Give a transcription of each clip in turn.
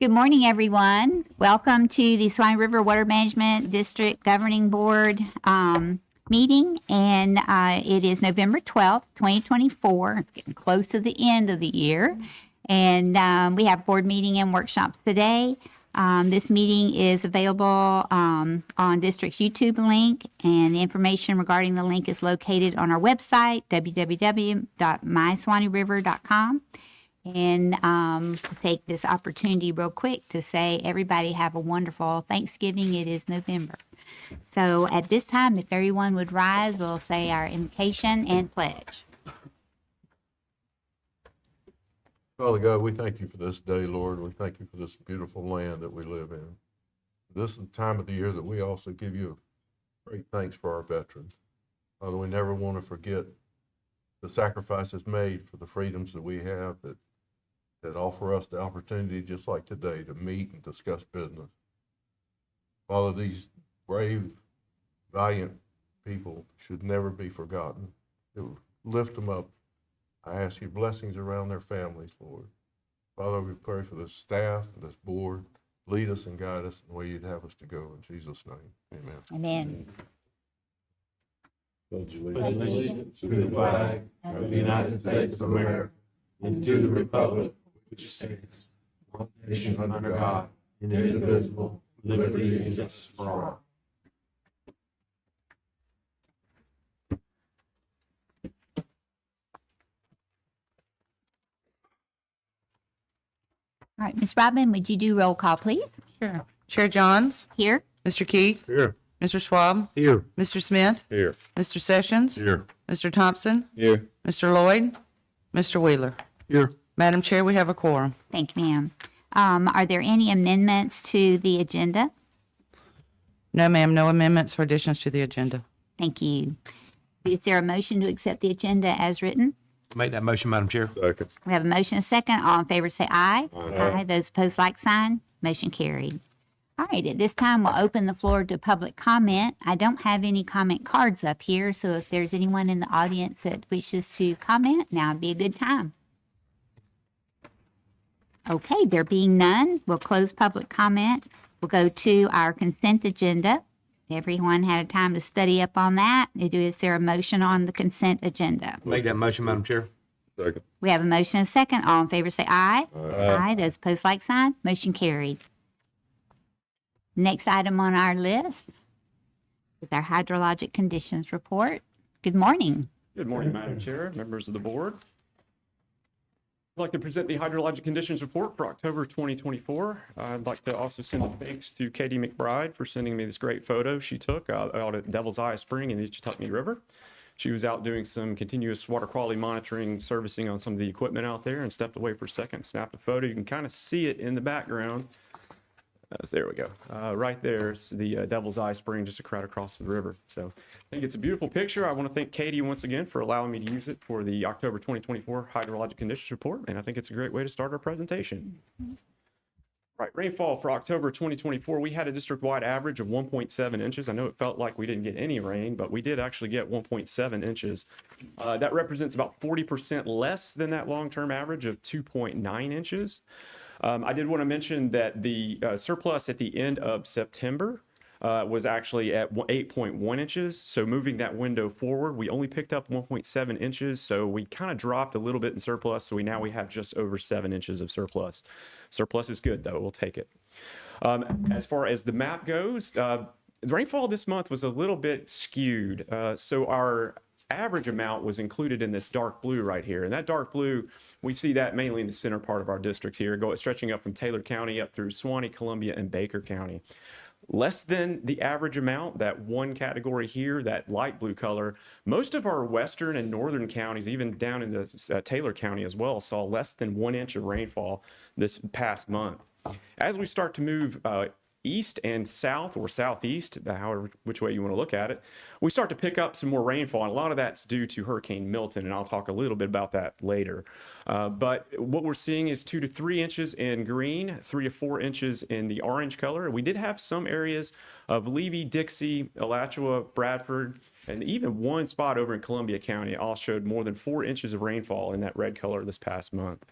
Good morning, everyone. Welcome to the Swanee River Water Management District Governing Board meeting, and it is November 12th, 2024, getting close to the end of the year, and we have board meeting and workshops today. This meeting is available on District's YouTube link, and the information regarding the link is located on our website, www.myswaneeriver.com. And take this opportunity real quick to say everybody have a wonderful Thanksgiving. It is November. So at this time, if everyone would rise, we'll say our invocation and pledge. Father God, we thank you for this day, Lord. We thank you for this beautiful land that we live in. This is the time of the year that we also give you great thanks for our veterans. Father, we never want to forget the sacrifices made for the freedoms that we have that offer us the opportunity, just like today, to meet and discuss business. Father, these brave, valiant people should never be forgotten. Lift them up. I ask you blessings around their families, Lord. Father, we pray for this staff, this board. Lead us and guide us in the way you'd have us to go. In Jesus' name, amen. Amen. Pledge allegiance to the flag of the United States of America and to the republic which stands one nation under God, indivisible, with liberty and justice for all. All right, Ms. Robin, would you do roll call, please? Sure. Chair Johns, Here. Mr. Keith, Here. Mr. Schwab, Here. Mr. Smith, Here. Mr. Sessions, Here. Mr. Thompson, Here. Mr. Lloyd, Mr. Wheeler. Here. Madam Chair, we have a quorum. Thank you, ma'am. Are there any amendments to the agenda? No, ma'am, no amendments or additions to the agenda. Thank you. Is there a motion to accept the agenda as written? Make that motion, Madam Chair. Second. We have a motion and a second. All in favor say aye. Aye. Those opposed, like sign. Motion carried. All right, at this time, we'll open the floor to public comment. I don't have any comment cards up here, so if there's anyone in the audience that wishes to comment, now would be a good time. Okay, there being none, we'll close public comment. We'll go to our consent agenda. Everyone had a time to study up on that. Is there a motion on the consent agenda? Make that motion, Madam Chair. Second. We have a motion and a second. All in favor say aye. Aye. Those opposed, like sign. Motion carried. Next item on our list is our hydrologic conditions report. Good morning. Good morning, Madam Chair, members of the board. I'd like to present the hydrologic conditions report for October 2024. I'd like to also send a thanks to Katie McBride for sending me this great photo she took out at Devil's Eye Spring in the Ichetucknee River. She was out doing some continuous water quality monitoring, servicing on some of the equipment out there, and stepped away for a second, snapped a photo. You can kind of see it in the background. So there we go. Right there's the Devil's Eye Spring, just right across the river. So I think it's a beautiful picture. I want to thank Katie once again for allowing me to use it for the October 2024 hydrologic conditions report. And I think it's a great way to start our presentation. Right, rainfall for October 2024, we had a district-wide average of 1.7 inches. I know it felt like we didn't get any rain, but we did actually get 1.7 inches. That represents about 40% less than that long-term average of 2.9 inches. I did want to mention that the surplus at the end of September was actually at 8.1 inches. So moving that window forward, we only picked up 1.7 inches. So we kind of dropped a little bit in surplus. So we have just over 7 inches of surplus. Surplus is good, though. We'll take it. As far as the map goes, the rainfall this month was a little bit skewed. So our average amount was included in this dark blue right here. And that dark blue, we see that mainly in the center part of our district here, stretching up from Taylor County up through Suwannee, Columbia, and Baker County. Less than the average amount, that one category here, that light blue color. Most of our western and northern counties, even down in the Taylor County as well, saw less than 1 inch of rainfall this past month. As we start to move east and south, or southeast, however, which way you want to look at it, we start to pick up some more rainfall, and a lot of that's due to Hurricane Milton, and I'll talk a little bit about that later. But what we're seeing is 2 to 3 inches in green, 3 to 4 inches in the orange color. We did have some areas of Levy, Dixie, Alachua, Bradford, and even one spot over in Columbia County all showed more than 4 inches of rainfall in that red color this past month.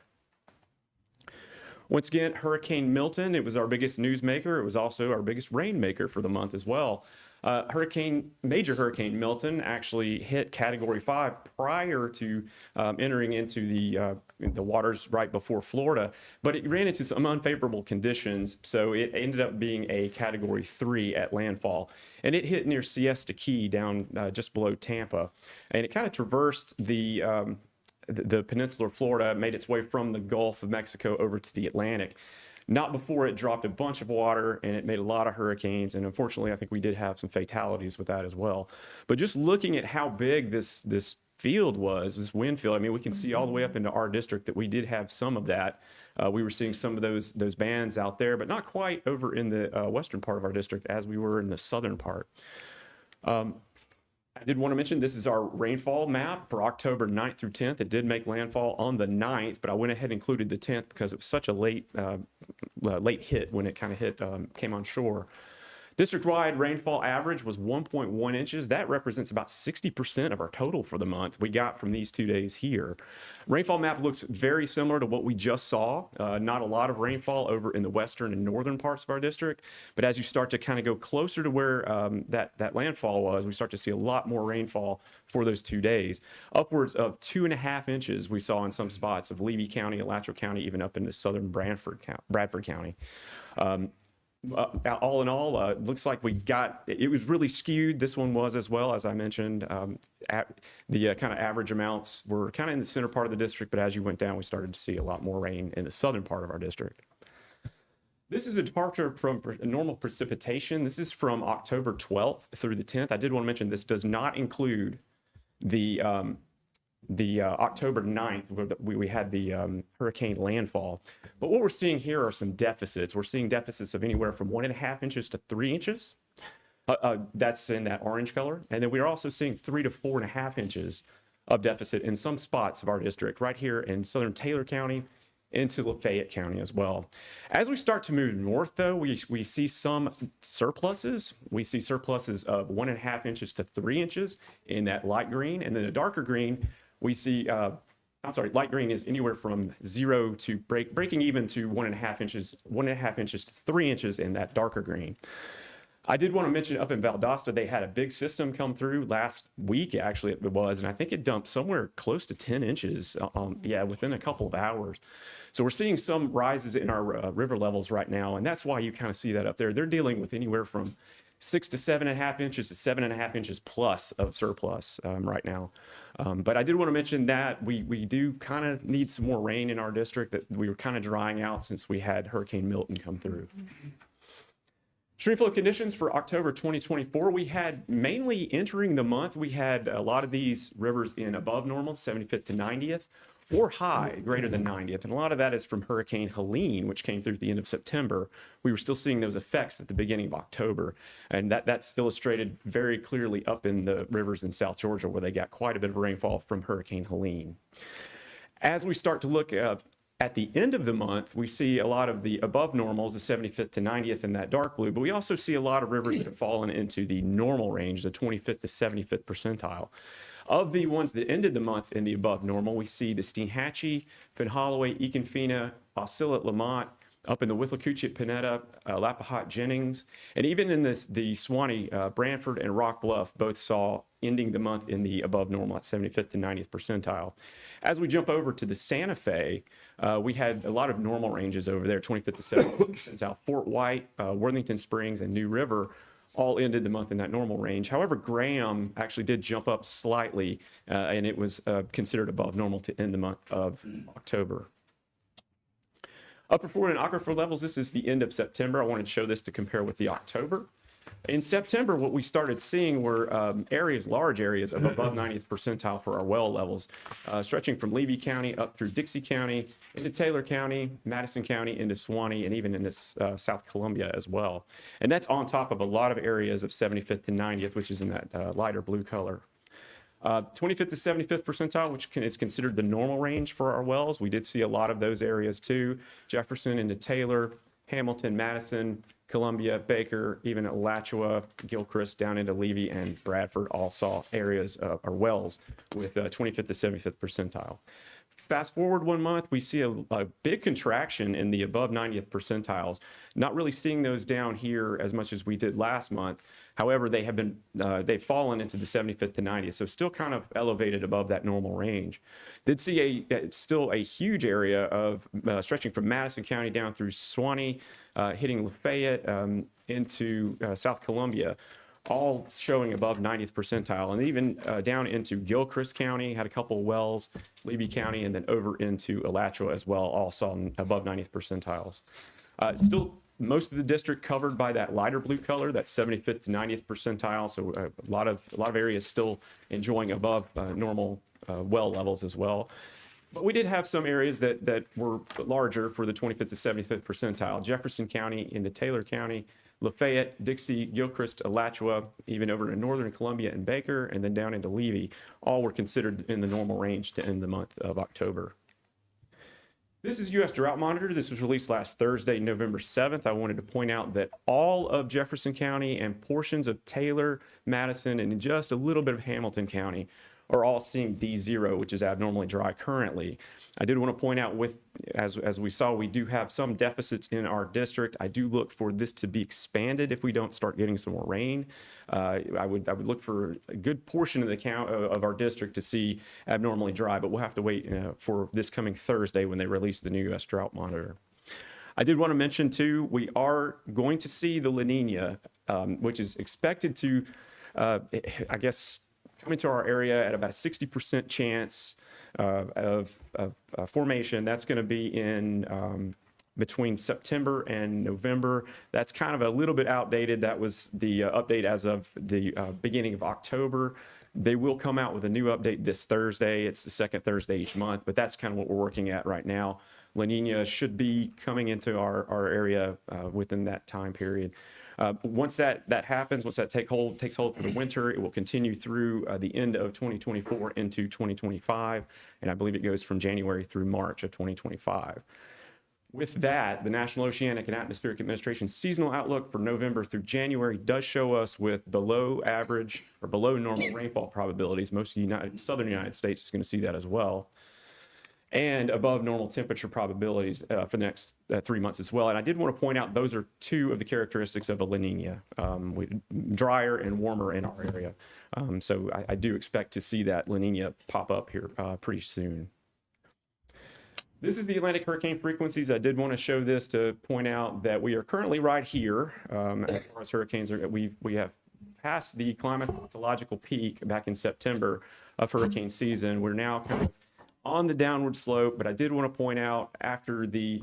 Once again, Hurricane Milton, it was our biggest newsmaker. It was also our biggest rainmaker for the month as well. Major Hurricane Milton actually hit Category 5 prior to entering into the waters right before Florida, but it ran into some unfavorable conditions, so it ended up being a Category 3 at landfall. And it hit near Siesta Key down just below Tampa, and it kind of traversed the peninsula of Florida, made its way from the Gulf of Mexico over to the Atlantic. Not before it dropped a bunch of water and it made a lot of hurricanes. And unfortunately, I think we did have some fatalities with that as well. But just looking at how big this field was, this wind field, I mean, we can see all the way up into our district that we did have some of that. We were seeing some of those bands out there, but not quite over in the western part of our district as we were in the southern part. I did want to mention this is our rainfall map for October 9th through 10th. It did make landfall on the 9th, but I went ahead and included the 10th because it was such a late hit when it kind of came on shore. District-wide rainfall average was 1.1 inches. That represents about 60% of our total for the month we got from these 2 days here. Rainfall map looks very similar to what we just saw. Not a lot of rainfall over in the western and northern parts of our district, but as you start to kind of go closer to where that landfall was, we start to see a lot more rainfall for those 2 days. Upwards of 2.5 inches we saw in some spots of Levy County, Alachua County, even up into southern Bradford County. All in all, it looks like it was really skewed. This one was as well, as I mentioned. The kind of average amounts were kind of in the center part of the district, but as you went down, we started to see a lot more rain in the southern part of our district. This is a departure from normal precipitation. This is from October 12th through the 10th. I did want to mention this does not include the October 9th, where we had the hurricane landfall. But what we're seeing here are some deficits. We're seeing deficits of anywhere from 1.5 inches to 3 inches. That's in that orange color. And then we're also seeing 3 to 4.5 inches of deficit in some spots of our district, right here in southern Taylor County into Lafayette County as well. As we start to move north, though, we see some surpluses. We see surpluses of 1.5 inches to 3 inches in that light green. And then the darker green, we see, light green is anywhere from 0 to breaking even to 1.5 inches to 3 inches in that darker green. I did want to mention up in Valdosta, they had a big system come through last week, actually it was, and I think it dumped somewhere close to 10 inches, within a couple of hours. So we're seeing some rises in our river levels right now, and that's why you kind of see that up there. They're dealing with anywhere from 6 to 7.5 inches to 7.5 inches plus of surplus right now. But I did want to mention that we do kind of need some more rain in our district, that we were kind of drying out since we had Hurricane Milton come through. Stream flow conditions for October 2024, we had mainly entering the month, we had a lot of these rivers in above normal, 75th to 90th, or high, greater than 90th. And a lot of that is from Hurricane Helene, which came through at the end of September. We were still seeing those effects at the beginning of October. And that's illustrated very clearly up in the rivers in South Georgia, where they got quite a bit of rainfall from Hurricane Helene. As we start to look at the end of the month, we see a lot of the above normals, the 75th to 90th in that dark blue, but we also see a lot of rivers that have fallen into the normal range, the 25th to 75th percentile. Of the ones that ended the month in the above normal, we see the Steinhatchee, Finn-Holloway, Econfina, Osceola, Lamont, up in the Withlacoochee, Panetta, Lappahat, Jennings, and even in the Suwannee, Branford and Rock Bluff both saw ending the month in the above normal at 75th to 90th percentile. As we jump over to the Santa Fe, we had a lot of normal ranges over there, 25th to 70th percentile. Fort White, Worthington Springs, and New River all ended the month in that normal range. However, Graham actually did jump up slightly, and it was considered above normal to end the month of October. Upper Florida and aquifer levels, this is the end of September. I wanted to show this to compare with the October. In September, what we started seeing were large areas of above 90th percentile for our well levels, stretching from Levy County up through Dixie County, into Taylor County, Madison County, into Suwannee, and even into South Columbia as well. And that's on top of a lot of areas of 75th to 90th, which is in that lighter blue color. 25th to 75th percentile, which is considered the normal range for our wells. We did see a lot of those areas too. Jefferson into Taylor, Hamilton, Madison, Columbia, Baker, even Alachua, Gilchrist, down into Levy and Bradford all saw areas or wells with 25th to 75th percentile. fast forward 1 month, we see a big contraction in the above 90th percentiles. Not really seeing those down here as much as we did last month. However, they have been they've fallen into the 75th to 90th, so still kind of elevated above that normal range. Did see still a huge area of stretching from Madison County down through Suwannee, hitting Lafayette into South Columbia, all showing above 90th percentile, and even down into Gilchrist County, had a couple of wells, Levy County, and then over into Alachua as well, all saw above 90th percentiles. Still, most of the district covered by that lighter blue color, that 75th to 90th percentile, so a lot of areas still enjoying above normal well levels as well. But we did have some areas that were larger for the 25th to 75th percentile. Jefferson County into Taylor County, Lafayette, Dixie, Gilchrist, Alachua, even over to northern Columbia and Baker, and then down into Levy, all were considered in the normal range to end the month of October. This is U.S. Drought Monitor. This was released last Thursday, November 7th. I wanted to point out that all of Jefferson County and portions of Taylor, Madison, and just a little bit of Hamilton County are all seeing D0, which is abnormally dry currently. I did want to point out, as we saw, we do have some deficits in our district. I do look for this to be expanded if we don't start getting some more rain. I would look for a good portion of the of our district to see abnormally dry, but we'll have to wait for this coming Thursday when they release the new U.S. Drought Monitor. I did want to mention too, we are going to see the La Nina, which is expected to, I guess, come into our area at about a 60% chance of formation. That's going to be in between September and November. That's kind of a little bit outdated. That was the update as of the beginning of October. They will come out with a new update this Thursday. It's the second Thursday each month, but that's kind of what we're working at right now. La Nina should be coming into our area within that time period. Once that happens, once that takes hold for the winter, it will continue through the end of 2024 into 2025, and I believe it goes from January through March of 2025. With that, the National Oceanic and Atmospheric Administration seasonal outlook for November through January does show us with below average or below normal rainfall probabilities. Most of the southern United States is going to see that as well, and above normal temperature probabilities for the next 3 months as well. And I did want to point out those are two of the characteristics of a La Nina, drier and warmer in our area. So I do expect to see that La Nina pop up here pretty soon. This is the Atlantic hurricane frequencies. I did want to show this to point out that we are currently right here as far as hurricanes. We have passed the climatological peak back in September of hurricane season. We're now kind of on the downward slope, but I did want to point out after the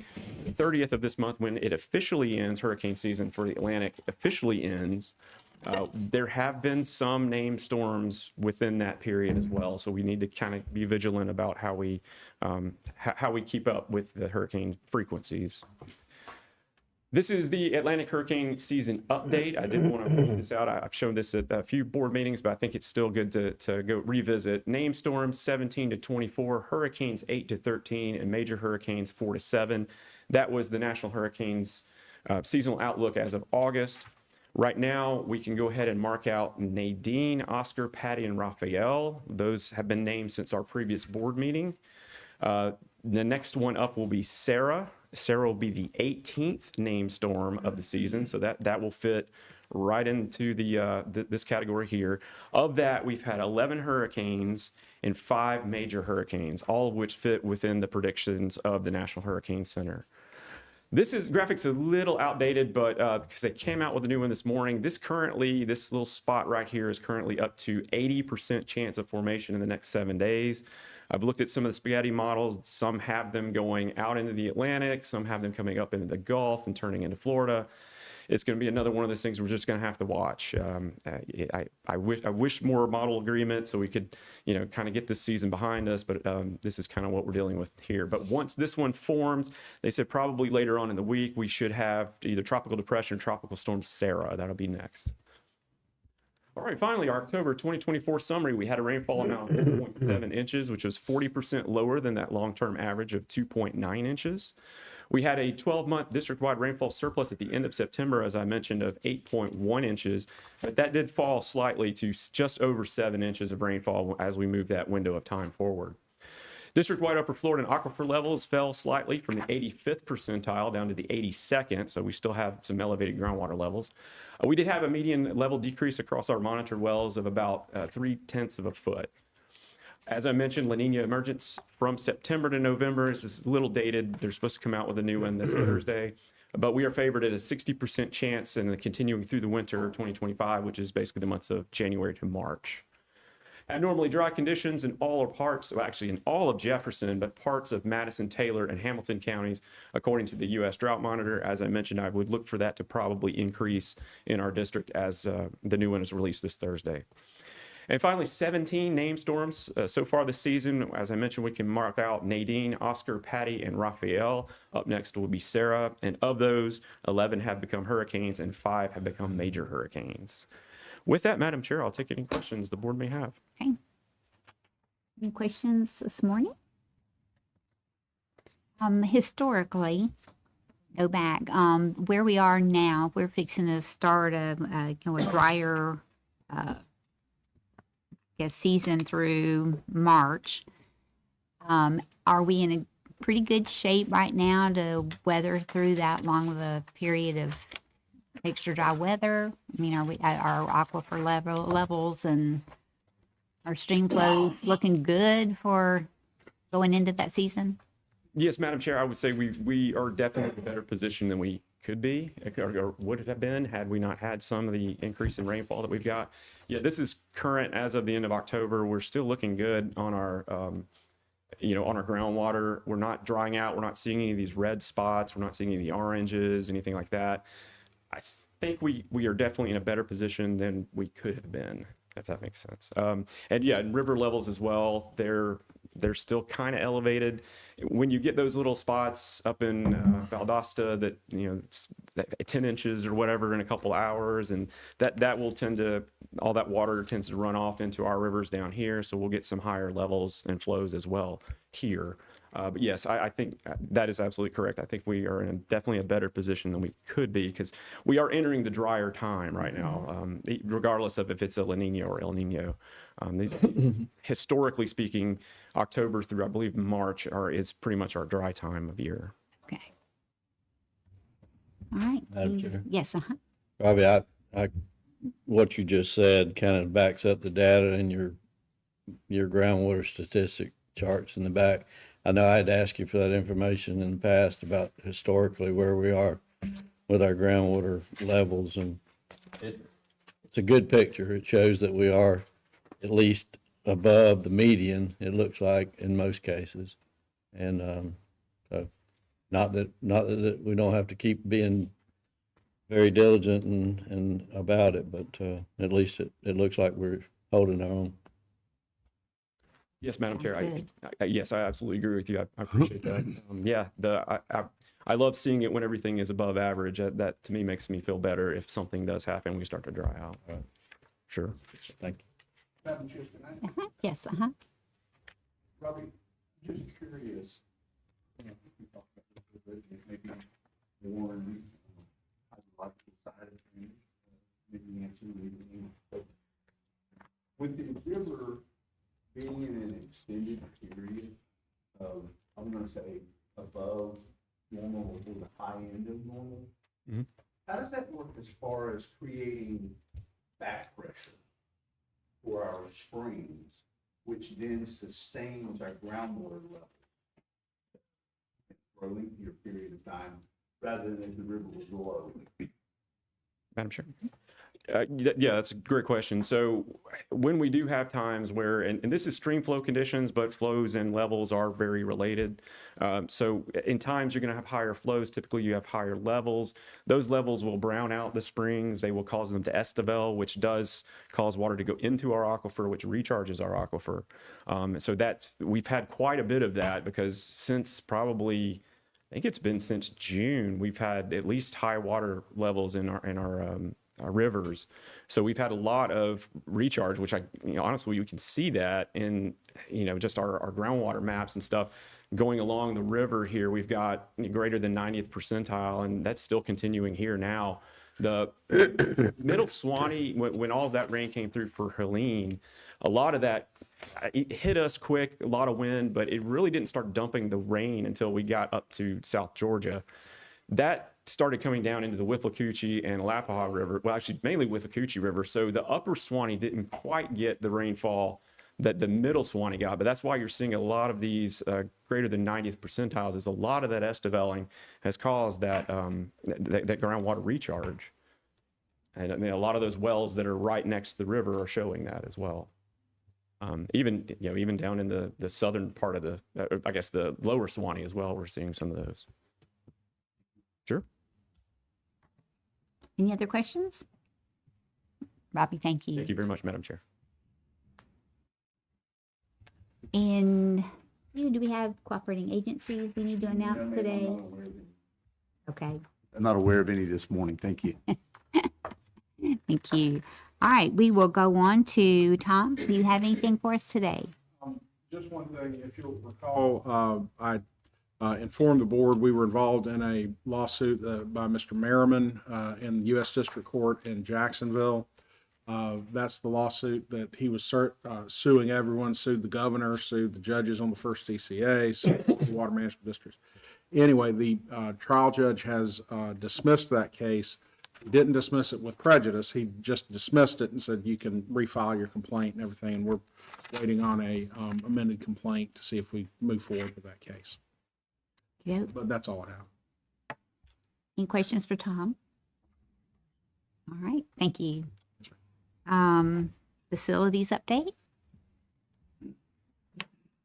30th of this month, when it officially ends, hurricane season for the Atlantic officially ends, there have been some named storms within that period as well. So we need to kind of be vigilant about how we keep up with the hurricane frequencies. This is the Atlantic hurricane season update. I did want to point this out. I've shown this at a few board meetings, but I think it's still good to go revisit. Named storms 17 to 24, hurricanes 8 to 13, and major hurricanes 4 to 7. That was the National Hurricanes seasonal outlook as of August. Right now, we can go ahead and mark out Nadine, Oscar, Patty, and Raphael. Those have been named since our previous board meeting. The next one up will be Sarah. Sarah will be the 18th named storm of the season, so that will fit right into this category here. Of that, we've had 11 hurricanes and 5 major hurricanes, all of which fit within the predictions of the National Hurricane Center. This graphic's a little outdated, but because they came out with a new one this morning, this little spot right here is currently up to 80% chance of formation in the next 7 days. I've looked at some of the spaghetti models. Some have them going out into the Atlantic. Some have them coming up into the Gulf and turning into Florida. It's going to be another one of those things we're just going to have to watch. I wish more model agreement so we could, kind of get this season behind us, but this is kind of what we're dealing with here. But once this one forms, they said probably later on in the week, we should have either tropical depression or tropical storm Sarah. That'll be next. All right, finally, our October 2024 summary, we had a rainfall amount of 4.7 inches, which was 40% lower than that long-term average of 2.9 inches. We had a 12-month district-wide rainfall surplus at the end of September, as I mentioned, of 8.1 inches, but that did fall slightly to just over 7 inches of rainfall as we move that window of time forward. District-wide Upper Florida and aquifer levels fell slightly from the 85th percentile down to the 82nd, so we still have some elevated groundwater levels. We did have a median level decrease across our monitored wells of about 0.3 of a foot. As I mentioned, La Nina emergence from September to November. This is a little dated. They're supposed to come out with a new one this Thursday. But we are favored at a 60% chance and continuing through the winter 2025, which is basically the months of January to March. Abnormally dry conditions in all or parts, well, actually in all of Jefferson, but parts of Madison, Taylor, and Hamilton counties, according to the U.S. Drought Monitor. As I mentioned, I would look for that to probably increase in our district as the new one is released this Thursday. And finally, 17 named storms so far this season. As I mentioned, we can mark out Nadine, Oscar, Patty, and Raphael. Up next will be Sarah. And of those, 11 have become hurricanes and 5 have become major hurricanes. With that, Madam Chair, I'll take any questions the board may have. Okay. Any questions this morning? Historically, go back, where we are now, we're fixing to start a drier, season through March. Are we in a pretty good shape right now to weather through that long of a period of extra dry weather? I mean, are we at our aquifer levels and our stream flows looking good for going into that season? Yes, Madam Chair, I would say we are definitely in a better position than we could be or would have been had we not had some of the increase in rainfall that we've got. Yeah, this is current as of the end of October. We're still looking good on our, on our groundwater. We're not drying out. We're not seeing any of these red spots. We're not seeing any of the oranges, anything like that. I think we are definitely in a better position than we could have been, if that makes sense. And yeah, and river levels as well, they're still kind of elevated. When you get those little spots up in Valdosta that, it's 10 inches or whatever in a couple hours, and that will tend to, all that water tends to run off into our rivers down here. So we'll get some higher levels and flows as well here. But yes, I think that is absolutely correct. I think we are in definitely a better position than we could be because we are entering the drier time right now, regardless of if it's a La Nina or El Nino. Historically speaking, October through, I believe, March is pretty much our dry time of year. Okay. All right. Madam Chair. Yes, Robbie, I what you just said kind of backs up the data in your groundwater statistic charts in the back. I know I had to ask you for that information in the past about historically where we are with our groundwater levels, and it's a good picture. It shows that we are at least above the median, it looks like, in most cases. And so not that we don't have to keep being very diligent and about it, but at least it looks like we're holding our own. Yes, Madam Chair. Sounds Yes, I absolutely agree with you. I appreciate that. I love seeing it when everything is above average. That to me makes me feel better if something does happen, we start to dry out. Sure. Thank you. Madam Chair, can I, yes, Robbie, just curious, if we talk about this a little bit, maybe more on the hydrological side of things, maybe answer, maybe. But with the river being in an extended period of, I'm gonna say, above normal or the high end of normal, Mhm. how does that work as far as creating back pressure for our springs, which then sustains our groundwater level for a lengthier period of time, rather than if the river was low? Madam Chair. Yeah, that's a great question. So when we do have times where, and this is stream flow conditions, but flows and levels are very related. So in times you're going to have higher flows, typically you have higher levels. Those levels will brown out the springs. They will cause them to estavel, which does cause water to go into our aquifer, which recharges our aquifer. So we've had quite a bit of that because since probably, I think it's been since June, we've had at least high water levels in our rivers. So we've had a lot of recharge, which honestly, you can see that in, just our groundwater maps and stuff going along the river here. We've got greater than 90th percentile, and that's still continuing here now. The middle Suwannee, when all of that rain came through for Helene, a lot of that it hit us quick, a lot of wind, but it really didn't start dumping the rain until we got up to South Georgia. That started coming down into the Withlacoochee and Alapaha River, well, actually mainly Withlacoochee River. So the upper Suwannee didn't quite get the rainfall that the middle Suwannee got, but that's why you're seeing a lot of these greater than 90th percentiles. Is a lot of that estivelling has caused that that groundwater recharge, and I mean, a lot of those wells that are right next to the river are showing that as well. Even even down in the southern part of the, I guess the lower Suwannee as well, we're seeing some of those. Sure. Any other questions? Robbie, thank you. Thank you very much, Madam Chair. And do we have cooperating agencies we need to announce today? Okay, I'm not aware of any this morning. Thank you. thank you. All right, we will go on to Tom. Do you have anything for us today? Just one thing, if you'll recall, I informed the board, we were involved in a lawsuit by Mr. Merriman in the U.S. District Court in Jacksonville. That's the lawsuit that he was suing everyone, sued the governor, sued the judges on the first DCA, sued the water management districts. Anyway, the trial judge has dismissed that case. He didn't dismiss it with prejudice. He just dismissed it and said you can refile your complaint and everything. And we're waiting on a amended complaint to see if we move forward with that case. Yeah. But that's all I have. Any questions for Tom? All right, thank you. Facilities update?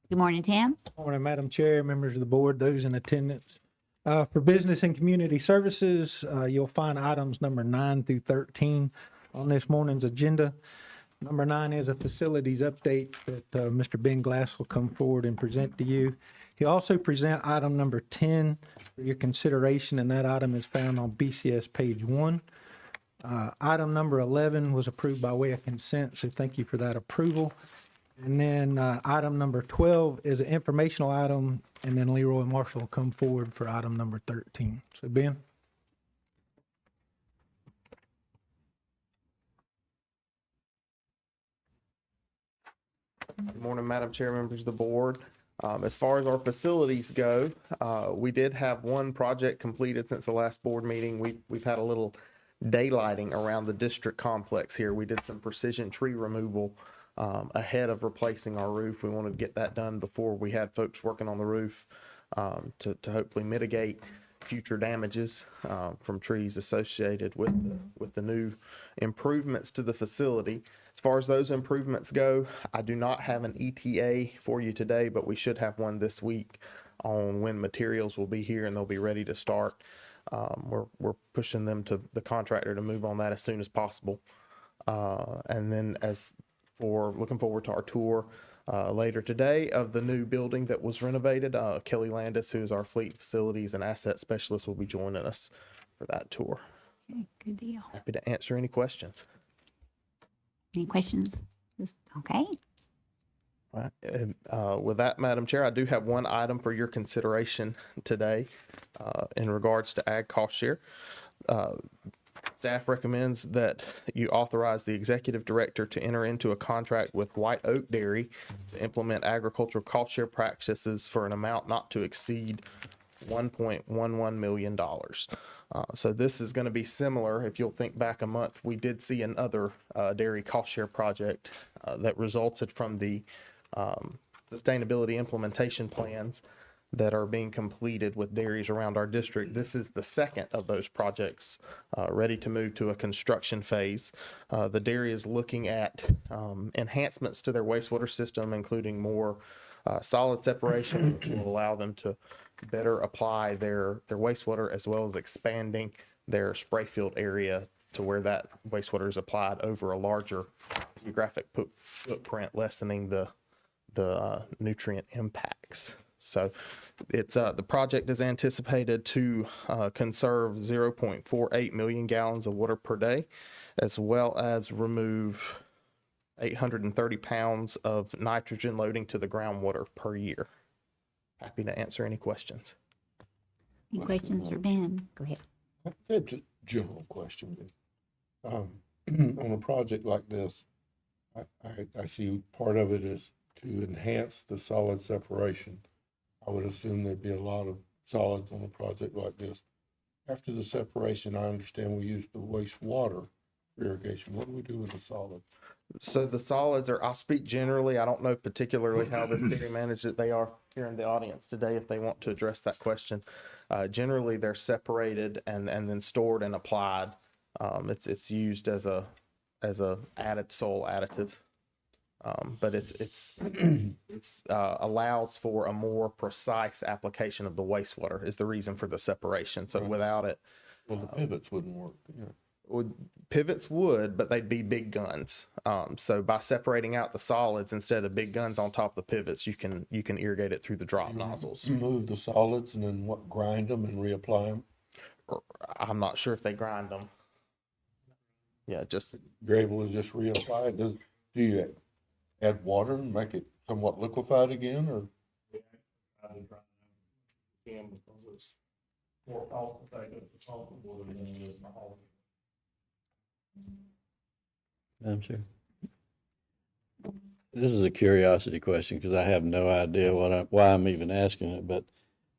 Good morning, Tim. Morning, Madam Chair, members of the board, those in attendance. For business and community services, you'll find items number 9 through 13 on this morning's agenda. Number 9 is a facilities update that Mr. Ben Glass will come forward and present to you. He'll also present item number 10 for your consideration, and that item is found on BCS page 1. Item number 11 was approved by way of consent, so thank you for that approval. And then item number 12 is an informational item, and then Leroy Marshall will come forward for item number 13. So Ben? Good morning, Madam Chair, members of the board. As far as our facilities go, we did have one project completed since the last board meeting. We've had a little daylighting around the district complex here. We did some precision tree removal ahead of replacing our roof. We wanted to get that done before we had folks working on the roof to hopefully mitigate future damages from trees associated with the new improvements to the facility. As far as those improvements go, I do not have an ETA for you today, but we should have one this week on when materials will be here and they'll be ready to start. We're pushing them to the contractor to move on that as soon as possible. And then as for looking forward to our tour later today of the new building that was renovated, Kelly Landis, who is our fleet facilities and asset specialist, will be joining us for that tour. Okay, good deal. Happy to answer any questions. Any questions? Okay. Right. And, with that, Madam Chair, I do have one item for your consideration today in regards to ag cost share. Staff recommends that you authorize the executive director to enter into a contract with White Oak Dairy to implement agricultural cost share practices for an amount not to exceed $1.11 million. So this is going to be similar. If you'll think back a month, we did see another dairy cost share project that resulted from the sustainability implementation plans that are being completed with dairies around our district. This is the second of those projects ready to move to a construction phase. The dairy is looking at enhancements to their wastewater system, including more solid separation, which will allow them to better apply their wastewater, as well as expanding their spray field area to where that wastewater is applied over a larger geographic footprint, lessening the nutrient impacts. So it's the project is anticipated to conserve 0.48 million gallons of water per day, as well as remove 830 pounds of nitrogen loading to the groundwater per year. Happy to answer any questions. Any questions for Ben? Go ahead. It's a general question. On a project like this, I see part of it is to enhance the solid separation. I would assume there'd be a lot of solids on a project like this. After the separation, I understand we use the wastewater for irrigation. What do we do with the solid? So the solids are, I'll speak generally. I don't know particularly how the city managed it. They are here in the audience today if they want to address that question. Generally, they're separated and then stored and applied. It's used as a added soil additive. But it's allows for a more precise application of the wastewater is the reason for the separation. So without it, Well, the pivots wouldn't work. pivots would, but they'd be big guns. So by separating out the solids instead of big guns on top of the pivots, you can irrigate it through the drop nozzles. Remove the solids and then what, grind them and reapply them? I'm not sure if they grind them. Yeah, just You're able to just reapply it? Do you add water and make it somewhat liquefied again, or? More cost effective to pump the water than it is to haul it. Madam Chair. This is a curiosity question because I have no idea why I'm even asking it, but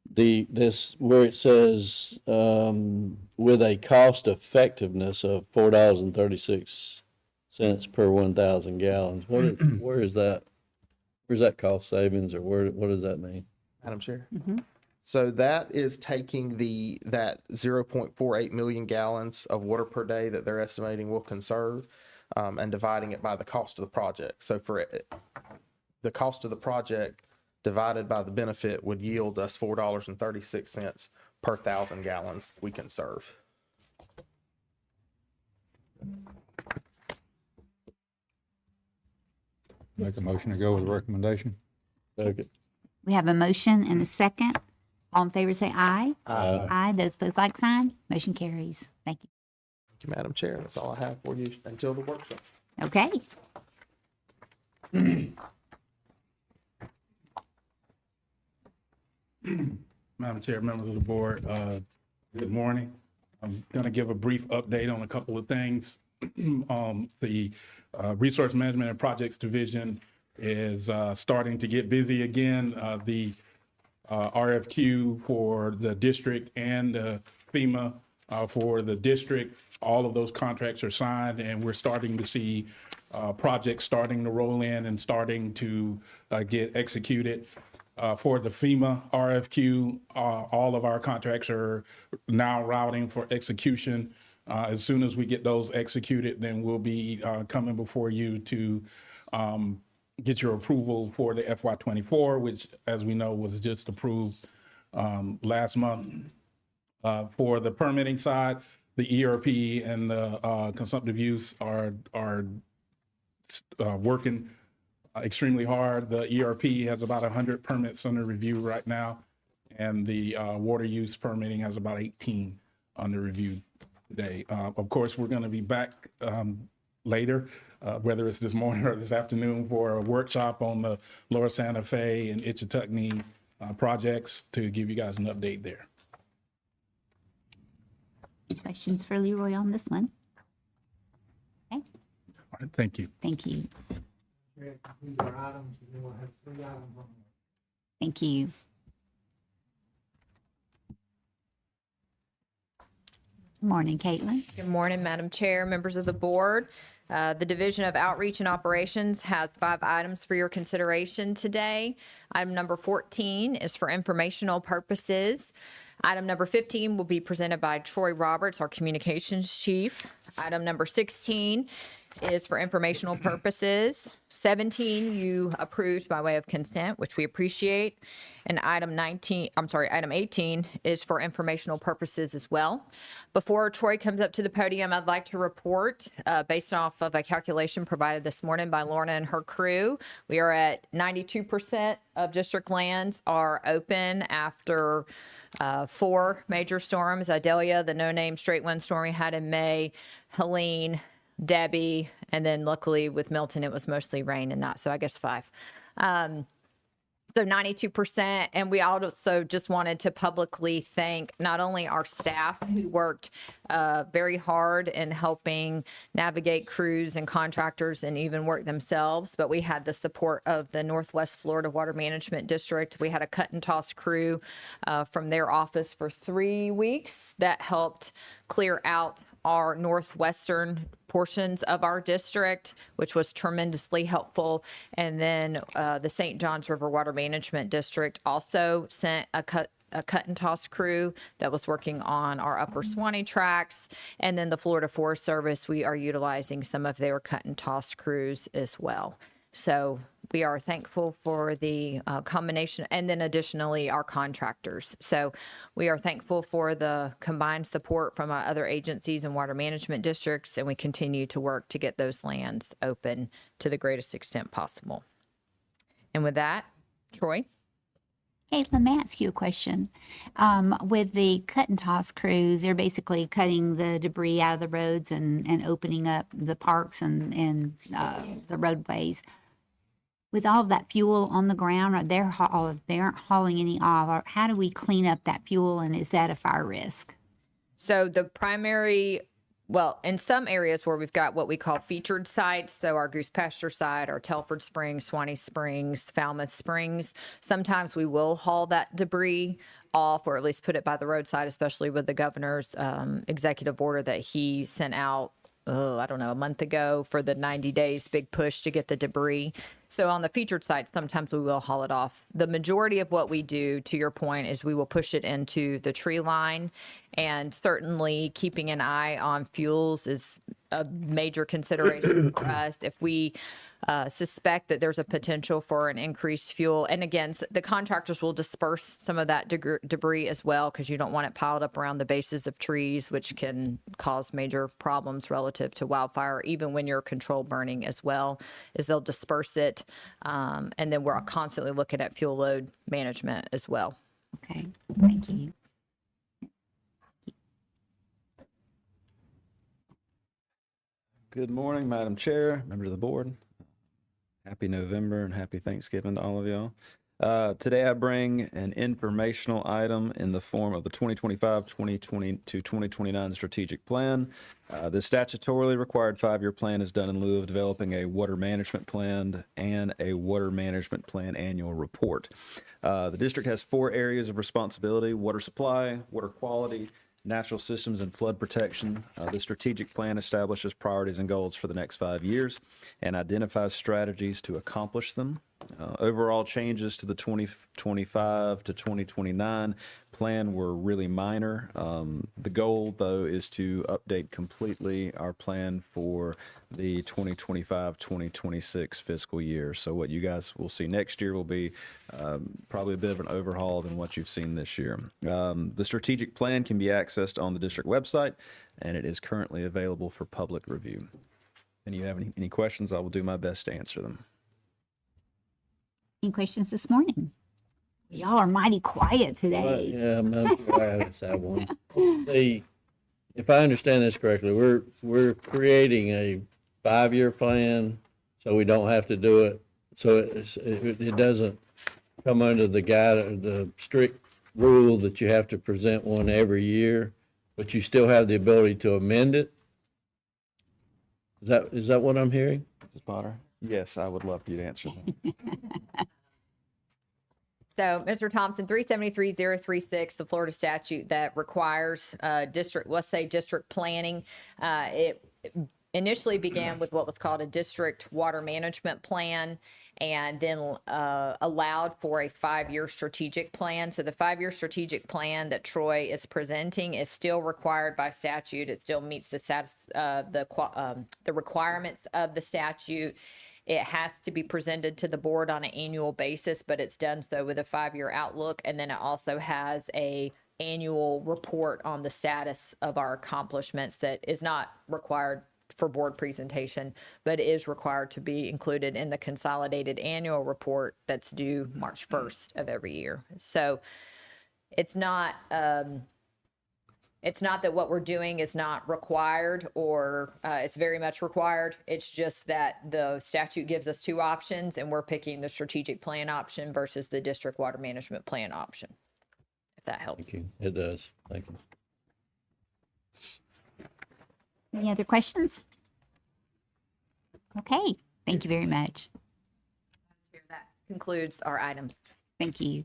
this where it says with a cost effectiveness of $4.36 per 1,000 gallons. Where is that? Where's that cost savings, or what does that mean? Madam Chair. So that is taking that 0.48 million gallons of water per day that they're estimating will conserve, and dividing it by the cost of the project. So for the cost of the project divided by the benefit would yield us $4.36 per 1,000 gallons we can serve. Make a motion to go with the recommendation. Okay. We have a motion and a second. All in favor say aye. Aye. Those opposed, like sign. Motion carries. Thank you. Thank you, Madam Chair. That's all I have for you until the workshop. Okay. Madam Chair, members of the board, good morning. I'm going to give a brief update on a couple of things. The Resource Management and Projects Division is starting to get busy again. The RFQ for the district and FEMA for the district, all of those contracts are signed, and we're starting to see projects starting to roll in and starting to get executed. For the FEMA RFQ, all of our contracts are now routing for execution. As soon as we get those executed, then we'll be coming before you to get your approval for the FY24, which, as we know, was just approved last month. For the permitting side, the ERP and the consumptive use are working extremely hard. The ERP has about 100 permits under review right now, and the water use permitting has about 18 under review today. Of course, we're going to be back later, whether it's this morning or this afternoon, for a workshop on the Lower Santa Fe and Ichetucknee projects to give you guys an update there. Questions for Leroy on this one? Okay, All right, thank you. thank you. Thank you. Good morning, Caitlin. Good morning, Madam Chair, members of the board. The Division of Outreach and Operations has 5 items for your consideration today. Item number 14 is for informational purposes. Item number 15 will be presented by Troy Roberts, our Communications Chief. Item number 16 is for informational purposes. 17 you approved by way of consent, which we appreciate. And item 18 is for informational purposes as well. Before Troy comes up to the podium, I'd like to report, based off of a calculation provided this morning by Lorna and her crew, we are at 92% of district lands are open after 4 major storms: Idalia, the no-name straight wind storm we had in May, Helene, Debbie, and then luckily with Milton, it was mostly rain and not, so I guess 5. So 92%. And we also just wanted to publicly thank not only our staff who worked very hard in helping navigate crews and contractors and even work themselves, but we had the support of the Northwest Florida Water Management District. We had a cut and toss crew from their office for 3 weeks that helped clear out our northwestern portions of our district, which was tremendously helpful. And then the St. Johns River Water Management District also sent a cut and toss crew that was working on our upper Swanee tracks. And then the Florida Forest Service, we are utilizing some of their cut and toss crews as well. So we are thankful for the combination, and then additionally our contractors. So we are thankful for the combined support from our other agencies and water management districts, and we continue to work to get those lands open to the greatest extent possible. And with that, Troy? Hey, let me ask you a question. With the cut and toss crews, they're basically cutting the debris out of the roads and opening up the parks and the roadways. With all of that fuel on the ground, they aren't hauling any off. Or how do we clean up that fuel, and is that a fire risk? So the primary, well, in some areas where we've got what we call featured sites, so our Goose Pasture site, our Telford Springs, Swanee Springs, Falmouth Springs, sometimes we will haul that debris off, or at least put it by the roadside, especially with the governor's executive order that he sent out, I don't know, a month ago for the 90 days big push to get the debris. So on the featured sites, sometimes we will haul it off. The majority of what we do, to your point, is we will push it into the tree line, and certainly keeping an eye on fuels is a major consideration for us. If we suspect that there's a potential for an increased fuel, and again, the contractors will disperse some of that debris as well, because you don't want it piled up around the bases of trees, which can cause major problems relative to wildfire, even when you're controlled burning as well, is they'll disperse it. And then we're constantly looking at fuel load management as well. Okay, thank you. Good morning, Madam Chair, members of the board. Happy November and happy Thanksgiving to all of y'all. Today I bring an informational item in the form of the 2025-2020 to 2029 strategic plan. The statutorily required 5-year plan is done in lieu of developing a water management plan and a water management plan annual report. The district has 4 areas of responsibility: water supply, water quality, natural systems, and flood protection. The strategic plan establishes priorities and goals for the next 5 years and identifies strategies to accomplish them. Overall changes to the 2025 to 2029 plan were really minor. The goal, though, is to update completely our plan for the 2025-2026 fiscal year. So what you guys will see next year will be probably a bit of an overhaul than what you've seen this year. The strategic plan can be accessed on the district website, and it is currently available for public review. If you have any questions, I will do my best to answer them. Any questions this morning? Y'all are mighty quiet today. Yeah, I'm glad I have one. If I understand this correctly, we're creating a 5-year plan, so we don't have to do it. So it doesn't come under the strict rule that you have to present one every year, but you still have the ability to amend it. Is that what I'm hearing? Mrs. Potter? Yes, I would love for you to answer them. So, Mr. Thompson, 373036, the Florida statute that requires district planning. It initially began with what was called a district water management plan, and then allowed for a 5-year strategic plan. So the 5-year strategic plan that Troy is presenting is still required by statute. It still meets the requirements of the statute. It has to be presented to the board on an annual basis, but it's done so with a 5-year outlook. And then it also has a annual report on the status of our accomplishments that is not required for board presentation, but is required to be included in the consolidated annual report that's due March 1st of every year. So it's not It's not that what we're doing is not required or it's very much required. It's just that the statute gives us two options and we're picking the strategic plan option versus the district water management plan option, if that helps. Thank you. It does. Thank you. Any other questions? Okay, thank you very much. That concludes our items. Thank you.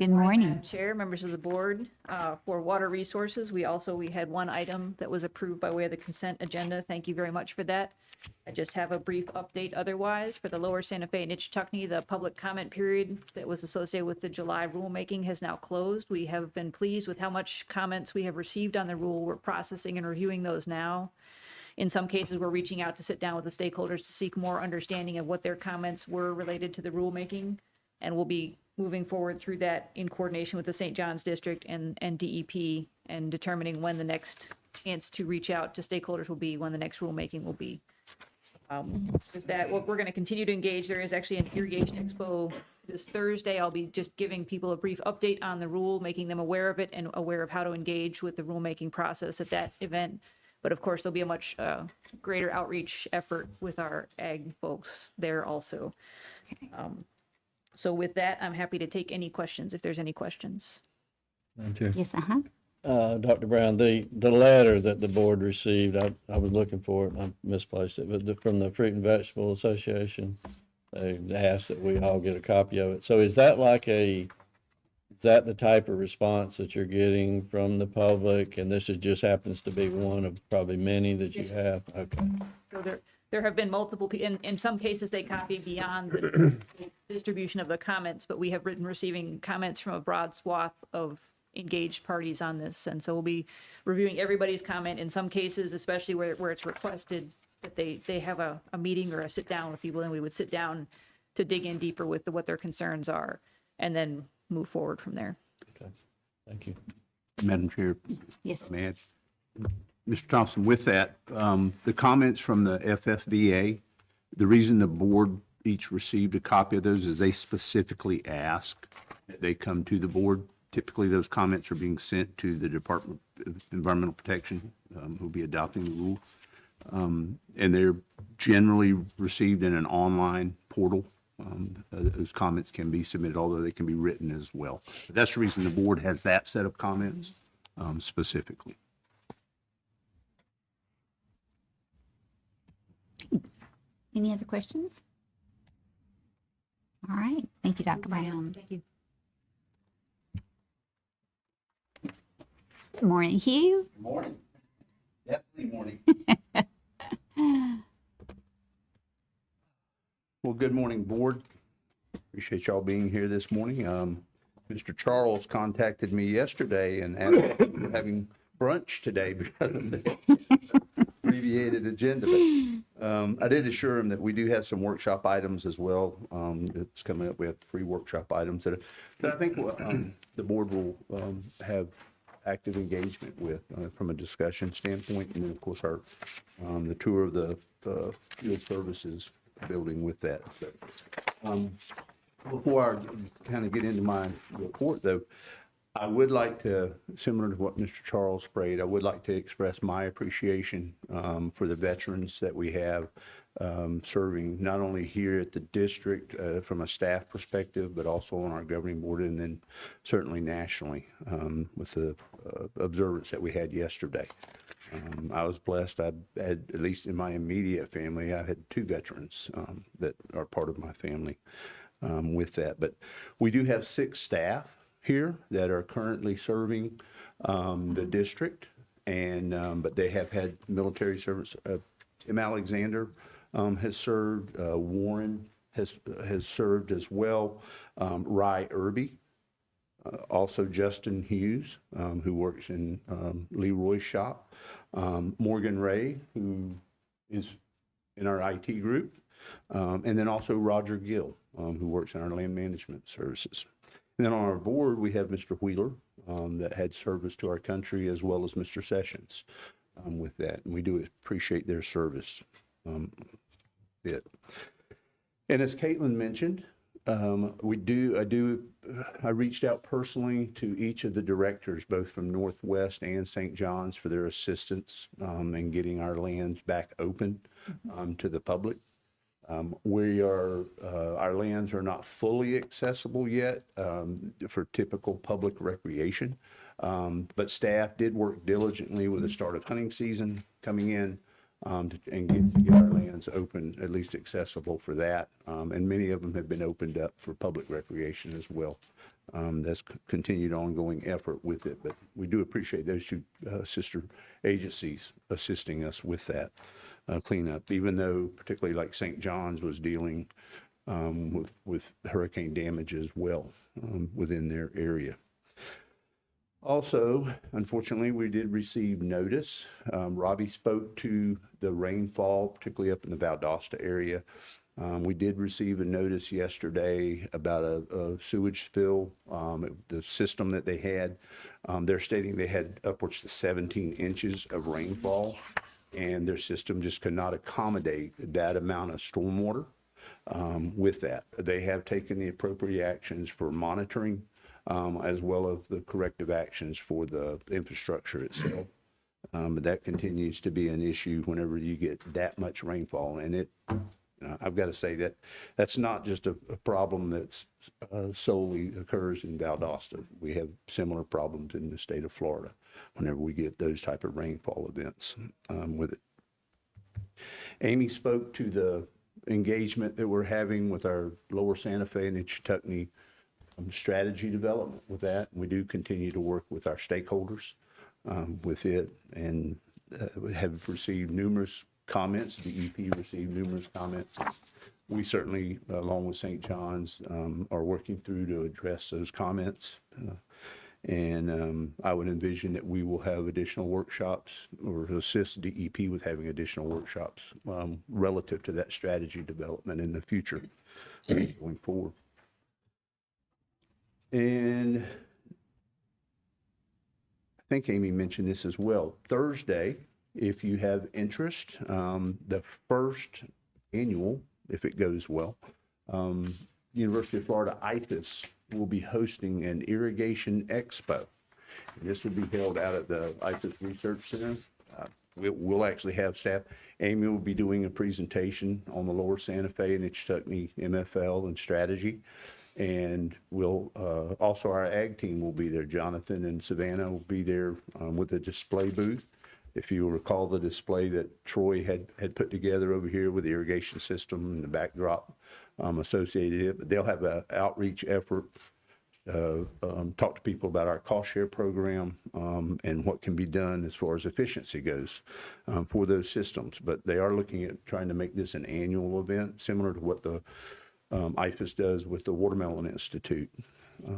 Good morning. Madam Chair, members of the board, for water resources, we had one item that was approved by way of the consent agenda. Thank you very much for that. I just have a brief update otherwise. For the Lower Santa Fe and Ichetucknee, the public comment period that was associated with the July rulemaking has now closed. We have been pleased with how much comments we have received on the rule. We're processing and reviewing those now. In some cases, we're reaching out to sit down with the stakeholders to seek more understanding of what their comments were related to the rulemaking. And we'll be moving forward through that in coordination with the St. John's District and DEP and determining when the next chance to reach out to stakeholders will be, when the next rulemaking will be. Is that what we're going to continue to engage? There is actually an irrigation expo this Thursday. I'll be just giving people a brief update on the rule, making them aware of it and aware of how to engage with the rulemaking process at that event. But of course, there'll be a much greater outreach effort with our ag folks there also. So with that, I'm happy to take any questions if there's any questions. Madam Chair. Yes, Dr. Brown, the letter that the board received, I was looking for it, and I misplaced it, but from the Fruit and Vegetable Association, they asked that we all get a copy of it. So is that is that the type of response that you're getting from the public? And this just happens to be one of probably many that you have? Okay. So there have been multiple, in some cases, they copy beyond the distribution of the comments, but we have been receiving comments from a broad swath of engaged parties on this. And so we'll be reviewing everybody's comment. In some cases, especially where it's requested that they have a meeting or a sit down with people, and we would sit down to dig in deeper with what their concerns are and then move forward from there. Okay. Thank you. Madam Chair. yes. May I? Mr. Thompson, with that, the comments from the FFVA, the reason the board each received a copy of those is they specifically ask that they come to the board. Typically, those comments are being sent to the Department of Environmental Protection, who'll be adopting the rule. And they're generally received in an online portal. Those comments can be submitted, although they can be written as well. But that's the reason the board has that set of comments specifically. Any other questions? All right. Thank you, Dr. Brown. Thank you. Good morning, Hugh. Good morning. Definitely morning. Well, good morning, board. Appreciate y'all being here this morning. Mr. Charles contacted me yesterday and asked if we're having brunch today because of the abbreviated agenda. But I did assure him that we do have some workshop items as well. It's coming up. We have 3 workshop items that I think the board will have active engagement with from a discussion standpoint. And then, of course, the tour of the field services building with that. So, before I kind of get into my report, though, I would like to, similar to what Mr. Charles prayed, I would like to express my appreciation for the veterans that we have serving not only here at the district from a staff perspective, but also on our governing board and then certainly nationally with the observance that we had yesterday. I was blessed. I had, at least in my immediate family, I had 2 veterans that are part of my family with that. But we do have 6 staff here that are currently serving the district, and but they have had military service. Tim Alexander has served. Warren has served as well. Rye Irby, also Justin Hughes, who works in Leroy's shop. Morgan Ray, who is in our IT group, and then also Roger Gill, who works in our land management services. And then on our board, we have Mr. Wheeler that had service to our country, as well as Mr. Sessions with that. And we do appreciate their service. And as Caitlin mentioned, I reached out personally to each of the directors, both from Northwest and St. John's, for their assistance in getting our lands back open to the public. Our lands are not fully accessible yet for typical public recreation, but staff did work diligently with the start of hunting season coming in and get our lands open, at least accessible for that. And many of them have been opened up for public recreation as well. That's continued ongoing effort with it, but we do appreciate those two sister agencies assisting us with that cleanup, even though particularly like St. John's was dealing with hurricane damage as well within their area. Also, unfortunately, we did receive notice. Robbie spoke to the rainfall, particularly up in the Valdosta area. We did receive a notice yesterday about a sewage spill, the system that they had. They're stating they had upwards to 17 inches of rainfall, and their system just could not accommodate that amount of stormwater with that. They have taken the appropriate actions for monitoring, as well as the corrective actions for the infrastructure itself. But that continues to be an issue whenever you get that much rainfall. And I've got to say that that's not just a problem that's solely occurs in Valdosta. We have similar problems in the state of Florida whenever we get those type of rainfall events with it. Amy spoke to the engagement that we're having with our Lower Santa Fe and Ichetucknee strategy development with that. We do continue to work with our stakeholders with it, and have received numerous comments. The EP received numerous comments. We certainly, along with St. John's, are working through to address those comments. And I would envision that we will have additional workshops or assist DEP with having additional workshops relative to that strategy development in the future going forward. And I think Amy mentioned this as well. Thursday, if you have interest, the first annual, if it goes well, University of Florida IFAS will be hosting an irrigation expo. This will be held out at the IFAS Research Center. We'll actually have staff. Amy will be doing a presentation on the Lower Santa Fe and Ichetucknee MFL and strategy. And we'll also, our ag team will be there. Jonathan and Savannah will be there with a display booth. If you recall the display that Troy had put together over here with the irrigation system and the backdrop associated with it, but they'll have an outreach effort, talk to people about our cost share program and what can be done as far as efficiency goes for those systems. But they are looking at trying to make this an annual event, similar to what the IFAS does with the Watermelon Institute,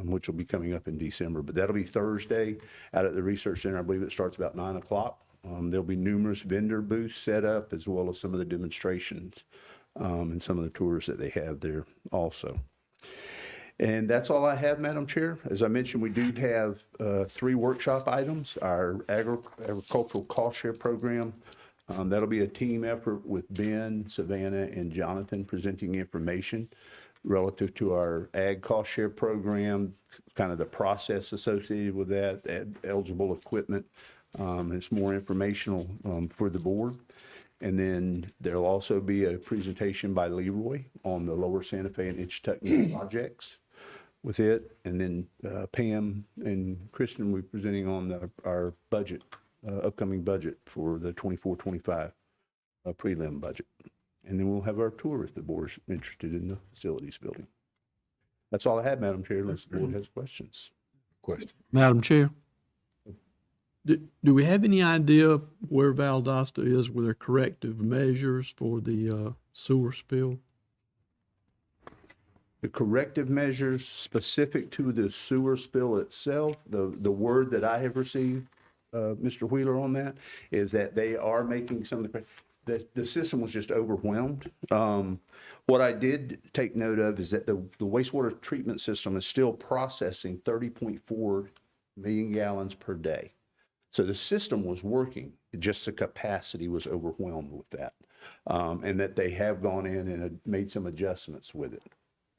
which will be coming up in December. But that'll be Thursday out at the Research Center. I believe it starts about 9 o'clock. There'll be numerous vendor booths set up, as well as some of the demonstrations and some of the tours that they have there also. And that's all I have, Madam Chair. As I mentioned, we do have 3 workshop items. Our agricultural cost share program, that'll be a team effort with Ben, Savannah, and Jonathan presenting information relative to our ag cost share program, kind of the process associated with that, eligible equipment. It's more informational for the board. And then there'll also be a presentation by Leroy on the Lower Santa Fe and Ichetucknee projects with it. And then Pam and Kristen will be presenting on our budget, upcoming budget for the 24-25 prelim budget. And then we'll have our tour if the board's interested in the facilities building. That's all I have, Madam Chair, unless the board has questions. Madam Chair, do we have any idea where Valdosta is with their corrective measures for the sewer spill? The corrective measures specific to the sewer spill itself, the word that I have received, Mr. Wheeler, on that, is that they are making some of the system was just overwhelmed. What I did take note of is that the wastewater treatment system is still processing 30.4 million gallons per day. So the system was working, just the capacity was overwhelmed with that. and that they have gone in and made some adjustments with it.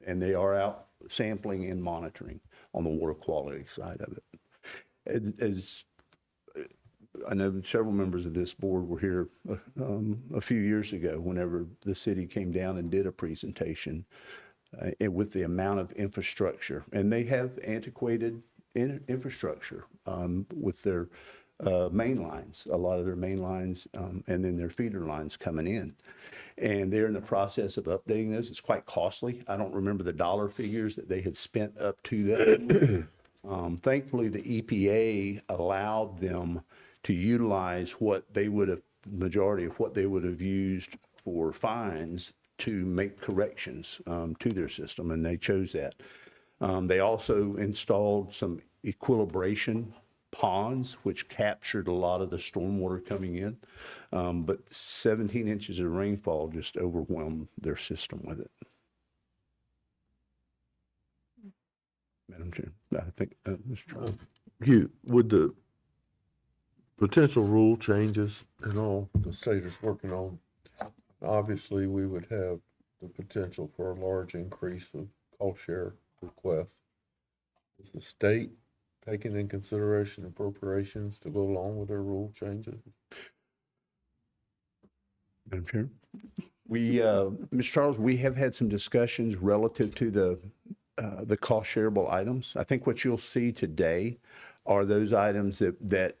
And they are out sampling and monitoring on the water quality side of it. As I know several members of this board were here a few years ago whenever the city came down and did a presentation with the amount of infrastructure. And they have antiquated infrastructure with their main lines, a lot of their main lines, and then their feeder lines coming in. And they're in the process of updating those. It's quite costly. I don't remember the dollar figures that they had spent up to that. Thankfully, the EPA allowed them to utilize what they would have, majority of what they would have used for fines to make corrections to their system, and they chose that. They also installed some equilibration ponds, which captured a lot of the stormwater coming in. But 17 inches of rainfall just overwhelmed their system with it. Madam Chair, I think, Mr. Trump. Hugh, would the potential rule changes and all the state is working on, obviously we would have the potential for a large increase of cost share requests. Is the state taking in consideration appropriations to go along with their rule changes? Madam Chair? We, Mr. Charles, we have had some discussions relative to the cost shareable items. I think what you'll see today are those items that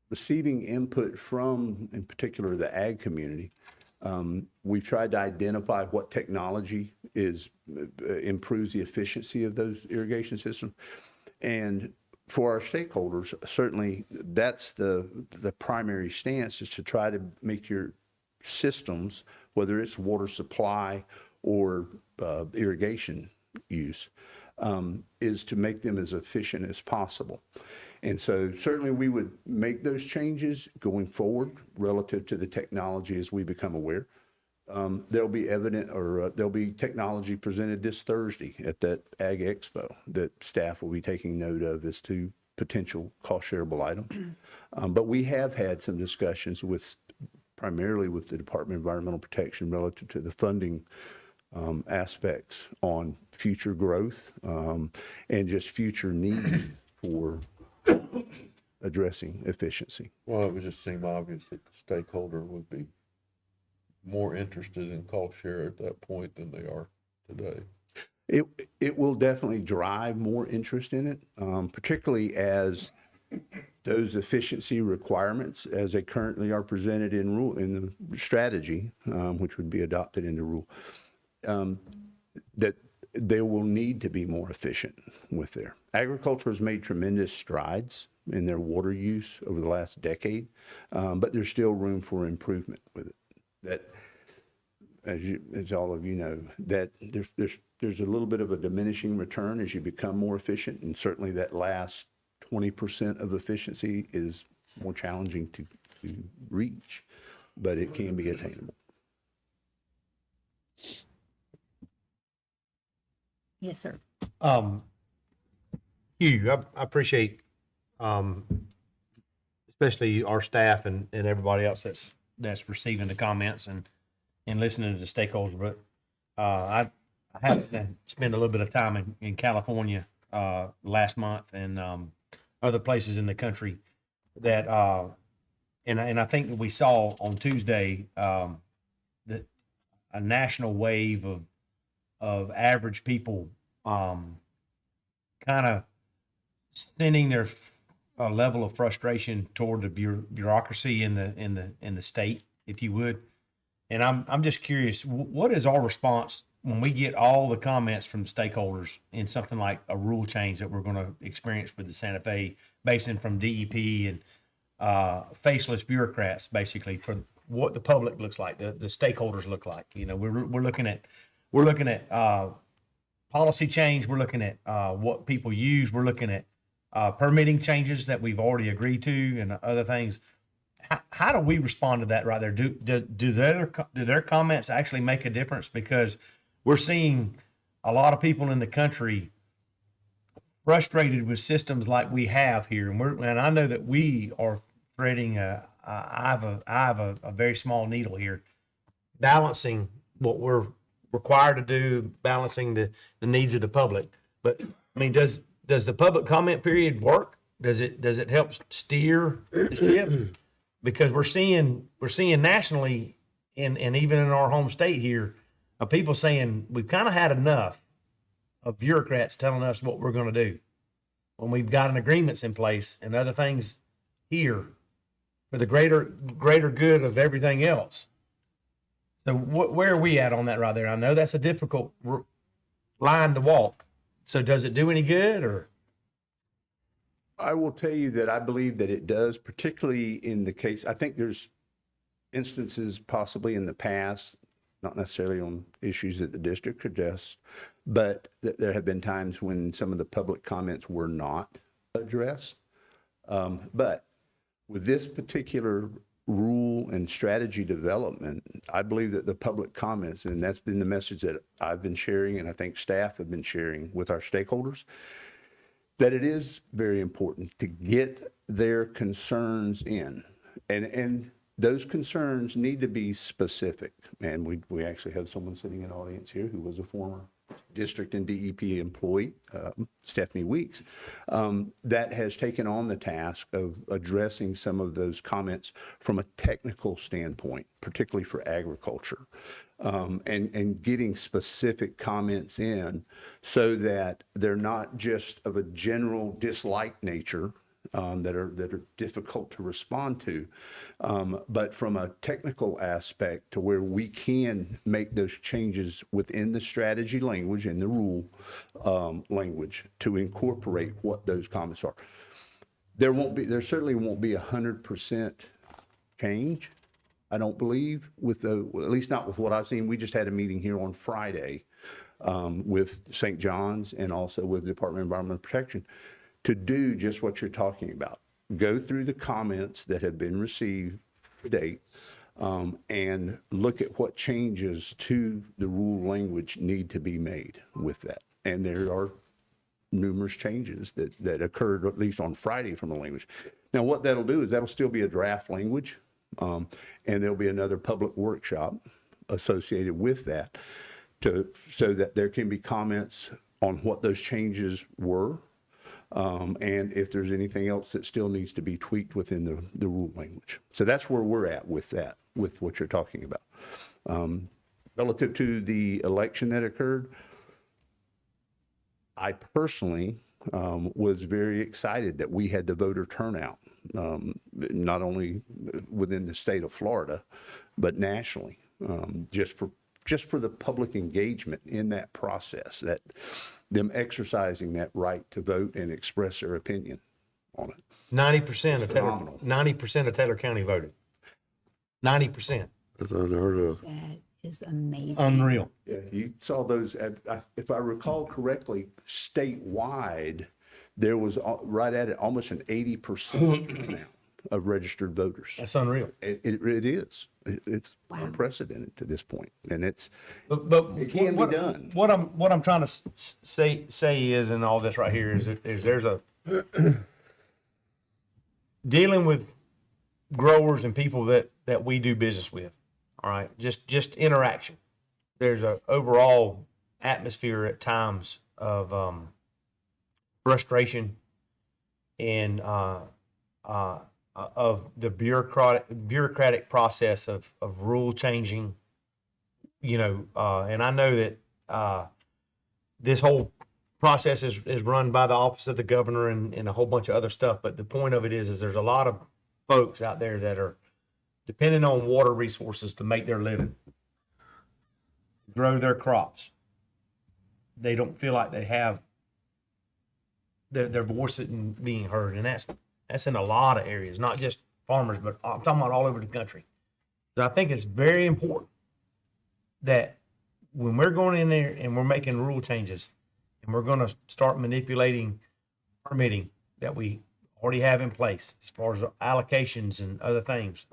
receiving input from, in particular, the ag community. We've tried to identify what technology improves the efficiency of those irrigation systems. And for our stakeholders, certainly that's the primary stance, is to try to make your systems, whether it's water supply or irrigation use, is to make them as efficient as possible. And so certainly we would make those changes going forward relative to the technology as we become aware. There'll be there'll be technology presented this Thursday at that Ag Expo that staff will be taking note of as to potential cost shareable items. But we have had some discussions primarily with the Department of Environmental Protection relative to the funding aspects on future growth and just future need for addressing efficiency. Well, it would just seem obvious that the stakeholder would be more interested in cost share at that point than they are today. It will definitely drive more interest in it, particularly as those efficiency requirements, as they currently are presented in the strategy, which would be adopted into rule, that they will need to be more efficient with their. Agriculture has made tremendous strides in their water use over the last decade, but there's still room for improvement with it. That, as all of you know, that there's a little bit of a diminishing return as you become more efficient, and certainly that last 20% of efficiency is more challenging to reach, but it can be attainable. Yes, sir. Hugh, I appreciate, especially our staff and everybody else that's receiving the comments and listening to the stakeholders. But I happened to spend a little bit of time in California last month and other places in the country that and I think that we saw on Tuesday that a national wave of average people kind of sending their level of frustration toward the bureaucracy in the state, if you would. And I'm just curious, what is our response when we get all the comments from the stakeholders in something like a rule change that we're going to experience with the Santa Fe Basin from DEP and faceless bureaucrats, basically, for what the public looks like, the stakeholders look like. You know, we're looking at policy change. We're looking at what people use. We're looking at permitting changes that we've already agreed to and other things. How do we respond to that right there? Do their comments actually make a difference? Because we're seeing a lot of people in the country frustrated with systems like we have here, and I know that we are threading a I have a very small needle here, balancing what we're required to do, balancing the needs of the public. But I mean, does the public comment period work? Does it help steer the ship? Because we're seeing nationally, and even in our home state here, of people saying we've kind of had enough of bureaucrats telling us what we're going to do when we've got an agreements in place and other things here for the greater good of everything else. So where are we at on that right there? I know that's a difficult line to walk. So does it do any good, or? I will tell you that I believe that it does, particularly in the case, I think there's instances possibly in the past, not necessarily on issues that the district addressed, but there have been times when some of the public comments were not addressed. But with this particular rule and strategy development, I believe that the public comments, and that's been the message that I've been sharing, and I think staff have been sharing with our stakeholders, that it is very important to get their concerns in. And those concerns need to be specific. And we actually have someone sitting in the audience here who was a former district and DEP employee, Stephanie Weeks, that has taken on the task of addressing some of those comments from a technical standpoint, particularly for agriculture, and getting specific comments in so that they're not just of a general dislike nature, that are difficult to respond to, but from a technical aspect to where we can make those changes within the strategy language and the rule language to incorporate what those comments are. There certainly won't be 100% change, I don't believe, at least not with what I've seen. We just had a meeting here on Friday with St. John's and also with the Department of Environmental Protection to do just what you're talking about. Go through the comments that have been received to date and look at what changes to the rule language need to be made with that. And there are numerous changes that occurred, at least on Friday, from the language. Now, what that'll do is that'll still be a draft language, and there'll be another public workshop associated with that so that there can be comments on what those changes were, and if there's anything else that still needs to be tweaked within the rule language. So that's where we're at with that, with what you're talking about. Relative to the election that occurred, I personally was very excited that we had the voter turnout, not only within the state of Florida, but nationally, just for the public engagement in that process, that them exercising that right to vote and express their opinion on it. 90% of Phenomenal. 90% of Taylor County voted. 90%. That's unheard of. That is amazing. Unreal. Yeah, you saw those, if I recall correctly, statewide, there was right at it almost an 80% turnout of registered voters. That's unreal. It is. It's unprecedented to this point, and But it can be done. What I'm trying to say is, in all this right here, is there's a dealing with growers and people that we do business with. All right, just interaction. There's a overall atmosphere at times of frustration and of the bureaucratic process of rule changing, and I know that this whole process is run by the office of the governor and a whole bunch of other stuff. But the point of it is there's a lot of folks out there that are depending on water resources to make their living, grow their crops. They don't feel like they have their voice isn't being heard, and that's in a lot of areas, not just farmers, but I'm talking about all over the country. So I think it's very important that when we're going in there and we're making rule changes and we're going to start manipulating permitting that we already have in place as far as allocations and other things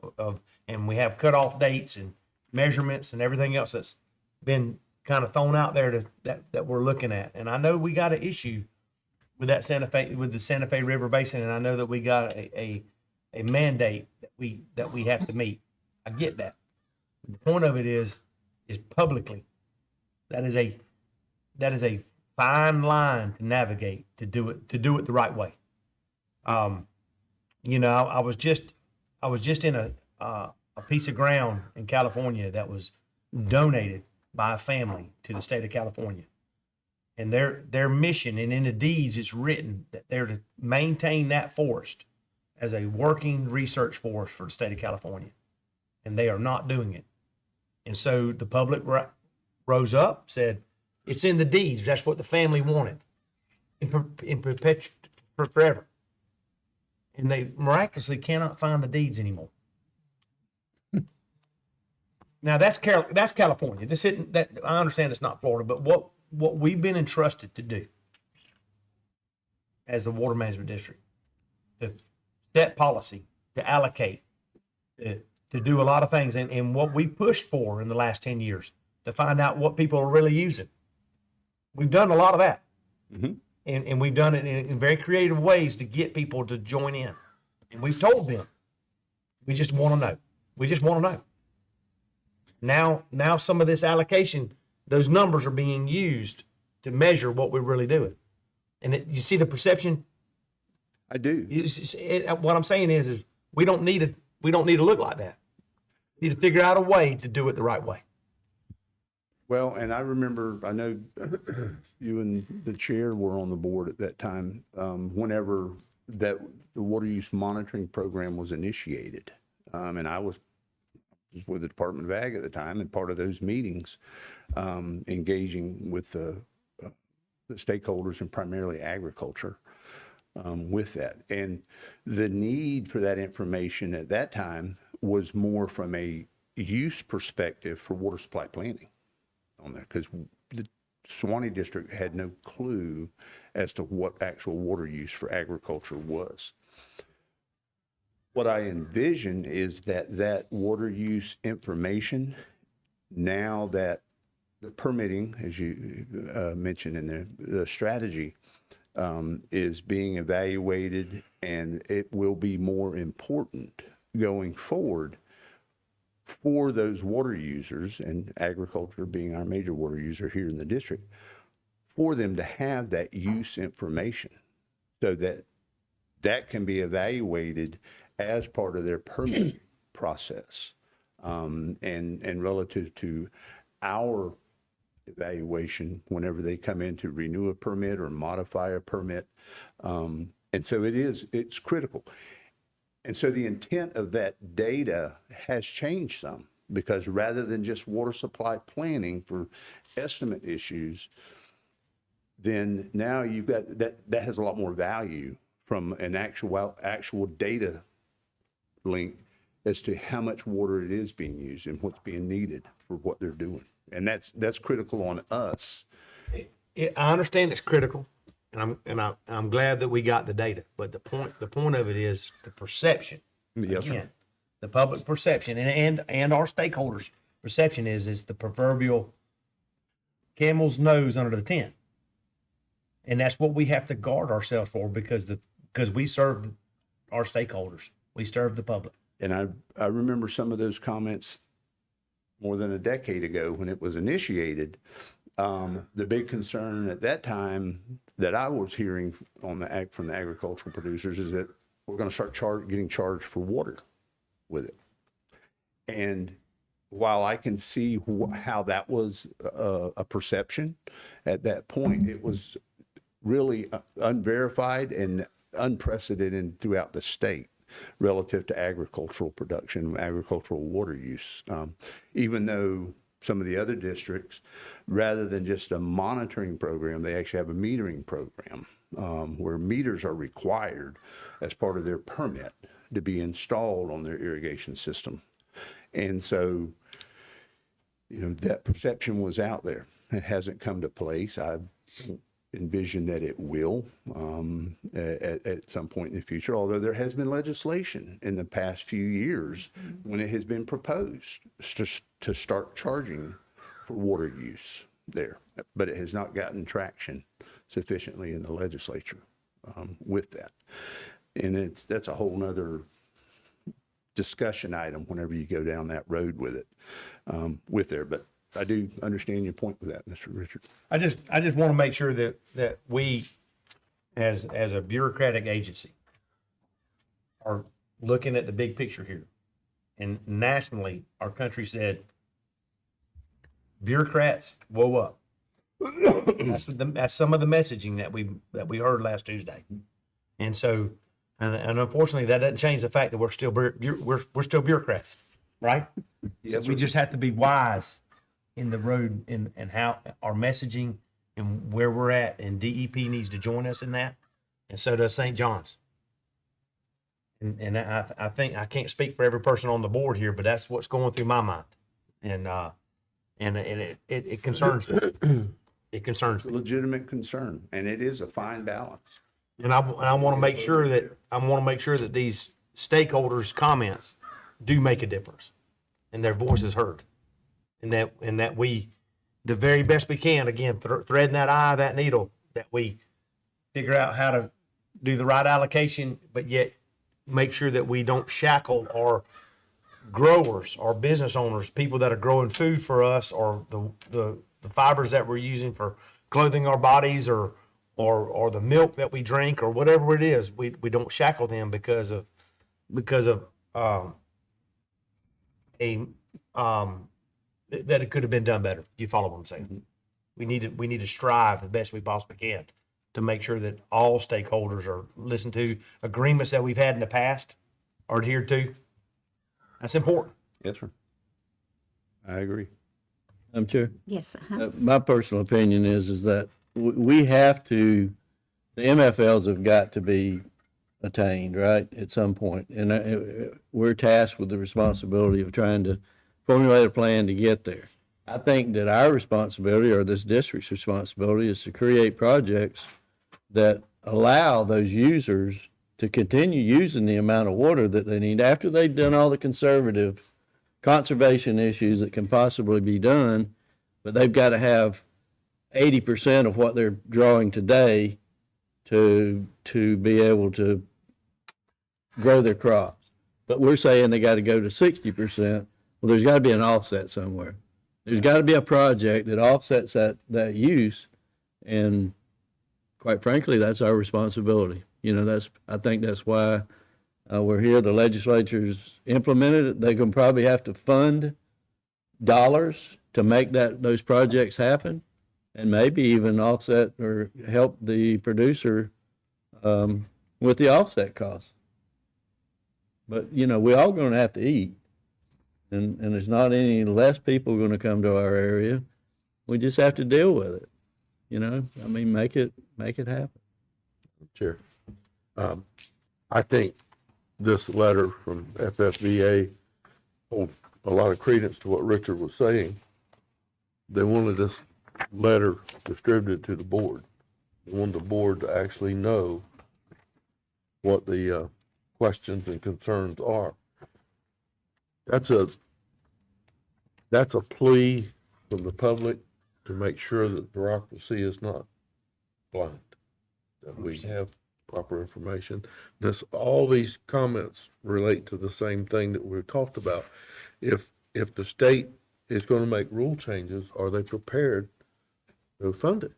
and we have cutoff dates and measurements and everything else that's been kind of thrown out there that we're looking at. And I know we got an issue with that the Santa Fe River Basin, and I know that we got a mandate that that we have to meet. I get that. The point of it is publicly. That is a fine line to navigate to do it the right way. You know, I was just in a piece of ground in California that was donated by a family to the state of California. And their mission, and in the deeds it's written that they're to maintain that forest as a working research forest for the state of California. And they are not doing it. And so the public rose up, said, it's in the deeds. That's what the family wanted in perpetuity forever. And they miraculously cannot find the deeds anymore. Now that's California. This isn't that. I understand it's not Florida, but what we've been entrusted to do as the water management district, to set policy, to allocate, to do a lot of things, and what we pushed for in the last 10 years to find out what people are really using. We've done a lot of that. Mm-hmm. And we've done it in very creative ways to get people to join in. And we've told them, we just want to know. We just want to know. Now some of this allocation, those numbers are being used to measure what we're really doing. And you see the perception? I do. What I'm saying is we don't need to look like that. We need to figure out a way to do it the right way. Well, and I remember, I know you and the chair were on the board at that time, whenever the water use monitoring program was initiated. And I was with the Department of Ag at the time, and part of those meetings, engaging with the stakeholders and primarily agriculture with that. And the need for that information at that time was more from a use perspective for water supply planning on there, because the Suwannee district had no clue as to what actual water use for agriculture was. What I envision is that water use information, now that the permitting, as you mentioned in the strategy, is being evaluated, and it will be more important going forward for those water users, and agriculture being our major water user here in the district, for them to have that use information so that can be evaluated as part of their permit process. And relative to our evaluation whenever they come in to renew a permit or modify a permit. And so it's critical. And so the intent of that data has changed some, because rather than just water supply planning for estimate issues, then now you've got that has a lot more value from an actual data link as to how much water it is being used and what's being needed for what they're doing. And that's critical on us. I understand it's critical, and I'm glad that we got the data. But the point of it is the perception. Yes, Again, the public perception and our stakeholders' perception is the proverbial camel's nose under the tent, and that's what we have to guard ourselves for, because we serve our stakeholders, we serve the public. And I remember some of those comments more than a decade ago when it was initiated. The big concern at that time that I was hearing from the agricultural producers is that we're going to start getting charged for water with it. And while I can see how that was a perception at that point, it was really unverified and unprecedented throughout the state relative to agricultural production, agricultural water use. Even though some of the other districts, rather than just a monitoring program, they actually have a metering program where meters are required as part of their permit to be installed on their irrigation system. And so, that perception was out there. It hasn't come to place. I envision that it will at some point in the future, although there has been legislation in the past few years when it has been proposed to start charging for water use there, but it has not gotten traction sufficiently in the legislature with that. And that's a whole nother discussion item whenever you go down that road with it, with there. But I do understand your point with that, Mr. Richard. I just want to make sure that we, as a bureaucratic agency, are looking at the big picture here. And nationally, our country said, bureaucrats, whoa up. That's some of the messaging that we heard last Tuesday. And so, and unfortunately, that doesn't change the fact that we're still bureaucrats, right? So we just have to be wise in the road and how our messaging and where we're at, and DEP needs to join us in that, and so does St. John's. And I think, I can't speak for every person on the board here, but that's what's going through my mind, and it concerns me. It concerns It's a me. legitimate concern, and it is a fine balance. And I want to make sure that these stakeholders' comments do make a difference, and their voice is heard, and that we, the very best we can, again, threading that eye, that needle, that we figure out how to do the right allocation, but yet make sure that we don't shackle our growers, our business owners, people that are growing food for us, or the fibers that we're using for clothing our bodies, or the milk that we drink, or whatever it is. We don't shackle them because of that it could have been done better. You follow what I'm saying? We need to strive the best we possibly can to make sure that all stakeholders are listened to. Agreements that we've had in the past are adhered to. That's important. Yes, sir. I agree. I'm sure. Yes. My personal opinion is that we have to, the MFLs have got to be attained, right, at some point. And we're tasked with the responsibility of trying to formulate a plan to get there. I think that our responsibility, or this district's responsibility, is to create projects that allow those users to continue using the amount of water that they need after they've done all the conservative conservation issues that can possibly be done, but they've got to have 80% of what they're drawing today to be able to grow their crops. But we're saying they got to go to 60%. Well, there's got to be an offset somewhere. There's got to be a project that offsets that use, and quite frankly, that's our responsibility. You know, I think that's why we're here. The legislature's implemented it. They're going to probably have to fund dollars to make those projects happen, and maybe even offset or help the producer with the offset costs. But, you know, we're all going to have to eat, and there's not any less people going to come to our area. We just have to deal with it. You know, I mean, make it happen. Chair, I think this letter from FFVA holds a lot of credence to what Richard was saying. They wanted this letter distributed to the board. They wanted the board to actually know what the questions and concerns are. That's a plea from the public to make sure that bureaucracy is not blind, that we have proper information. All these comments relate to the same thing that we've talked about. If the state is going to make rule changes, are they prepared to fund it?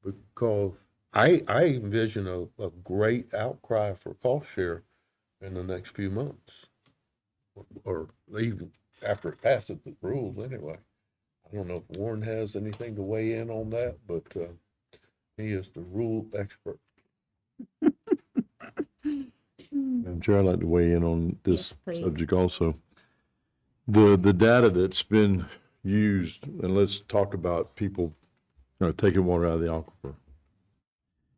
Because I envision a great outcry for cost share in the next few months, or even after it passes the rules anyway. I don't know if Warren has anything to weigh in on that, but he is the rule expert. Madam Chair, I'd like to weigh in on this Yes, please. subject also. The data that's been used, and let's talk about people taking water out of the aquifer,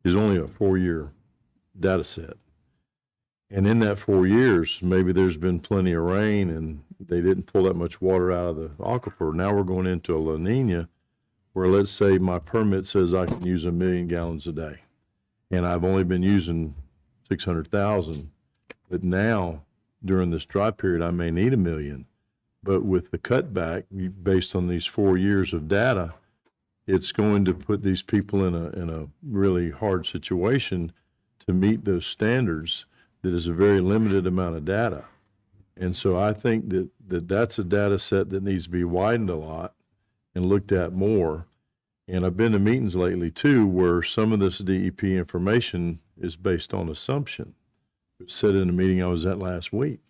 is only a 4-year data set. And in that 4 years, maybe there's been plenty of rain and they didn't pull that much water out of the aquifer. Now we're going into a La Nina where, let's say my permit says I can use 1 million gallons a day, and I've only been using 600,000. But now during this dry period, I may need 1 million. But with the cutback, based on these 4 years of data, it's going to put these people in a really hard situation to meet those standards. That is a very limited amount of data. And so I think that's a data set that needs to be widened a lot and looked at more. And I've been to meetings lately too, where some of this DEP information is based on assumption. It was said in a meeting I was at last week.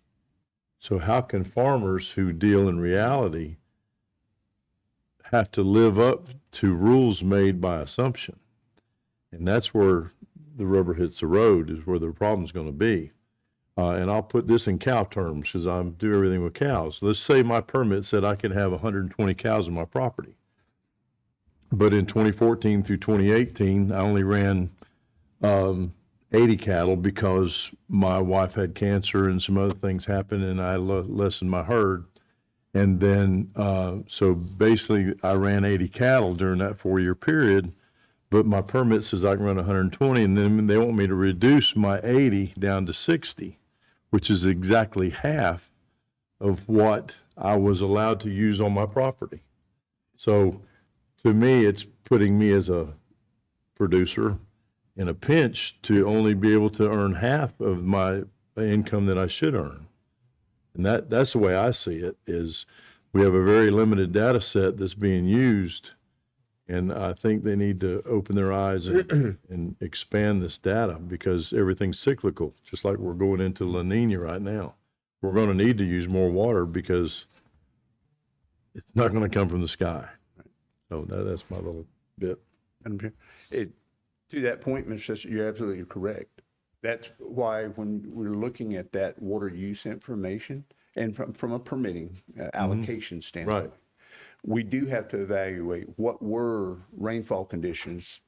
So how can farmers who deal in reality have to live up to rules made by assumption? And that's where the rubber hits the road, is where the problem's going to be. And I'll put this in cow terms because I do everything with cows. Let's say my permit said I could have 120 cows on my property. But in 2014 through 2018, I only ran 80 cattle because my wife had cancer and some other things happened, and I lessened my herd. And then, so basically, I ran 80 cattle during that 4-year period, but my permit says I can run 120, and then they want me to reduce my 80 down to 60, which is exactly half of what I was allowed to use on my property. So to me, it's putting me as a producer in a pinch to only be able to earn half of my income that I should earn. And that's the way I see it, is we have a very limited data set that's being used, and I think they need to open their eyes and expand this data, because everything's cyclical, just like we're going into La Nina right now. We're going to need to use more water because it's not going to come from the sky. So that's my little bit. To that point, Mr. Sessions, you're absolutely correct. That's why when we're looking at that water use information, and from a permitting allocation standpoint, we do have to evaluate what were rainfall conditions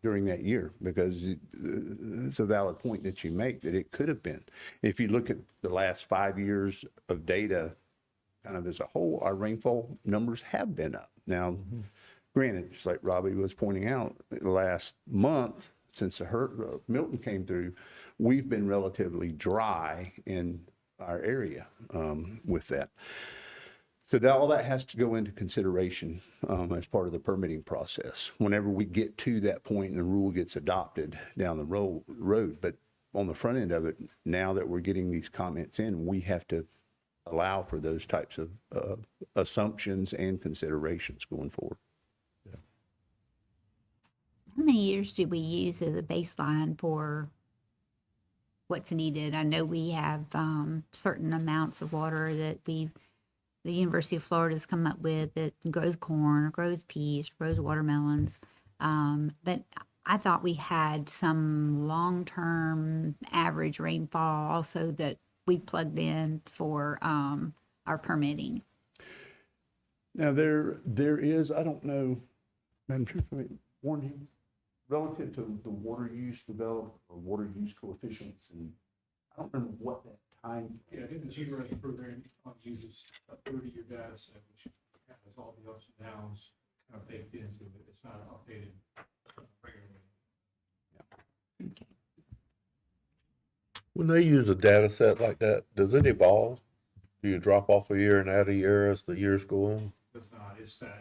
during that year, because it's a valid point that you make, that it could have been. If you look at the last 5 years of data, kind of as a whole, our rainfall numbers have been up. Now, granted, just like Robbie was pointing out, the last month, since the Milton came through, we've been relatively dry in our area with that. So all that has to go into consideration as part of the permitting process whenever we get to that point and the rule gets adopted down the road. But on the front end of it, now that we're getting these comments in, we have to allow for those types of assumptions and considerations going forward. How many years do we use as a baseline for what's needed? I know we have certain amounts of water that the University of Florida has come up with that grows corn or grows peas, or grows watermelons. But I thought we had some long-term average rainfall also that we plugged in for our permitting. Now, there is, I don't know, Madam Chair, Warren, relative to the water use developed or water use coefficients, and I don't remember what that time. Yeah, I think the GRS program uses a 30-year data set, which has all the ups and downs kind of baked into it. It's not updated regularly. Okay. When they use a data set like that, does it evolve? Do you drop off a year and add a year as the years go on? It's not, it's static.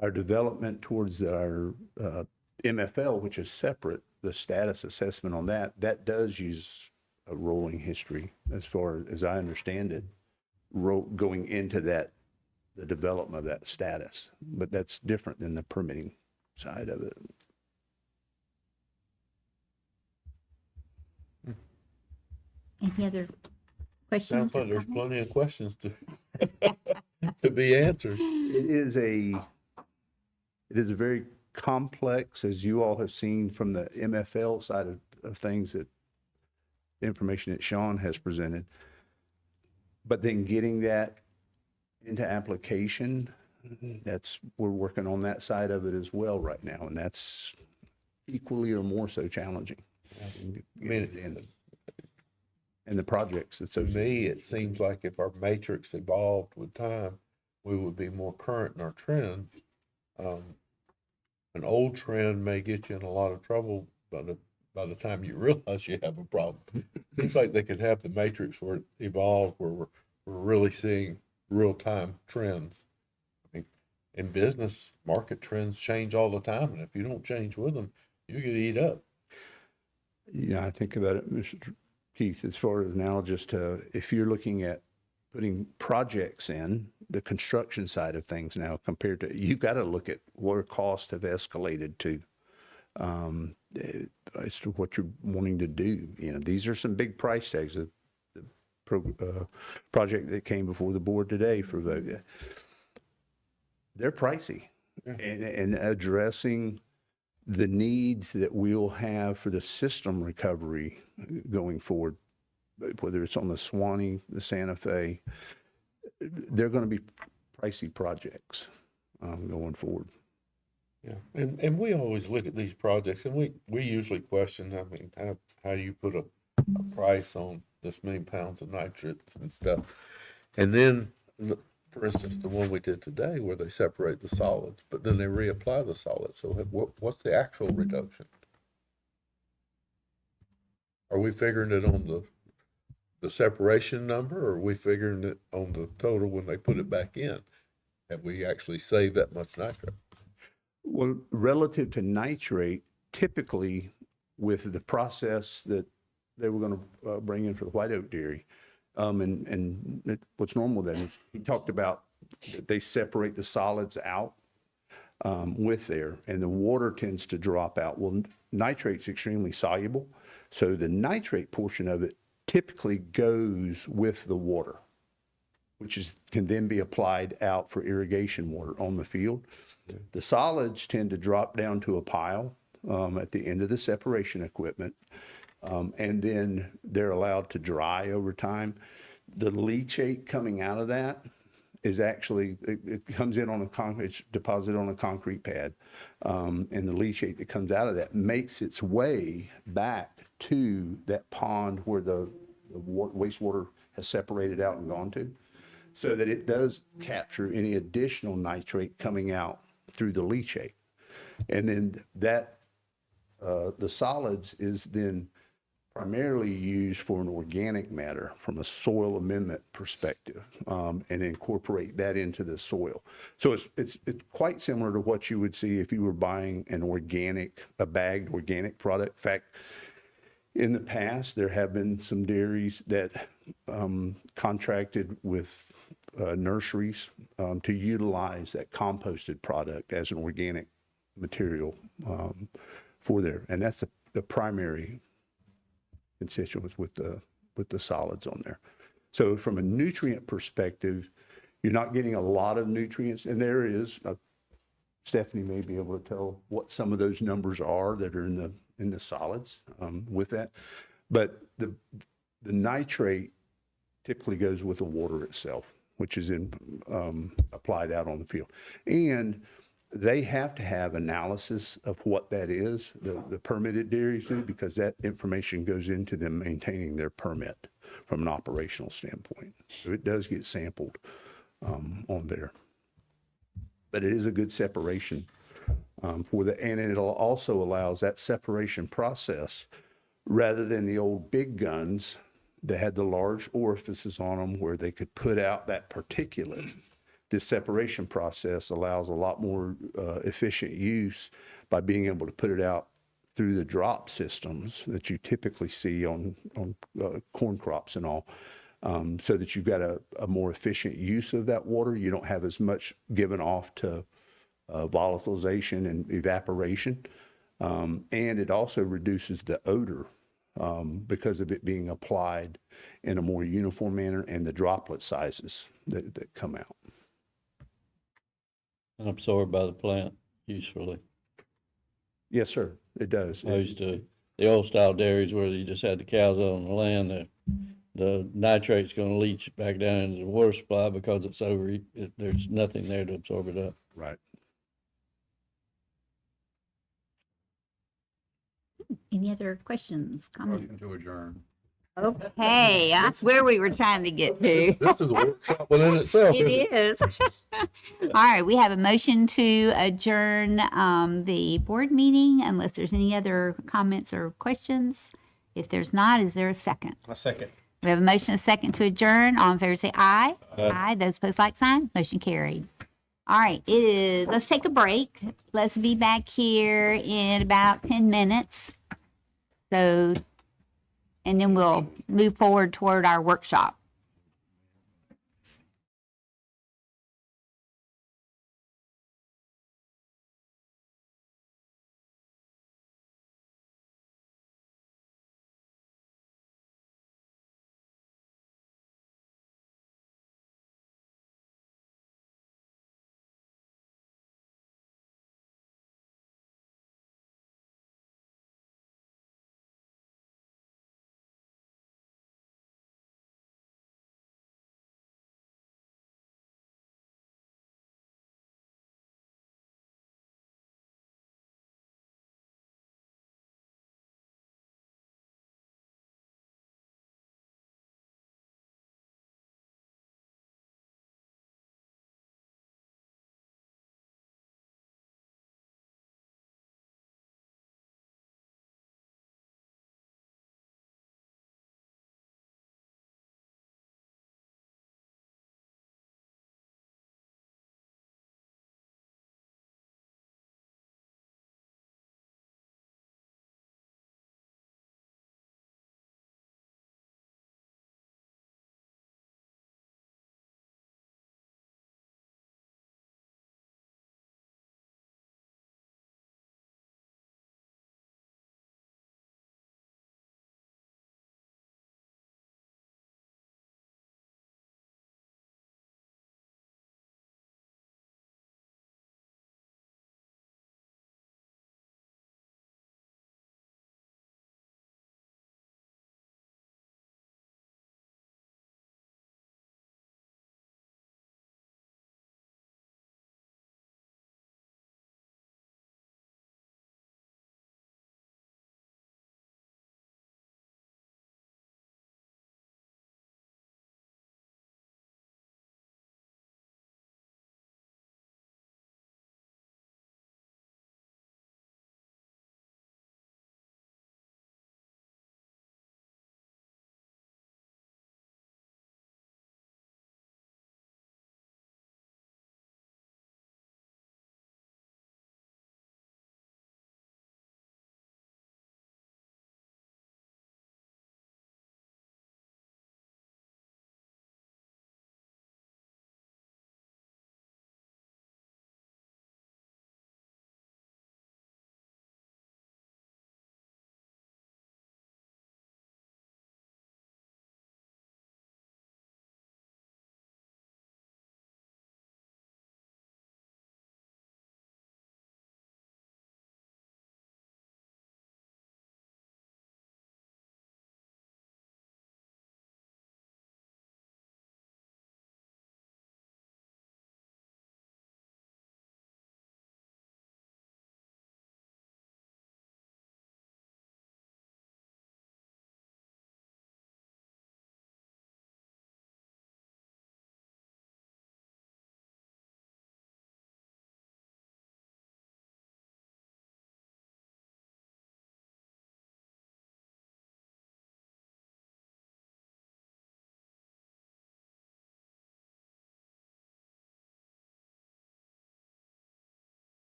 Our development towards our MFL, which is separate, the status assessment on that does use a rolling history, as far as I understand it, going into the development of that status. But that's different than the permitting side of it. Any other questions? Sounds like there's plenty of questions to be answered. It is a very complex, as you all have seen from the MFL side of things, that the information that Sean has presented. But then getting that into application, we're working on that side of it as well right now, and that's equally or more so challenging. And the projects. To me, it seems like if our matrix evolved with time, we would be more current in our trend. An old trend may get you in a lot of trouble by the time you realize you have a problem. Seems like they could have the matrix where it evolved, where we're really seeing real-time trends. I mean, in business, market trends change all the time, and if you don't change with them, you get eat up. Yeah, I think about it, Mr. Keith, as far as analogous to if you're looking at putting projects in the construction side of things now compared to, you've got to look at where costs have escalated to as to what you're wanting to do. You know, these are some big price tags. The project that came before the board today for vote, they're pricey. And addressing the needs that we'll have for the system recovery going forward, whether it's on the Swanee, the Santa Fe, they're going to be pricey projects going forward. Yeah, and we always look at these projects, and we usually question, I mean, how do you put a price on this many pounds of nitrates and stuff? And then, for instance, the one we did today where they separate the solids, but then they reapply the solids. So what's the actual reduction? Are we figuring it on the separation number, or are we figuring it on the total when they put it back in? Have we actually saved that much nitrate? Well, relative to nitrate, typically with the process that they were going to bring in for the white oak dairy, what's normal then is he talked about that they separate the solids out with there, and the water tends to drop out. Well, nitrate's extremely soluble, so the nitrate portion of it typically goes with the water, which can then be applied out for irrigation water on the field. The solids tend to drop down to a pile at the end of the separation equipment, and then they're allowed to dry over time. The leachate coming out of that is actually, it comes in on a concrete, it's deposited on a concrete pad, and the leachate that comes out of that makes its way back to that pond where the wastewater has separated out and gone to, so that it does capture any additional nitrate coming out through the leachate. And then that, the solids is then primarily used for an organic matter from a soil amendment perspective, and incorporate that into the soil. So it's quite similar to what you would see if you were buying a bagged organic product. In fact, in the past, there have been some dairies that contracted with nurseries to utilize that composted product as an organic material for there, and that's the primary constituents with the solids on there. So from a nutrient perspective, you're not getting a lot of nutrients, and there is Stephanie may be able to tell what some of those numbers are that are in the solids with that, but the nitrate typically goes with the water itself, which is applied out on the field. And they have to have analysis of what that is, the permitted dairies do, because that information goes into them maintaining their permit from an operational standpoint. So it does get sampled on there. But it is a good separation and it also allows that separation process, rather than the old big guns that had the large orifices on them where they could put out that particulate. This separation process allows a lot more efficient use by being able to put it out through the drop systems that you typically see on corn crops and all, so that you've got a more efficient use of that water. You don't have as much given off to volatilization and evaporation. And it also reduces the odor because of it being applied in a more uniform manner and the droplet sizes that come out. And absorbed by the plant usefully. Yes, sir, it does. Opposed to the old style dairies where you just had the cows out on the land, the nitrate's going to leach back down into the water supply because it's there's nothing there to absorb it up. Right. Any other questions, comments? Motion to adjourn. Okay, that's where we were trying to get to. This is a workshop within itself. isn't It is. All right, we have a motion to adjourn the board meeting unless there's any other comments or questions. If there's not, is there a second? A second. We have a motion and a second to adjourn. All in favor say aye. Aye. Those opposed, like sign. Motion carried. All right, let's take a break. Let's be back here in about 10 minutes. So and then we'll move forward toward our workshop.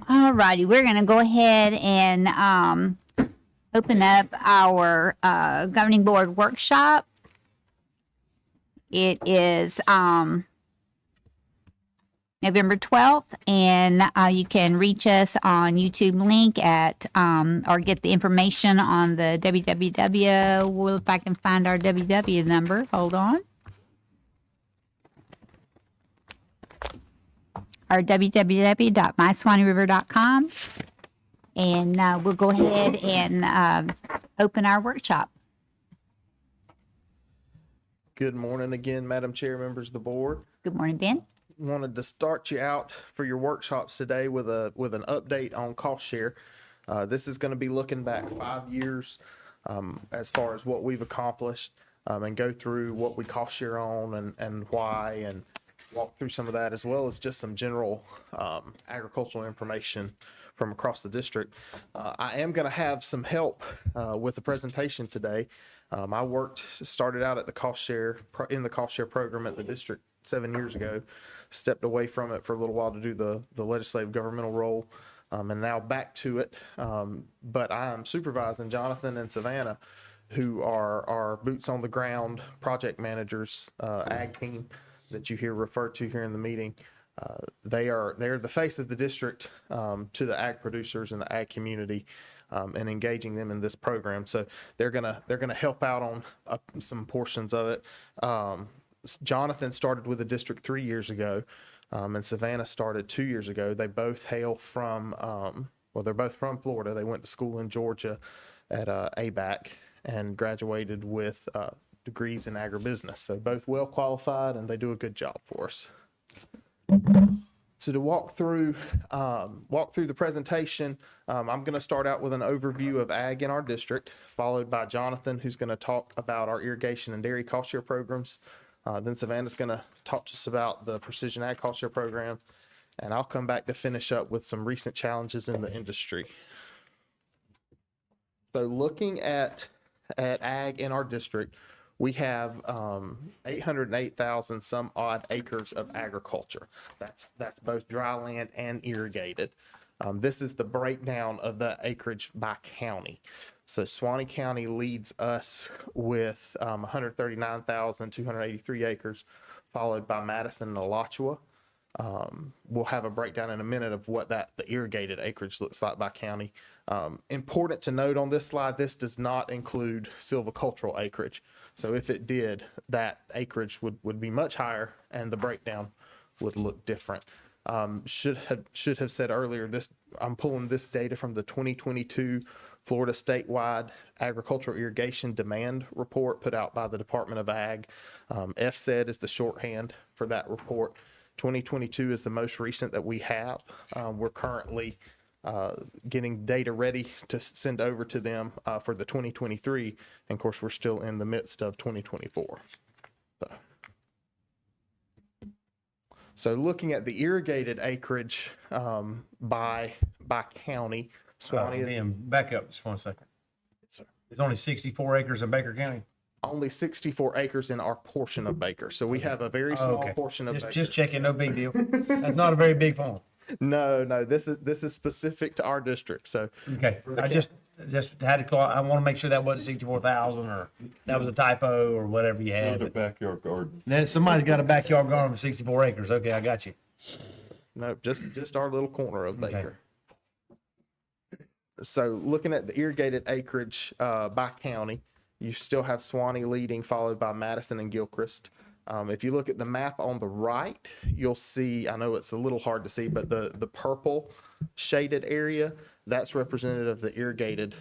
All righty, we're going to go ahead and open up our governing board workshop. It is November 12th, and you can reach us on YouTube link at or get the information on the www. Well, if I can find our www number, hold on. Our www.myswannyriver.com, and we'll go ahead and open our workshop. Good morning again, Madam Chair, members of the board. Good morning, Ben. Wanted to start you out for your workshops today with an update on cost share. This is going to be looking back 5 years as far as what we've accomplished, and go through what we cost share on and why, and walk through some of that, as well as just some general agricultural information from across the district. I am going to have some help with the presentation today. I started out at the cost share in the cost share program at the district 7 years ago, stepped away from it for a little while to do the legislative governmental role, and now back to it. But I am supervising Jonathan and Savannah, who are our boots on the ground project managers, ag team that you hear referred to here in the meeting. They're the face of the district to the ag producers and the ag community, and engaging them in this program. So they're gonna help out on some portions of it. Jonathan started with the district 3 years ago, and Savannah started 2 years ago. They both hail from they're both from Florida. They went to school in Georgia at ABAC and graduated with degrees in agribusiness. So both well qualified, and they do a good job for us. So to walk through the presentation, I'm going to start out with an overview of ag in our district, followed by Jonathan, who's going to talk about our irrigation and dairy cost share programs. Then Savannah's going to talk to us about the precision ag cost share program, and I'll come back to finish up with some recent challenges in the industry. So looking at ag in our district, we have 808,000 some odd acres of agriculture. That's both dry land and irrigated. This is the breakdown of the acreage by county. So Suwannee County leads us with 139,283 acres, followed by Madison and Alachua. We'll have a breakdown in a minute of what the irrigated acreage looks like by county. Important to note on this slide, this does not include silvicultural acreage. So if it did, that acreage would be much higher, and the breakdown would look different. Should have said earlier, I'm pulling this data from the 2022 Florida statewide agricultural irrigation demand report put out by the Department of Ag. FSED is the shorthand for that report. 2022 is the most recent that we have. We're currently getting data ready to send over to them for the 2023. And of course, we're still in the midst of 2024. So looking at the irrigated acreage by county, Suwannee back up just 1 second. It's only 64 acres in Baker County. Only 64 acres in our portion of Baker. So we have a very small portion of Baker. Just checking, no big deal. That's not a very big farm. No, this is specific to our district. So okay, I just had to. I want to make sure that wasn't 64,000 or that was a typo or whatever you had. There's a backyard garden. Then somebody's got a backyard garden with 64 acres. Okay, I got you. No, just our little corner of Baker. Okay. So looking at the irrigated acreage by county, you still have Suwannee leading, followed by Madison and Gilchrist. If you look at the map on the right, you'll see, I know it's a little hard to see, but the purple shaded area, that's representative of the irrigated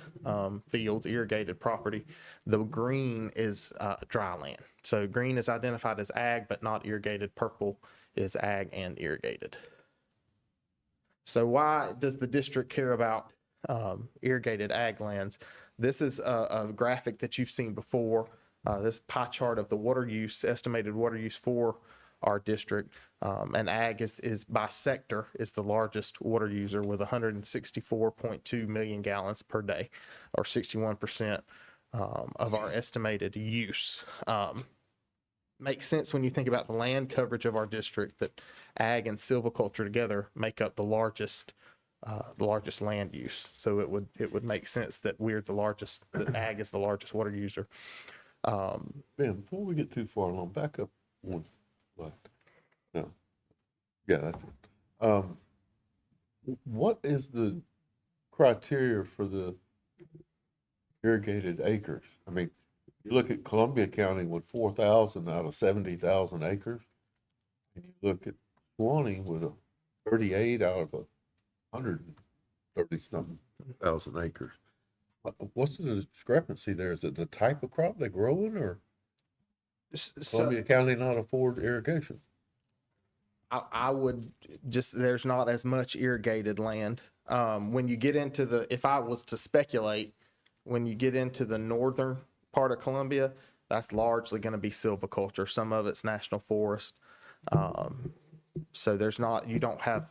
fields, irrigated property. The green is dry land. So green is identified as ag, but not irrigated. Purple is ag and irrigated. So why does the district care about irrigated ag lands? This is a graphic that you've seen before. This pie chart of the water use, estimated water use for our district. And ag is by sector is the largest water user with 164.2 million gallons per day, or 61% of our estimated use. makes sense when you think about the land coverage of our district that ag and silviculture together make up the largest land use. So it would make sense that that ag is the largest water user. Ben, before we get too far along, back up one left. No. Yeah, that's it. What is the criteria for the irrigated acres? I mean, you look at Columbia County with 4,000 out of 70,000 acres, and you look at Suwannee with 38 out of 130-something thousand acres. What's the discrepancy there? Is it the type of crop they're growing, or Columbia County not afford irrigation? I would just, there's not as much irrigated land. When you get into if I was to speculate, when you get into the northern part of Columbia, that's largely going to be silviculture. Some of it's national forest. So you don't have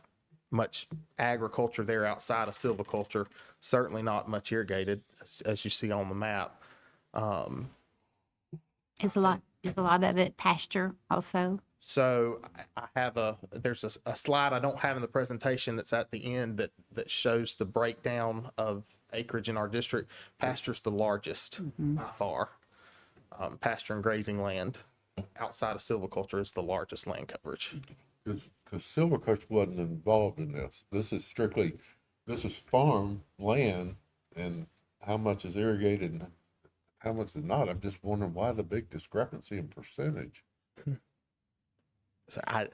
much agriculture there outside of silviculture. Certainly not much irrigated, as you see on the map. Is a lot of it pasture also? So I have there's a slide I don't have in the presentation that's at the end that shows the breakdown of acreage in our district. Pasture's the largest by far. Pasture and grazing land outside of silviculture is the largest land coverage. Because silviculture wasn't involved in this. This is farm land, and how much is irrigated and how much is not. I'm just wondering why the big discrepancy in percentage. So I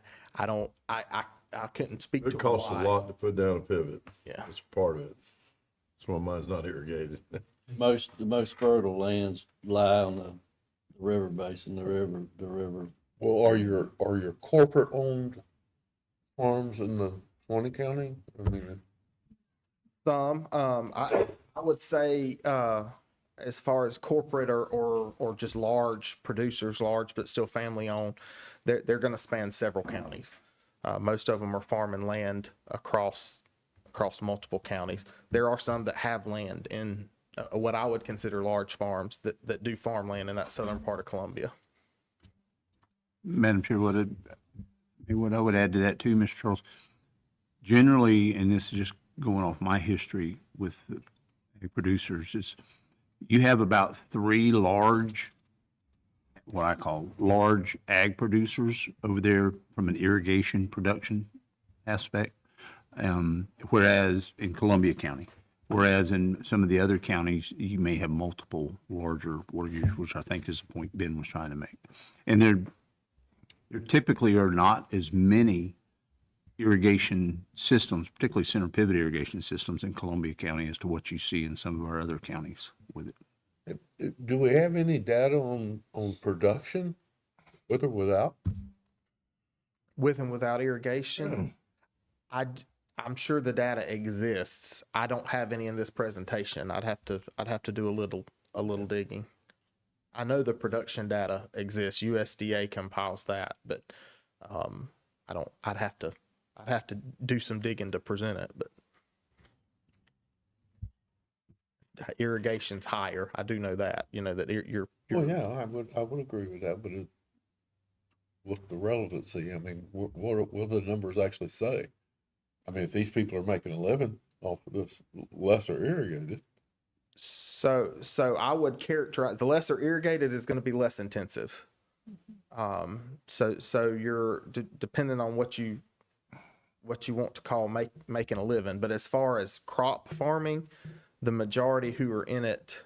couldn't speak to It costs a why. lot to put down a pivot. Yeah. It's part of it. That's why mine's not irrigated. The most fertile lands lie on the river basin, the river. Well, are your corporate owned farms in the Suwannee County? I mean, Some, I would say, as far as corporate or just large producers, large but still family owned, they're going to span several counties. Most of them are farming land across multiple counties. There are some that have land in what I would consider large farms that do farmland in that southern part of Columbia. Madam Chair, what I would add to that too, Mr. Charles, generally, and this is just going off my history with the producers, is you have about 3 large, what I call large ag producers over there from an irrigation production aspect, whereas in Columbia County. Whereas in some of the other counties, you may have multiple larger water users, which I think is the point Ben was trying to make. And there typically are not as many irrigation systems, particularly center pivot irrigation systems in Columbia County as to what you see in some of our other counties with it. do we have any data on production, with or without? With and without irrigation, I'm sure the data exists. I don't have any in this presentation. I'd have to do a little digging. I know the production data exists. USDA compiles that, but I'd have to do some digging to present it. But irrigation's higher. I do know that. You know that you're Well, yeah, I would agree with that, but what's the relevancy? I mean, what do the numbers actually say? I mean, if these people are making a living off of this lesser irrigated. So I would characterize the lesser irrigated is going to be less intensive. So you're depending on what you want to call making a living. But as far as crop farming, the majority who are in it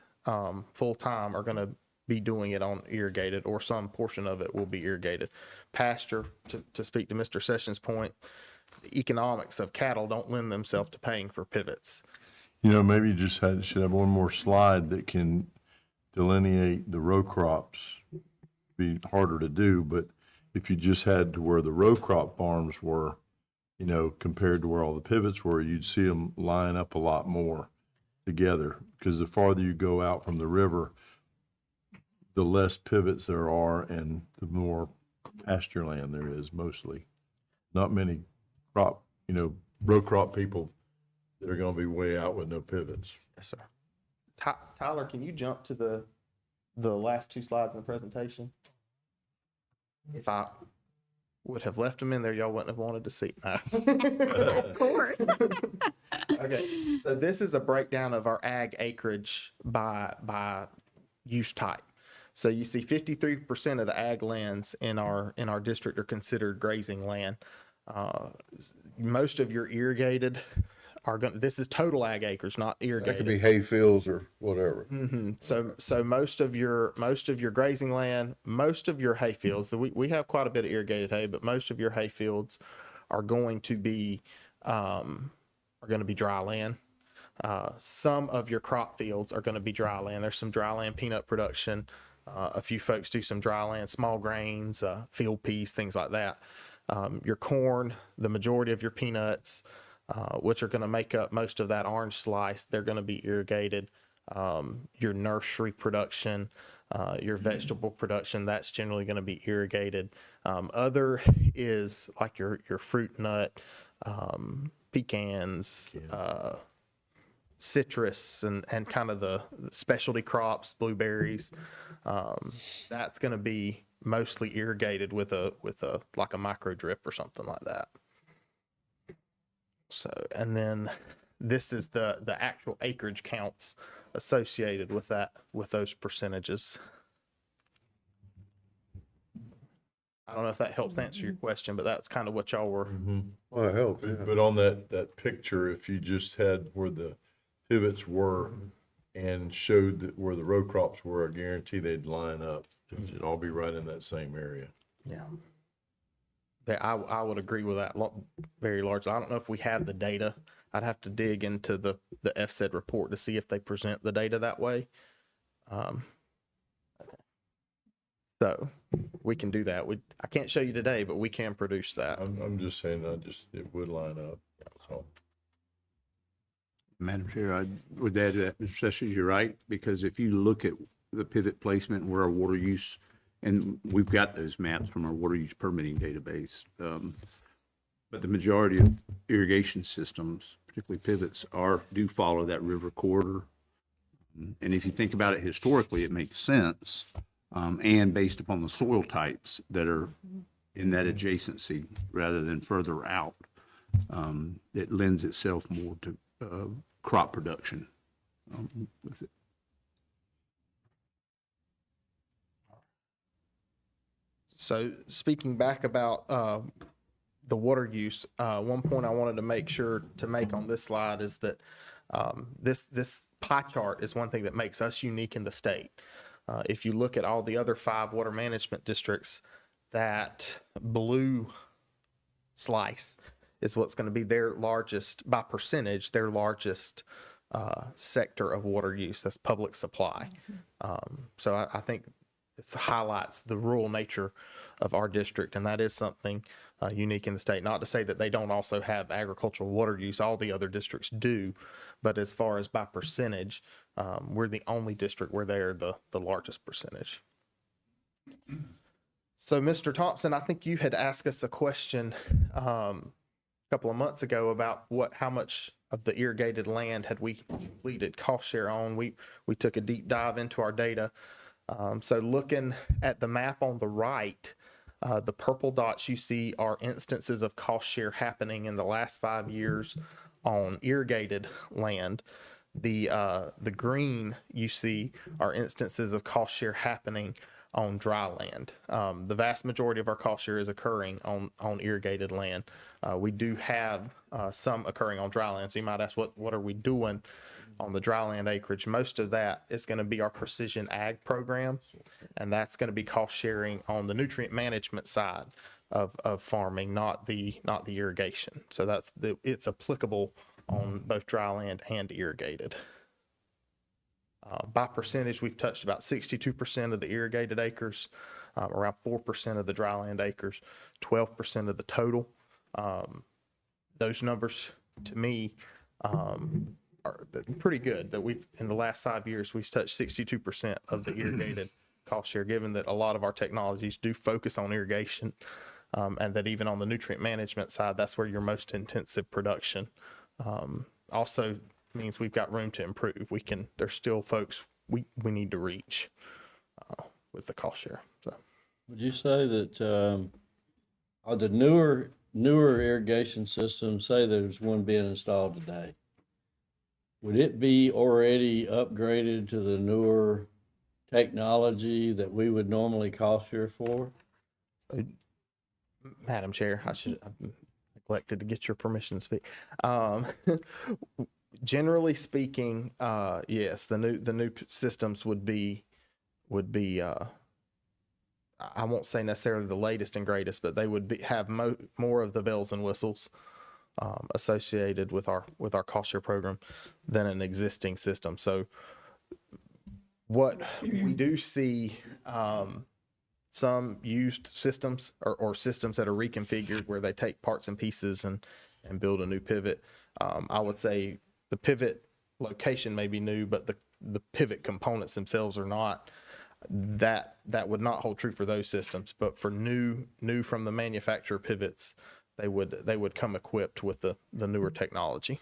full time are going to be doing it on irrigated, or some portion of it will be irrigated. Pasture, to speak to Mr. Sessions' point, the economics of cattle don't lend themselves to paying for pivots. You know, maybe you just should have one more slide that can delineate the row crops. Be harder to do, but if you just had to where the row crop farms were, you know, compared to where all the pivots were, you'd see them line up a lot more together. Because the farther you go out from the river, the less pivots there are and the more pasture land there is mostly. Not many row crop people that are going to be way out with no pivots. Yes, sir. Tyler, can you jump to the last 2 slides in the presentation? If I would have left them in there, y'all wouldn't have wanted to see. No. Of course. Okay, so this is a breakdown of our ag acreage by use type. So you see 53% of the ag lands in our district are considered grazing land. Most of your irrigated are going, this is total ag acres, not That could irrigated. be hay fields or whatever. So most of your grazing land, most of your hay fields, so we have quite a bit of irrigated hay, but most of your hay fields are going to be dry land. Some of your crop fields are going to be dry land. There's some dry land peanut production. A few folks do some dry land, small grains, field peas, things like that. Your corn, the majority of your peanuts, which are going to make up most of that orange slice, they're going to be irrigated. Your nursery production, your vegetable production, that's generally going to be irrigated. Other is like your fruit nut, pecans, citrus, and kind of the specialty crops, blueberries. That's going to be mostly irrigated with a like a micro drip or something like that. So, and then this is the actual acreage counts associated with that, with those percentages. I don't know if that helps answer your question, but that's kind of what y'all were. Well, it helps. But on that picture, if you just had where the pivots were and showed that where the row crops were, I guarantee they'd line up. It'd all be right in that same area. Yeah. I would agree with that very largely. I don't know if we have the data. I'd have to dig into the FSED report to see if they present the data that way. So we can do that. I can't show you today, but we can produce that. I'm just saying, it would line up. So. Madam Chair, I would add to that, Mr. Sessions, you're right, because if you look at the pivot placement and where our water use, and we've got those maps from our water use permitting database, but the majority of irrigation systems, particularly pivots, do follow that river corridor. And if you think about it historically, it makes sense, and based upon the soil types that are in that adjacency rather than further out, it lends itself more to crop production with it. So speaking back about the water use, one point I wanted to make sure to make on this slide is that this pie chart is one thing that makes us unique in the state. If you look at all the other 5 water management districts, that blue slice is what's going to be their largest, by percentage, their largest sector of water use. That's public supply. So I think this highlights the rural nature of our district, and that is something unique in the state. Not to say that they don't also have agricultural water use. All the other districts do, but as far as by percentage, we're the only district where they're the largest percentage. So, Mr. Thompson, I think you had asked us a question a couple of months ago about how much of the irrigated land had we completed cost share on. We took a deep dive into our data. So looking at the map on the right, the purple dots you see are instances of cost share happening in the last 5 years on irrigated land. The green you see are instances of cost share happening on dry land. The vast majority of our cost share is occurring on irrigated land. We do have some occurring on dry land. So you might ask, what are we doing on the dry land acreage? Most of that is going to be our precision ag program, and that's going to be cost sharing on the nutrient management side of farming, not the irrigation. So it's applicable on both dry land and irrigated. By percentage, we've touched about 62% of the irrigated acres, around 4% of the dry land acres, 12% of the total. Those numbers, to me, are pretty good. That in the last 5 years, we've touched 62% of the irrigated cost share, given that a lot of our technologies do focus on irrigation, and that even on the nutrient management side, that's where your most intensive production. Also means we've got room to improve. There's still folks we need to reach with the cost share. So Would you say that, are the newer irrigation systems, say there's one being installed today, would it be already upgraded to the newer technology that we would normally cost share for? Madam Chair, I neglected to get your permission to speak. Generally speaking, yes, the new systems would be, I won't say necessarily the latest and greatest, but they would have more of the bells and whistles associated with our cost share program than an existing system. So what we do see, some used systems or systems that are reconfigured where they take parts and pieces and build a new pivot. I would say the pivot location may be new, but the pivot components themselves are not. That would not hold true for those systems, but for new from the manufacturer pivots, they would come equipped with the newer technology.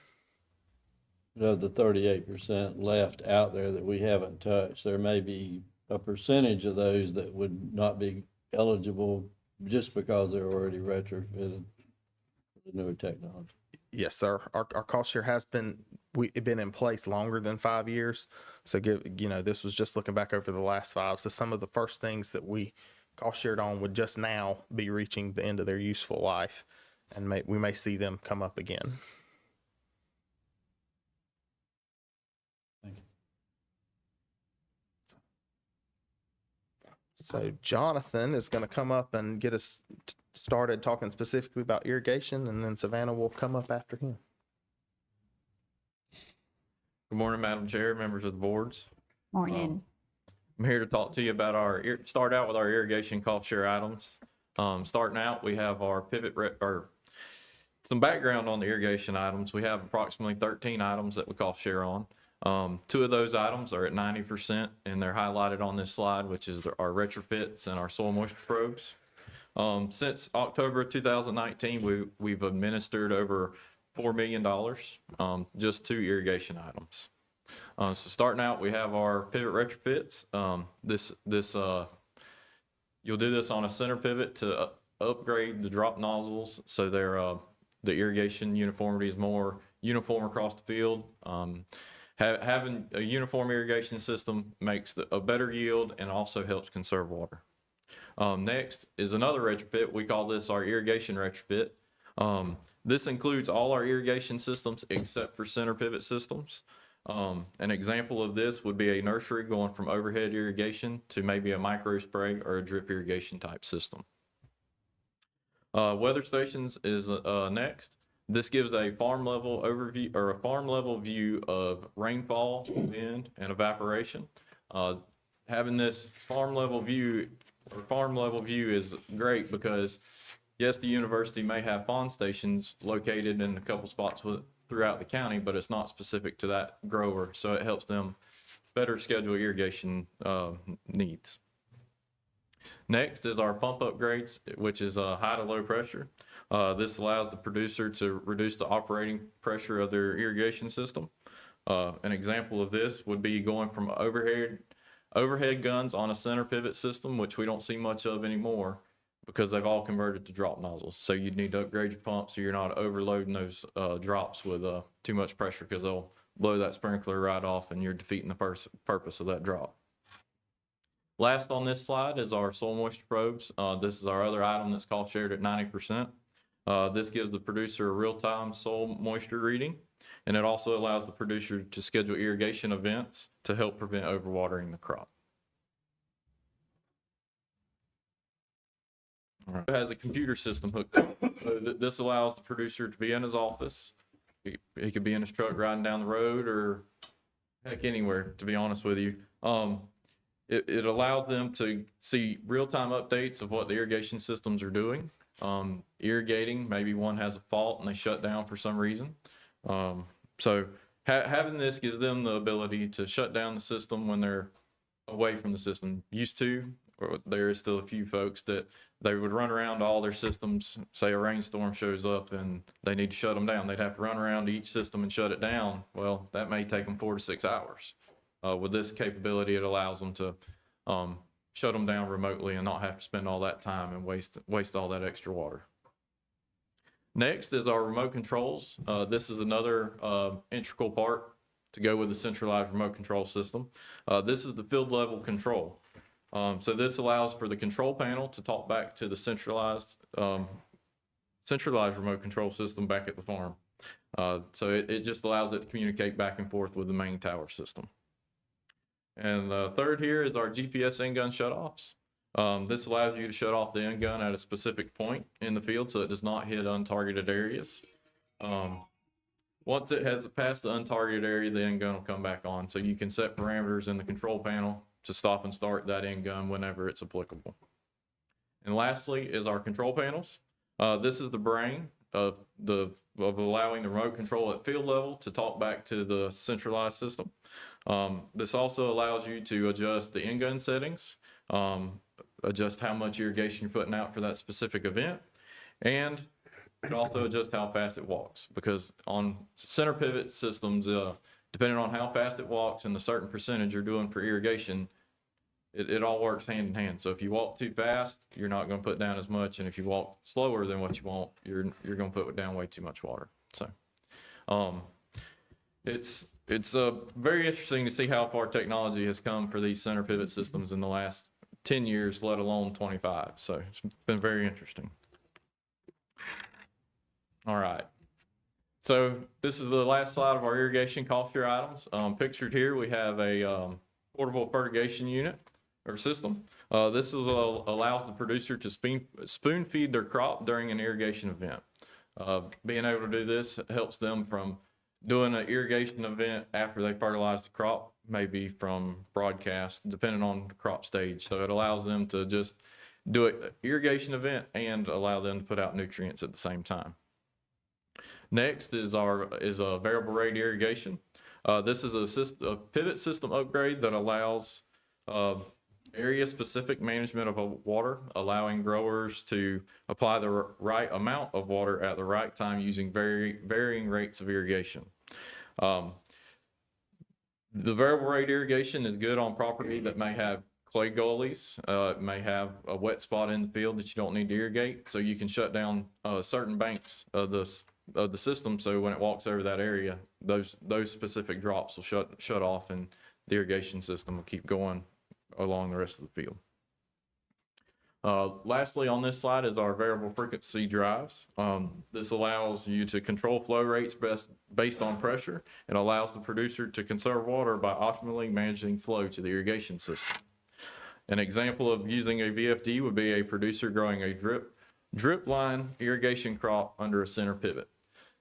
Of the 38% left out there that we haven't touched, there may be a percentage of those that would not be eligible just because they're already retrofitted with the newer technology. Yes, sir. Our cost share has been in place longer than 5 years. So this was just looking back over the last 5. So some of the first things that we cost shared on would just now be reaching the end of their useful life, and we may see them come up again. So Jonathan is going to come up and get us started talking specifically about irrigation, and then Savannah will come up after him. Good morning, Madam Chair, members of the boards. Morning. I'm here to talk to you about start out with our irrigation cost share items. Starting out, we have our some background on the irrigation items. We have approximately 13 items that we cost share on. 2 of those items are at 90%, and they're highlighted on this slide, which is our retrofits and our soil moisture probes. Since October of 2019, we've administered over $4 million, just 2 irrigation items. So starting out, we have our pivot retrofits. You'll do this on a center pivot to upgrade the drop nozzles so the irrigation uniformity is more uniform across the field. Having a uniform irrigation system makes a better yield and also helps conserve water. Next is another retrofit. We call this our irrigation retrofit. This includes all our irrigation systems except for center pivot systems. An example of this would be a nursery going from overhead irrigation to maybe a micro spray or a drip irrigation type system. Weather stations is next. This gives a farm level overview or a farm level view of rainfall, wind, and evaporation. Having this farm level view is great because yes, the university may have pond stations located in a couple spots throughout the county, but it's not specific to that grower, so it helps them better schedule irrigation needs. Next is our pump upgrades, which is high to low pressure. This allows the producer to reduce the operating pressure of their irrigation system. An example of this would be going from overhead guns on a center pivot system, which we don't see much of anymore because they've all converted to drop nozzles. So you'd need to upgrade your pump so you're not overloading those drops with too much pressure, because they'll blow that sprinkler right off and you're defeating the purpose of that drop. Last on this slide is our soil moisture probes. This is our other item that's cost shared at 90%. This gives the producer a real-time soil moisture reading, and it also allows the producer to schedule irrigation events to help prevent overwatering the crop. All right. It has a computer system hooked up, so this allows the producer to be in his office. He could be in his truck riding down the road, or heck, anywhere, to be honest with you. It allows them to see real-time updates of what the irrigation systems are doing. Irrigating, maybe one has a fault and they shut down for some reason. So having this gives them the ability to shut down the system when they're away from the system. There is still a few folks that they would run around to all their systems. Say a rainstorm shows up and they need to shut them down. They'd have to run around to each system and shut it down. Well, that may take them 4 to 6 hours. With this capability, it allows them to shut them down remotely and not have to spend all that time and waste all that extra water. Next is our remote controls. This is another integral part to go with the centralized remote control system. This is the field level control. So this allows for the control panel to talk back to the centralized remote control system back at the farm. So it just allows it to communicate back and forth with the main tower system. And third here is our GPS in-gun shutoffs. This allows you to shut off the in-gun at a specific point in the field so it does not hit untargeted areas. Once it has passed the untargeted area, the in-gun will come back on. So you can set parameters in the control panel to stop and start that in-gun whenever it's applicable. And lastly is our control panels. This is the brain of allowing the remote control at field level to talk back to the centralized system. This also allows you to adjust the in-gun settings, adjust how much irrigation you're putting out for that specific event, and you can also adjust how fast it walks, because on center pivot systems, depending on how fast it walks and the certain percentage you're doing for irrigation, it all works hand in hand. So if you walk too fast, you're not going to put down as much, and if you walk slower than what you want, you're going to put down way too much water. So it's very interesting to see how far technology has come for these center pivot systems in the last 10 years, let alone 25. So it's been very interesting. All right. So this is the last slide of our irrigation cost share items. Pictured here, we have a portable fertigation unit or system. This allows the producer to spoon feed their crop during an irrigation event. Being able to do this helps them from doing an irrigation event after they fertilize the crop, maybe from broadcast, depending on the crop stage. So it allows them to just do an irrigation event and allow them to put out nutrients at the same time. Next is a variable rate irrigation. This is a pivot system upgrade that allows area-specific management of water, allowing growers to apply the right amount of water at the right time using varying rates of irrigation. The variable rate irrigation is good on property that may have clay gullies, may have a wet spot in the field that you don't need to irrigate, so you can shut down certain banks of the system, so when it walks over that area, those specific drops will shut off, and the irrigation system will keep going along the rest of the field. Lastly, on this slide is our variable frequency drives. This allows you to control flow rates based on pressure. It allows the producer to conserve water by optimally managing flow to the irrigation system. An example of using a VFD would be a producer growing a drip line irrigation crop under a center pivot.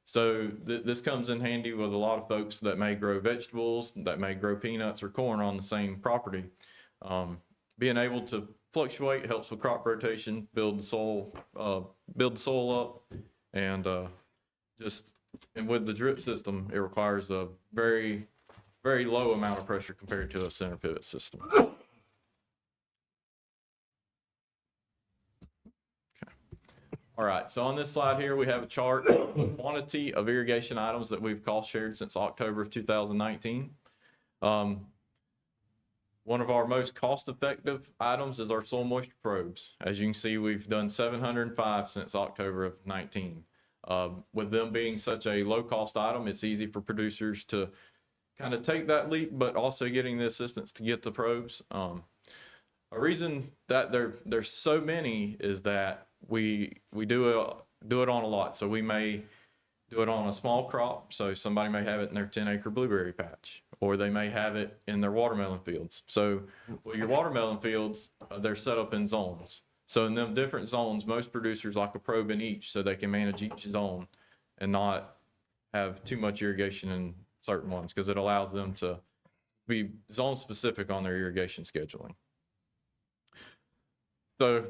So this comes in handy with a lot of folks that may grow vegetables, that may grow peanuts or corn on the same property. Being able to fluctuate helps with crop rotation, build the soil up, and with the drip system, it requires a very, very low amount of pressure compared to a center pivot system. All right, so on this slide here, we have a chart of the quantity of irrigation items that we've cost shared since October of 2019. One of our most cost-effective items is our soil moisture probes. As you can see, we've done 705 since October of 19. With them being such a low-cost item, it's easy for producers to kind of take that leap, but also getting the assistance to get the probes. A reason that there's so many is that we do it on a lot. So we may do it on a small crop. So somebody may have it in their 10-acre blueberry patch, or they may have it in their watermelon fields. So your watermelon fields, they're set up in zones. So in them different zones, most producers like a probe in each so they can manage each zone and not have too much irrigation in certain ones, because it allows them to be zone specific on their irrigation scheduling. So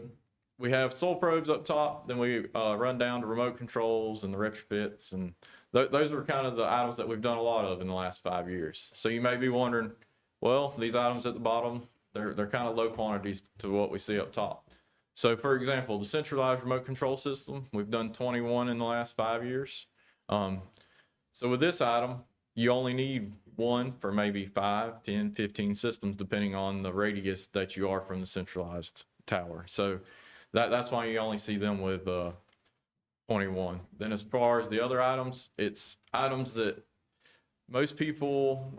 we have soil probes up top, then we run down to remote controls and the retrofits, and those are kind of the items that we've done a lot of in the last 5 years. So you may be wondering, well, these items at the bottom, they're kind of low quantities to what we see up top. So for example, the centralized remote control system, we've done 21 in the last 5 years. So with this item, you only need one for maybe 5, 10, 15 systems, depending on the radius that you are from the centralized tower. So that's why you only see them with 21. Then as far as the other items, it's items that most people,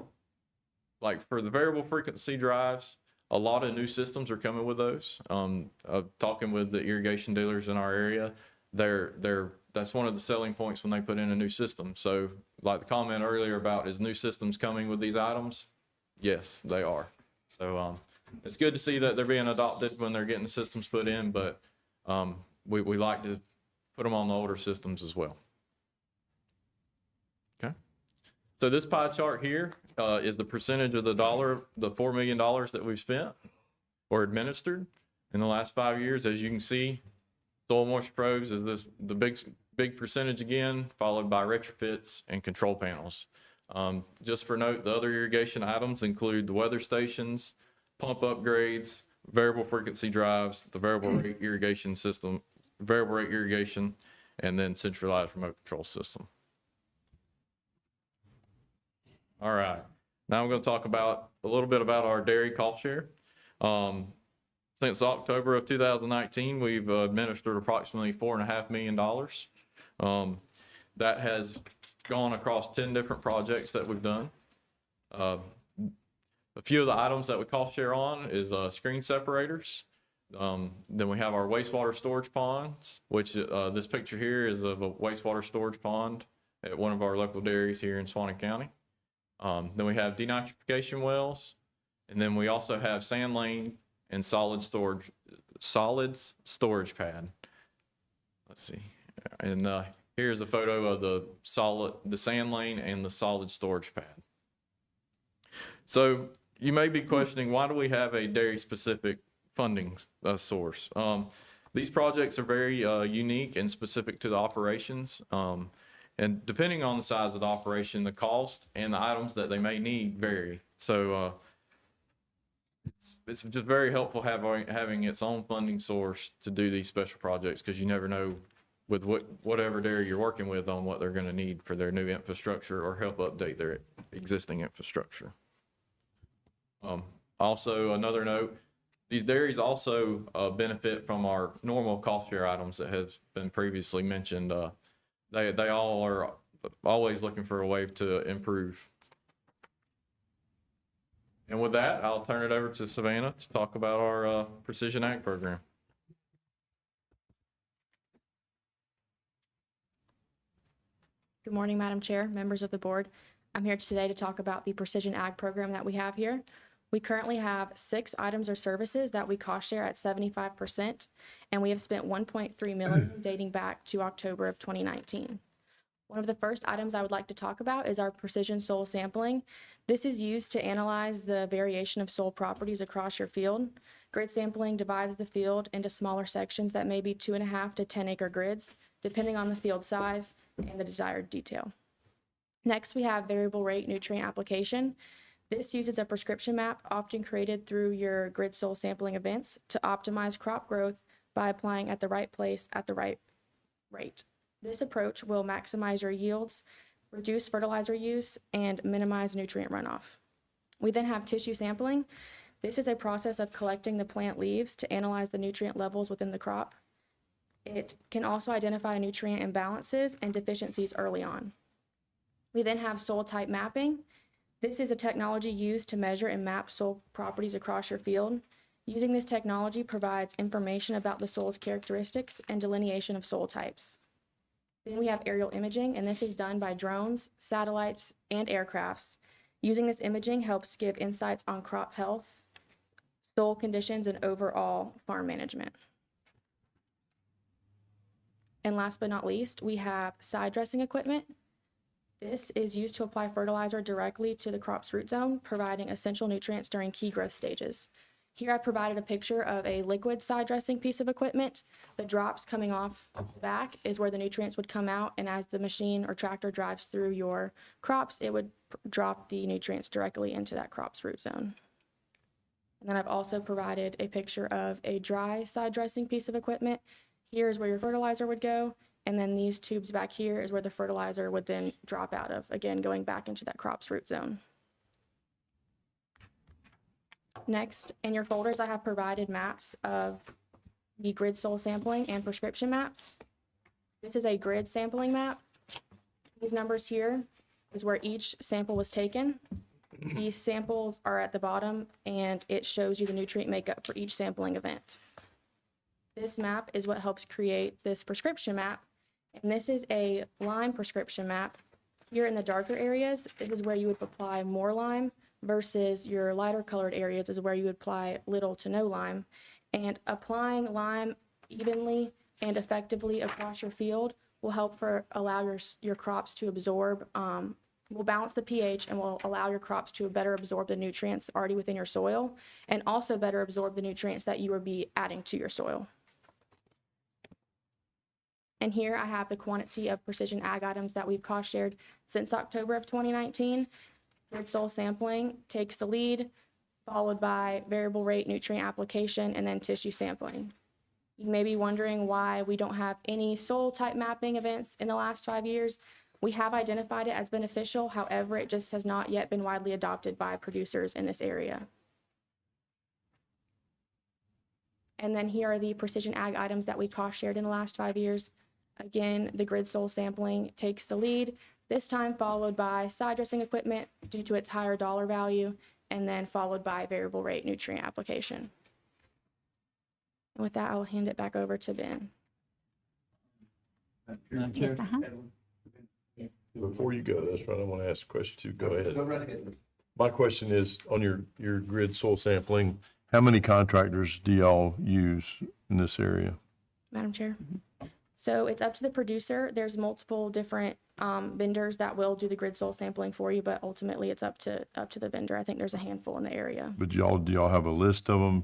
like for the variable frequency drives, a lot of new systems are coming with those. Talking with the irrigation dealers in our area, that's one of the selling points when they put in a new system. So like the comment earlier about, is new systems coming with these items? Yes, they are. So it's good to see that they're being adopted when they're getting the systems put in, but we like to put them on the older systems as well. Okay. So this pie chart here is the percentage of the $4 million that we've spent or administered in the last 5 years. As you can see, soil moisture probes is the big percentage again, followed by retrofits and control panels. Just for note, the other irrigation items include the weather stations, pump upgrades, variable frequency drives, the variable rate irrigation system, variable rate irrigation, and then centralized remote control system. All right, now I'm going to talk about a little bit about our dairy cost share. Since October of 2019, we've administered approximately $4.5 million. That has gone across 10 different projects that we've done. A few of the items that we cost share on is screen separators. Then we have our wastewater storage ponds, which this picture here is of a wastewater storage pond at one of our local dairies here in Suwannee County. Then we have denitrification wells, and then we also have sand lane and solids storage pad. Let's see, and here's a photo of the sand lane and the solid storage pad. So you may be questioning, why do we have a dairy specific funding source? These projects are very unique and specific to the operations. And depending on the size of the operation, the cost and the items that they may need vary. So it's just very helpful having its own funding source to do these special projects, because you never know with whatever dairy you're working with on what they're going to need for their new infrastructure or help update their existing infrastructure. Also, another note, these dairies also benefit from our normal cost share items that has been previously mentioned. They all are always looking for a way to improve. And with that, I'll turn it over to Savannah to talk about our Precision Ag program. Good morning, Madam Chair, members of the board. I'm here today to talk about the Precision Ag program that we have here. We currently have 6 items or services that we cost share at 75%, and we have spent $1.3 million dating back to October of 2019. One of the first items I would like to talk about is our precision soil sampling. This is used to analyze the variation of soil properties across your field. Grid sampling divides the field into smaller sections that may be 2.5 to 10 acre grids, depending on the field size and the desired detail. Next, we have variable rate nutrient application. This uses a prescription map often created through your grid soil sampling events to optimize crop growth by applying at the right place at the right rate. This approach will maximize your yields, reduce fertilizer use, and minimize nutrient runoff. We then have tissue sampling. This is a process of collecting the plant leaves to analyze the nutrient levels within the crop. It can also identify nutrient imbalances and deficiencies early on. We then have soil type mapping. This is a technology used to measure and map soil properties across your field. Using this technology provides information about the soil's characteristics and delineation of soil types. Then we have aerial imaging, and this is done by drones, satellites, and aircrafts. Using this imaging helps give insights on crop health, soil conditions, and overall farm management. And last but not least, we have side dressing equipment. This is used to apply fertilizer directly to the crop's root zone, providing essential nutrients during key growth stages. Here I provided a picture of a liquid side dressing piece of equipment. The drops coming off the back is where the nutrients would come out, and as the machine or tractor drives through your crops, it would drop the nutrients directly into that crop's root zone. And then I've also provided a picture of a dry side dressing piece of equipment. Here is where your fertilizer would go, and then these tubes back here is where the fertilizer would then drop out of, again, going back into that crop's root zone. Next, in your folders, I have provided maps of the grid soil sampling and prescription maps. This is a grid sampling map. These numbers here is where each sample was taken. These samples are at the bottom, and it shows you the nutrient makeup for each sampling event. This map is what helps create this prescription map, and this is a lime prescription map. Here in the darker areas, this is where you would apply more lime, versus your lighter colored areas is where you would apply little to no lime. And applying lime evenly and effectively across your field will help allow your crops to absorb, will balance the pH and will allow your crops to better absorb the nutrients already within your soil, and also better absorb the nutrients that you will be adding to your soil. And here I have the quantity of precision ag items that we've cost shared since October of 2019. Grid soil sampling takes the lead, followed by variable rate nutrient application, and then tissue sampling. You may be wondering why we don't have any soil type mapping events in the last 5 years. We have identified it as beneficial, however, it just has not yet been widely adopted by producers in this area. And then here are the precision ag items that we cost shared in the last 5 years. Again, the grid soil sampling takes the lead, this time followed by side dressing equipment due to its higher dollar value, and then followed by variable rate nutrient application. And with that, I'll hand it back over to Ben. Yes, uh-huh. Before you go, that's right, I want to ask a question too. Go ahead. Go right ahead. My question is, on your grid soil sampling, how many contractors do y'all use in this area? Madam Chair. So it's up to the producer. There's multiple different vendors that will do the grid soil sampling for you, but ultimately it's up to the vendor. I think there's a handful in the area. But do y'all have a list of them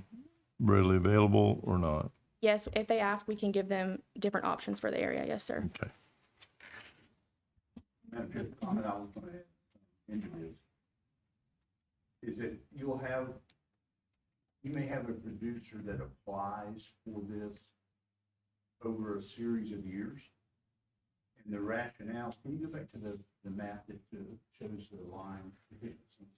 readily available or not? Yes, if they ask, we can give them different options for the area. Yes, sir. Okay. Madam Chair, the comment I was going to add into this is that you may have a producer that applies for this over a series of years. And the rationale, can you go back to the map that shows the line deficiencies?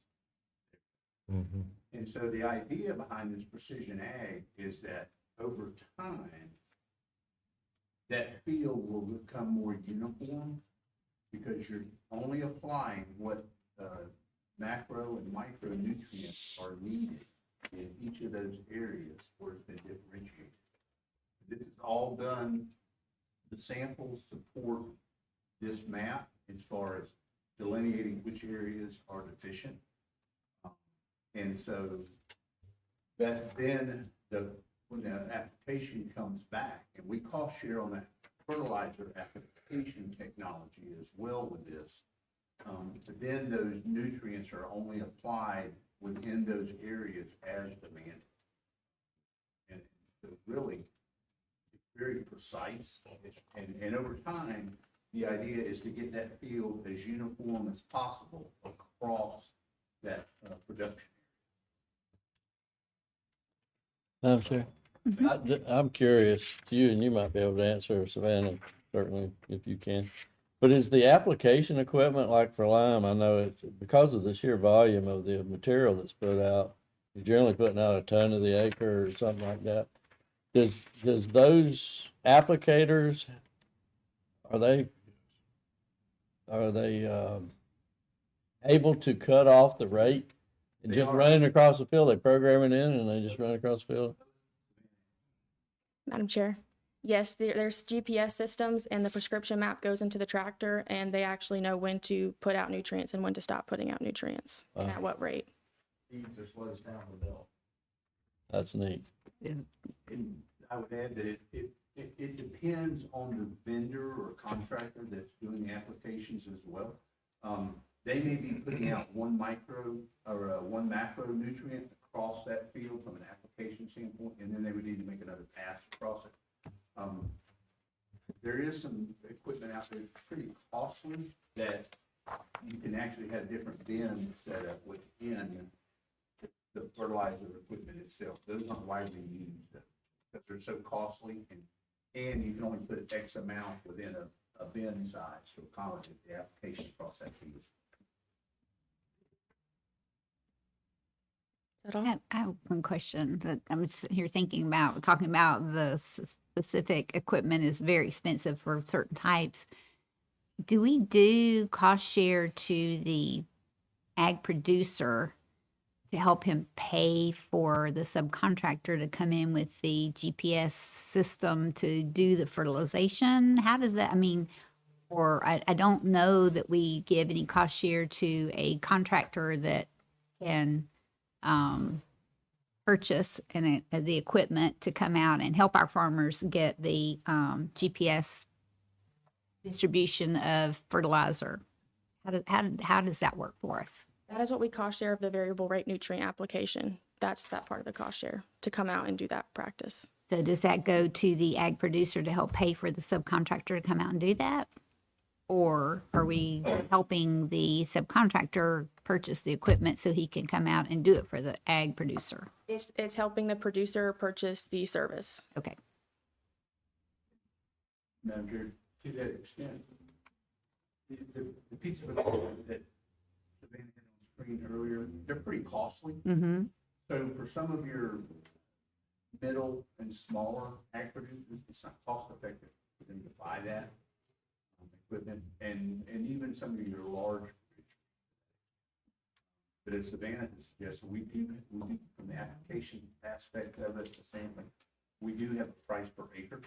Mm-hmm. And so the idea behind this precision ag is that over time, that field will become more uniform because you're only applying what macro and micronutrients are needed in each of those areas where it's been differentiated. This is all done, the samples support this map as far as delineating which areas are deficient. And so that then when the application comes back, and we cost share on that fertilizer application technology as well with this, but then those nutrients are only applied within those areas as demanded. And so really, very precise, and over time, the idea is to get that field as uniform as possible across that production. Madam Chair, I'm curious, you might be able to answer, Savannah, certainly, if you can. But is the application equipment like for lime? I know it's because of the sheer volume of the material that's put out, you're generally putting out a ton of the acre or something like that. Does those applicators, are they able to cut off the rate and just running across the field? They program it in and they just run across the field? Madam Chair. Yes, there's GPS systems, and the prescription map goes into the tractor, and they actually know when to put out nutrients and when to stop putting out nutrients and at what rate. Feeds or slows down the belt. That's neat. And I would add that it depends on the vendor or contractor that's doing the applications as well. They may be putting out one micro or one macronutrient across that field from an application standpoint, and then they would need to make another pass across it. There is some equipment out there that's pretty costly that you can actually have different bins set up within the fertilizer equipment itself. Those aren't widely used because they're so costly, and you can only put X amount within a bin size to accommodate the application across that field. that all? I have one question that I'm just sitting here thinking about, talking about the specific equipment is very expensive for certain types. Do we do cost share to the ag producer to help him pay for the subcontractor to come in with the GPS system to do the fertilization? How does that, I mean, or I don't know that we give any cost share to a contractor that can purchase the equipment to come out and help our farmers get the GPS distribution of fertilizer. How does that work for us? That is what we cost share of the variable rate nutrient application. That's that part of the cost share to come out and do that practice. So does that go to the ag producer to help pay for the subcontractor to come out and do that? Or are we helping the subcontractor purchase the equipment so he can come out and do it for the ag producer? It's helping the producer purchase the service. Okay. Madam Chair, to that extent, the piece of equipment that Savannah had on screen earlier, they're pretty costly. Mm-hmm. So for some of your middle and smaller ag producers, it's not cost effective for them to buy that equipment, and even some of your large producers. But as Savannah has suggested, we do from the application aspect of it, the same thing. We do have a price per acre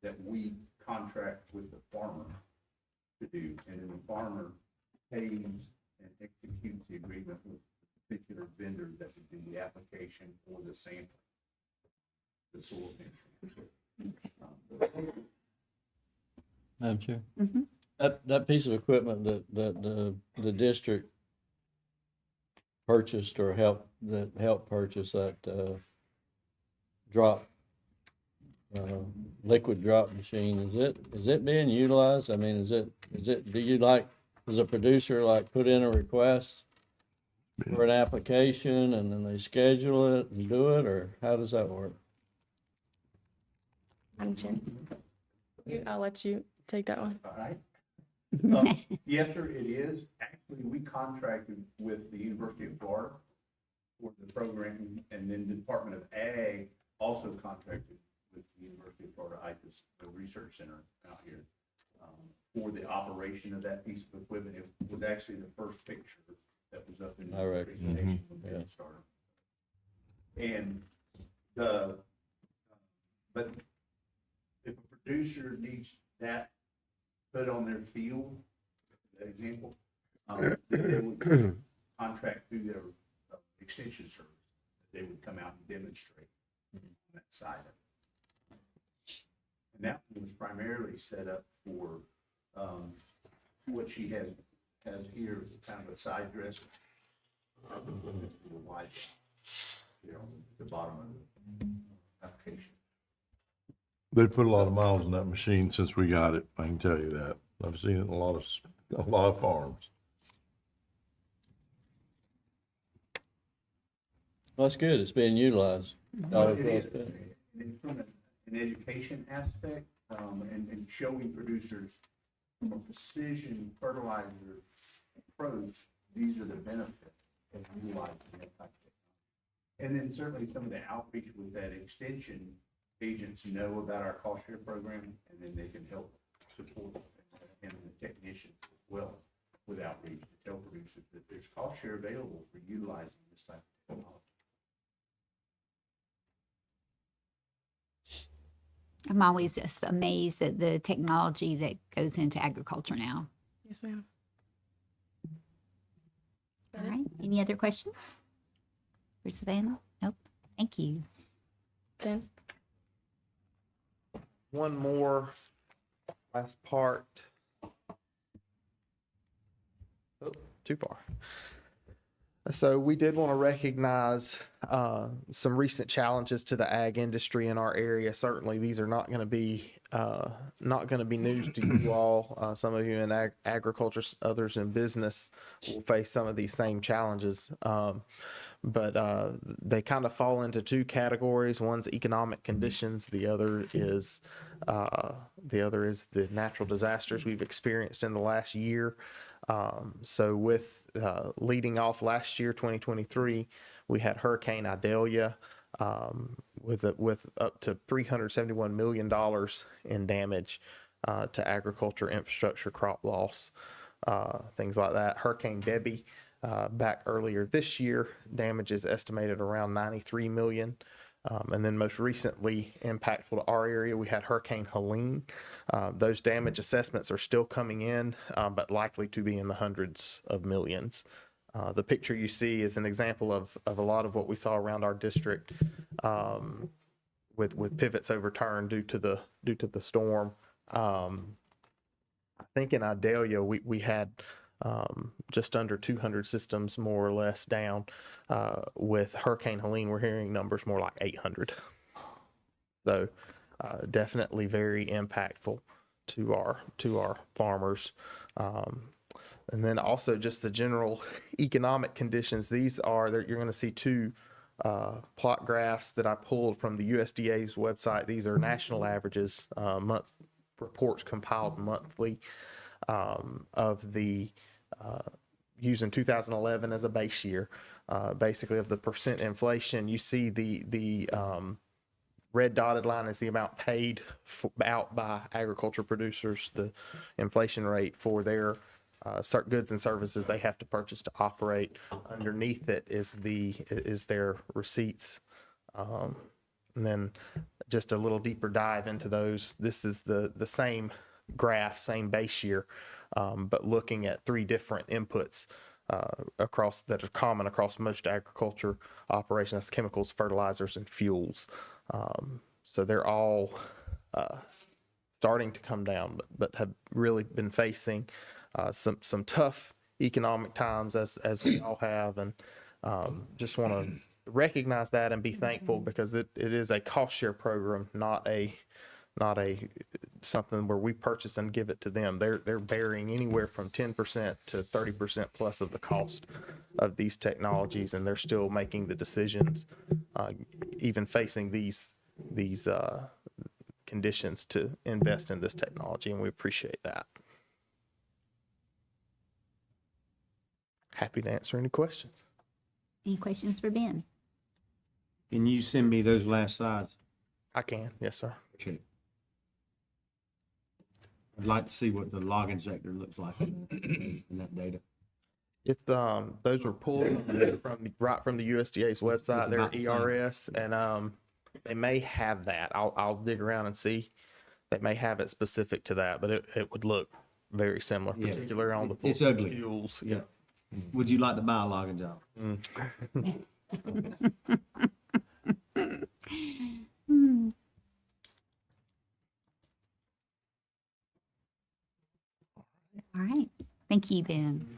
that we contract with the farmer to do, and then the farmer pays and executes the agreement with the particular vendor that would do the application or the sampling, the soil sampling. Madam Chair? Mm-hmm. That piece of equipment that the district purchased or helped purchase that liquid drop machine, is it being utilized? I mean, does a producer like put in a request for an application and then they schedule it and do it, or how does that work? Madam Chair, I'll let you take that one. All right. Yes, sir, it is. Actually, we contracted with the University of Florida for the program, and then the Department of Ag also contracted with the University of Florida IPAS, the research center out here, for the operation of that piece of equipment. It was actually the first picture that was up in the presentation when we started. And but if a producer needs that put on their field, that example, then they would contract through their extension service. They would come out and demonstrate on that side of it. And that was primarily set up for what she has here is kind of a side dress. Wide, the bottom of the application. They put a lot of miles on that machine since we got it, I can tell you that. I've seen it in a lot of farms. Well, that's good, it's being utilized. It is. And from an education aspect, and showing producers from a precision fertilizer approach, these are the benefits of utilizing that type of technology. And then certainly some of the outreach with that extension, agents know about our cost share program, and then they can help support and the technicians as well with outreach to tell producers that there's cost share available for utilizing this type of technology. I'm always just amazed at the technology that goes into agriculture now. Yes, ma'am. All right. Any other questions for Savannah? Nope. Thank you. Then One more last part. Oh, too far. So we did want to recognize some recent challenges to the ag industry in our area. Certainly, these are not going to be news to you all. Some of you in agriculture, others in business will face some of these same challenges. But they kind of fall into two categories. One's economic conditions. The other is the natural disasters we've experienced in the last year. So with leading off last year, 2023, We had Hurricane Idalia, with up to $371 million in damage to agriculture, infrastructure, crop loss, things like that. Hurricane Debbie, back earlier this year, damage is estimated around $93 million. And then most recently impactful to our area, we had Hurricane Helene. Those damage assessments are still coming in, but likely to be in the hundreds of millions. The picture you see is an example of a lot of what we saw around our district, with pivots overturned due to the storm. I think in Idalia, we had just under 200 systems more or less down. With Hurricane Helene, we're hearing numbers more like 800. So definitely very impactful to our farmers. And then also just the general economic conditions. These are, you're going to see two plot graphs that I pulled from the USDA's website. These are national averages, month reports compiled monthly, of the using 2011 as a base year, basically of the percent inflation. You see the red dotted line is the amount paid out by agriculture producers, the inflation rate for their goods and services they have to purchase to operate. Underneath it is their receipts. And then just a little deeper dive into those. This is the same graph, same base year, but looking at three different inputs that are common across most agriculture operations: that's chemicals, fertilizers, and fuels. So they're all starting to come down, but have really been facing some tough economic times, as we all have, and just want to recognize that and be thankful, because it is a cost share program, not a something where we purchase and give it to them. They're bearing anywhere from 10% to 30% plus of the cost of these technologies, and they're still making the decisions, even facing these conditions, to invest in this technology, and we appreciate that. Happy to answer any questions. Any questions for Ben? Can you send me those last slides? I can, yes, sir. Okay. I'd like to see what the log injector looks like in that data. It's those were pulled right from the USDA's website. They're ERS, and they may have that. I'll dig around and see. They may have it specific to that, but it would look very similar, particularly on the It's ugly. fuels. Yeah. Would you like to buy a logging job? All right. Thank you, Ben.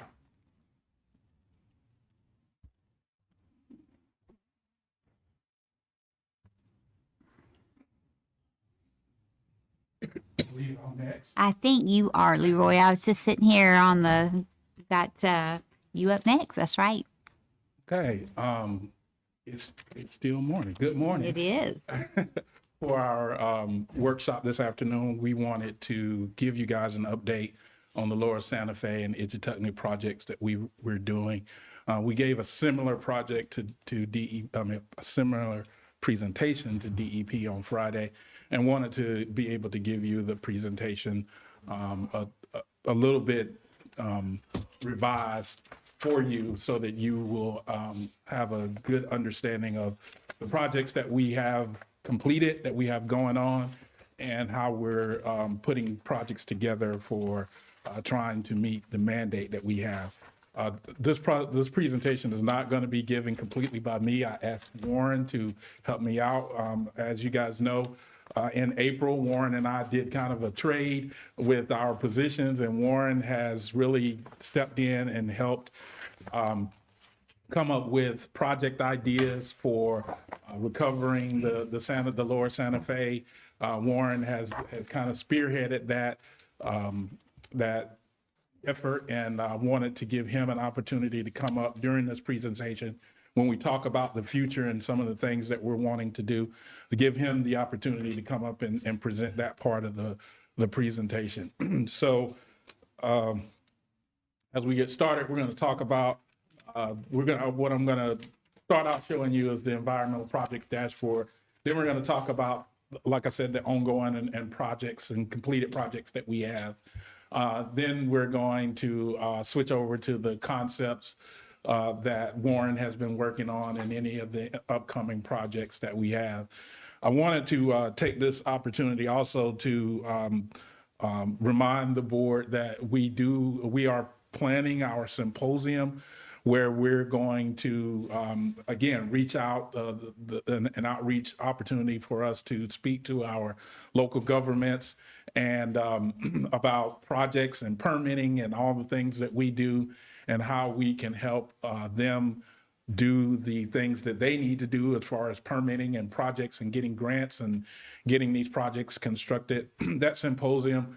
I think you are, Leroy. I was just sitting here got you up next. That's right. Okay, it's still morning. Good morning. It is. For our workshop this afternoon, we wanted to give you guys an update on the Lower Santa Fe and Itchituckney projects that we're doing. We gave a similar project to DEP, a similar presentation to DEP on Friday, and wanted to be able to give you the presentation a little bit revised for you, so that you will have a good understanding of the projects that we have completed, that we have going on, and how we're putting projects together for trying to meet the mandate that we have. This presentation is not going to be given completely by me. I asked Warren to help me out. As you guys know, in April, Warren and I did kind of a trade with our positions, and Warren has really stepped in and helped come up with project ideas for recovering the Lower Santa Fe. Warren has kind of spearheaded that effort, and I wanted to give him an opportunity to come up during this presentation when we talk about the future and some of the things that we're wanting to do, to give him the opportunity to come up and present that part of the presentation. So as we get started, we're going to talk about what I'm going to start out showing you is the environmental projects dashboard. Then we're going to talk about, like I said, the ongoing and projects and completed projects that we have. Then we're going to switch over to the concepts that Warren has been working on and any of the upcoming projects that we have. I wanted to take this opportunity also to remind the board that we are planning our symposium where we're going to, again, reach out, an outreach opportunity for us to speak to our local governments and about projects and permitting and all the things that we do and how we can help them do the things that they need to do as far as permitting and projects and getting grants and getting these projects constructed. That symposium,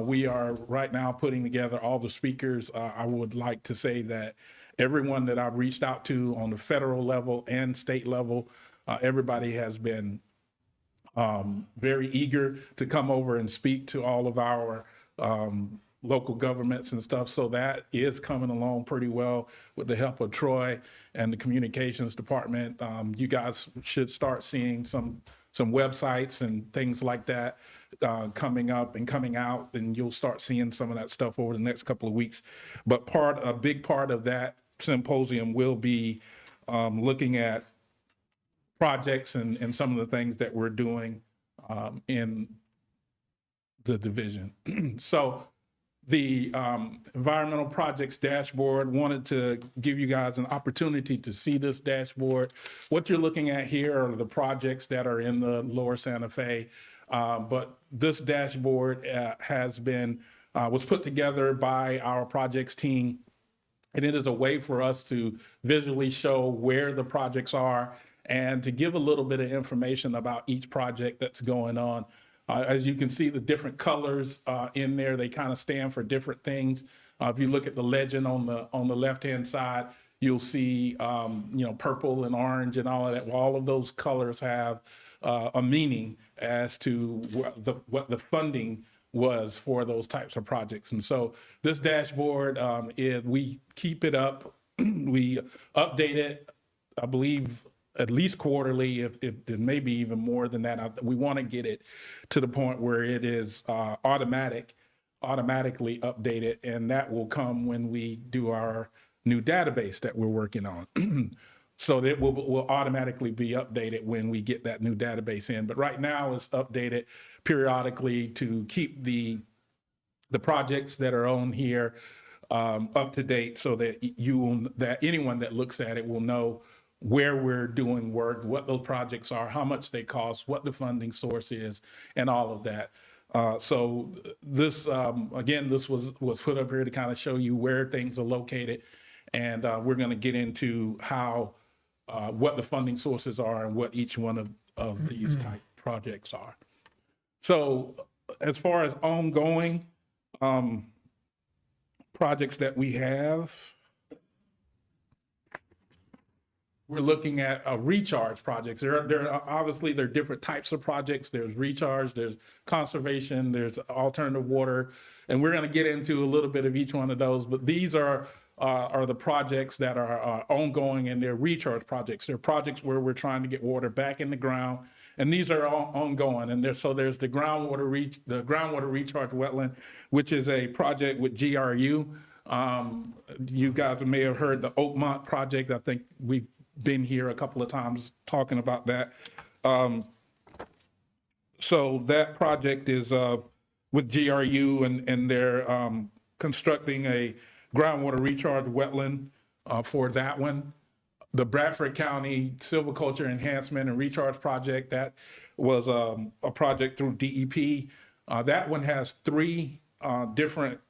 we are right now putting together all the speakers. I would like to say that everyone that I've reached out to on the federal level and state level, everybody has been very eager to come over and speak to all of our local governments and stuff. So that is coming along pretty well with the help of Troy and the communications department. You guys should start seeing some websites and things like that coming up and coming out, and you'll start seeing some of that stuff over the next couple of weeks. But a big part of that symposium will be looking at projects and some of the things that we're doing in the division. So the environmental projects dashboard, wanted to give you guys an opportunity to see this dashboard. What you're looking at here are the projects that are in the Lower Santa Fe. But this dashboard was put together by our projects team. And it is a way for us to visually show where the projects are and to give a little bit of information about each project that's going on. As you can see, the different colors in there, they kind of stand for different things. If you look at the legend on the left-hand side, you'll see purple and orange and all of that. Well, all of those colors have a meaning as to what the funding was for those types of projects. And so this dashboard, we keep it up, we update it, I believe, at least quarterly, if it may be even more than that. We want to get it to the point where it is automatically updated, and that will come when we do our new database that we're working on. So that will automatically be updated when we get that new database in. But right now it's updated periodically to keep the projects that are on here up to date, so that that anyone that looks at it will know where we're doing work, what those projects are, how much they cost, what the funding source is, and all of that. So this, again, this was put up here to kind of show you where things are located. And we're going to get into what the funding sources are and what each one of these type projects are. So as far as ongoing projects that we have, we're looking at recharge projects. There are different types of projects. There's recharge, there's conservation, there's alternative water, and we're going to get into a little bit of each one of those. But these are the projects that are ongoing, and they're recharge projects. They're projects where we're trying to get water back in the ground, and these are all ongoing. And there's the groundwater recharge wetland, which is a project with GRU. You guys may have heard the Oakmont project. I think we've been here a couple of times talking about that. So that project is with GRU, and they're constructing a groundwater recharge wetland for that one. The Bradford County Silviculture Enhancement and Recharge Project, that was a project through DEP. That one has three different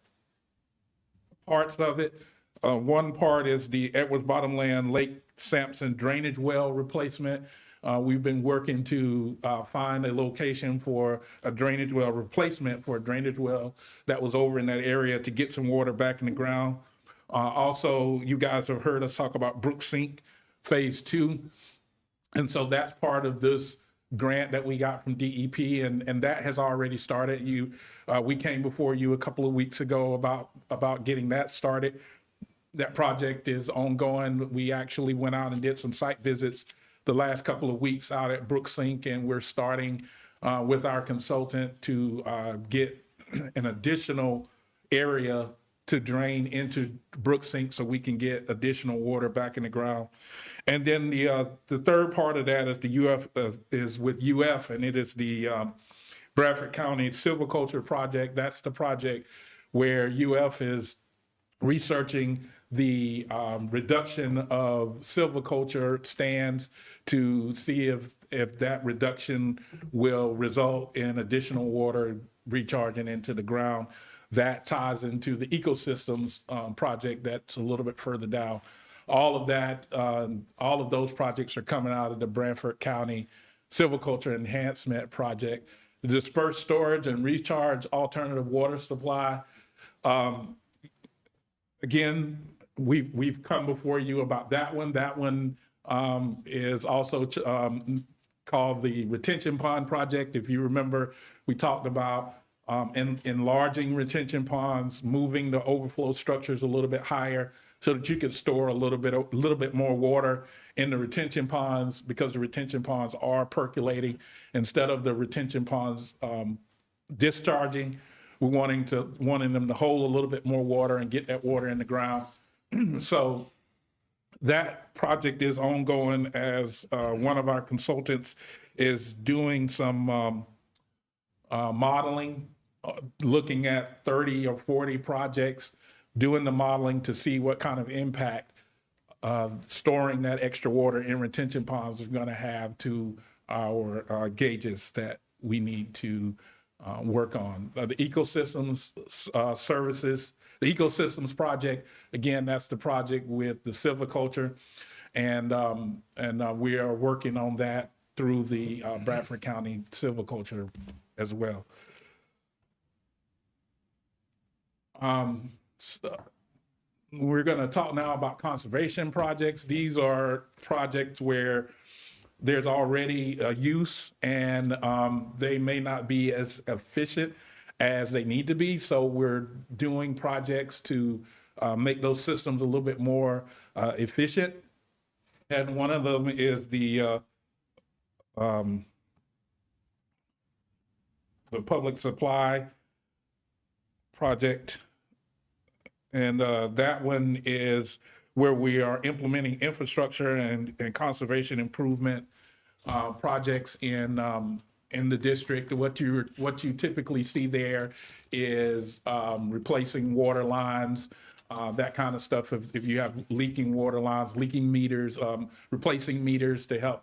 parts of it. One part is the Edwards Bottomland Lake Sampson drainage well replacement. We've been working to find a location for a drainage well replacement for a drainage well that was over in that area to get some water back in the ground. Also, you guys have heard us talk about Brook Sink Phase 2. And so that's part of this grant that we got from DEP, and that has already started. We came before you a couple of weeks ago about getting that started. that project is ongoing. We actually went out and did some site visits the last couple of weeks out at Brooksink, and we're starting with our consultant to get an additional area to drain into Brooksink so we can get additional water back in the ground. And then the third part of that is the UF is with UF, and it is the Bradford County Silviculture Project. That's the project where UF is researching the reduction of silviculture stands to see if that reduction will result in additional water recharging into the ground. That ties into the ecosystems project that's a little bit further down. All of that, all of those projects are coming out of the Bradford County Silviculture Enhancement Project. The dispersed storage and recharge alternative water supply. Again, we've come before you about that one. That one is also called the Retention Pond Project. If you remember, we talked about enlarging retention ponds, moving the overflow structures a little bit higher so that you could store a little bit more water in the retention ponds, because the retention ponds are percolating. Instead of the retention ponds discharging, we're wanting them to hold a little bit more water and get that water in the ground. So that project is ongoing as one of our consultants is doing some modeling, looking at 30 or 40 projects, doing the modeling to see what kind of impact storing that extra water in retention ponds is going to have to our gauges that we need to work on. The ecosystems services, the ecosystems project, again, that's the project with the silviculture, and we are working on that through the Bradford County Silviculture as well. We're going to talk now about conservation projects. These are projects where there's already a use, and they may not be as efficient as they need to be. So we're doing projects to make those systems a little bit more efficient. And one of them is the public supply project. And that one is where we are implementing infrastructure and conservation improvement projects in the district. What you typically see there is replacing water lines, that kind of stuff. If you have leaking water lines, leaking meters, replacing meters to help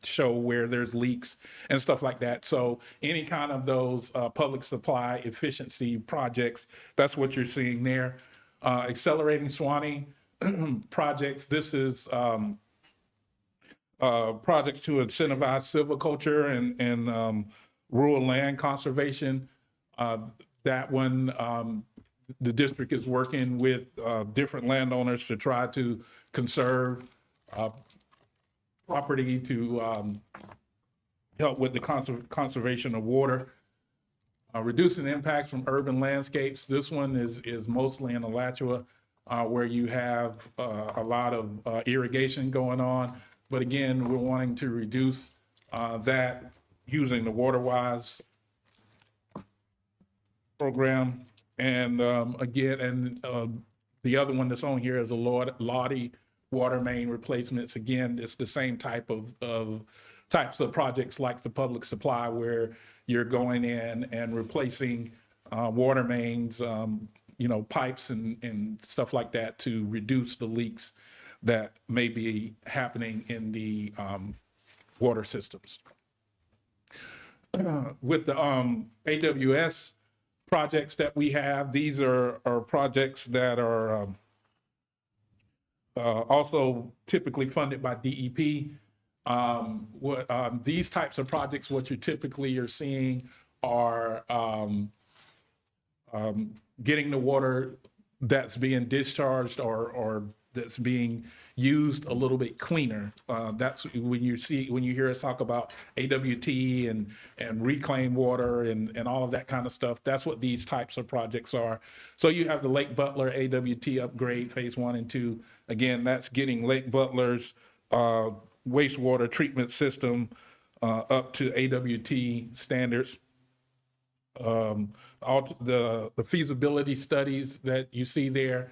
show where there's leaks and stuff like that. So any kind of those public supply efficiency projects, that's what you're seeing there. Accelerating Suwannee projects. This is projects to incentivize silviculture and rural land conservation. That one, the district is working with different landowners to try to conserve property to help with the conservation of water. Reducing impacts from urban landscapes. This one is mostly in Alachua, where you have a lot of irrigation going on. But again, we're wanting to reduce that using the WaterWise program. And again, the other one that's on here is a Lottie water main replacements. Again, it's the same type of types of projects like the public supply, where you're going in and replacing water mains, pipes and stuff like that to reduce the leaks that may be happening in the water systems. With the AWS projects that we have, these are projects that are also typically funded by DEP. These types of projects, what you typically are seeing are getting the water that's being discharged or that's being used a little bit cleaner. That's when you hear us talk about AWT and reclaimed water and all of that kind of stuff. That's what these types of projects are. So you have the Lake Butler AWT upgrade phase 1 and 2. Again, that's getting Lake Butler's wastewater treatment system up to AWT standards. All the feasibility studies that you see there,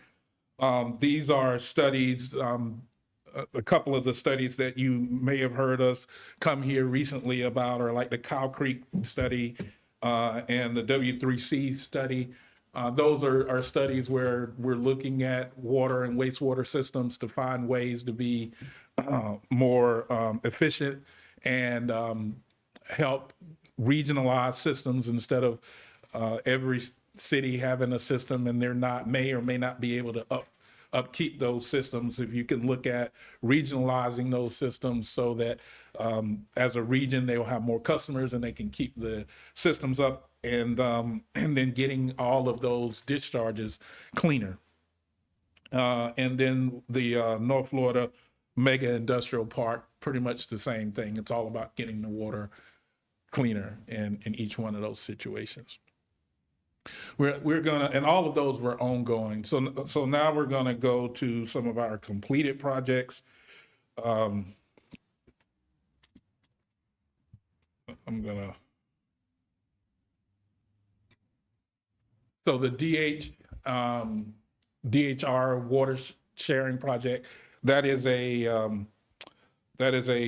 these are studies, a couple of the studies that you may have heard us come here recently about are like the Cow Creek study and the W3C study. Those are studies where we're looking at water and wastewater systems to find ways to be more efficient and help regionalize systems instead of every city having a system and they're not, may or may not be able to upkeep those systems. If you can look at regionalizing those systems so that as a region, they will have more customers and they can keep the systems up and then getting all of those discharges cleaner. And then the North Florida Mega Industrial Park, pretty much the same thing. It's all about getting the water cleaner in each one of those situations. We're gonna, and all of those were ongoing. So now we're gonna go to some of our completed projects. I'm gonna. So the DHR water sharing project, that is a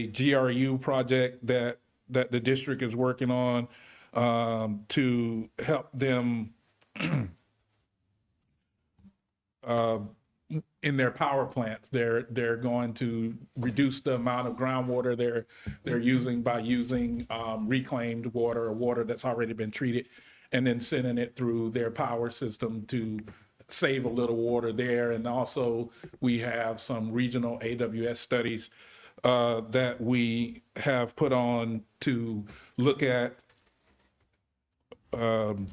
GRU project that the district is working on to help them in their power plants. They're going to reduce the amount of groundwater they're using by using reclaimed water or water that's already been treated, and then sending it through their power system to save a little water there. And also we have some regional AWS studies that we have put on to look at the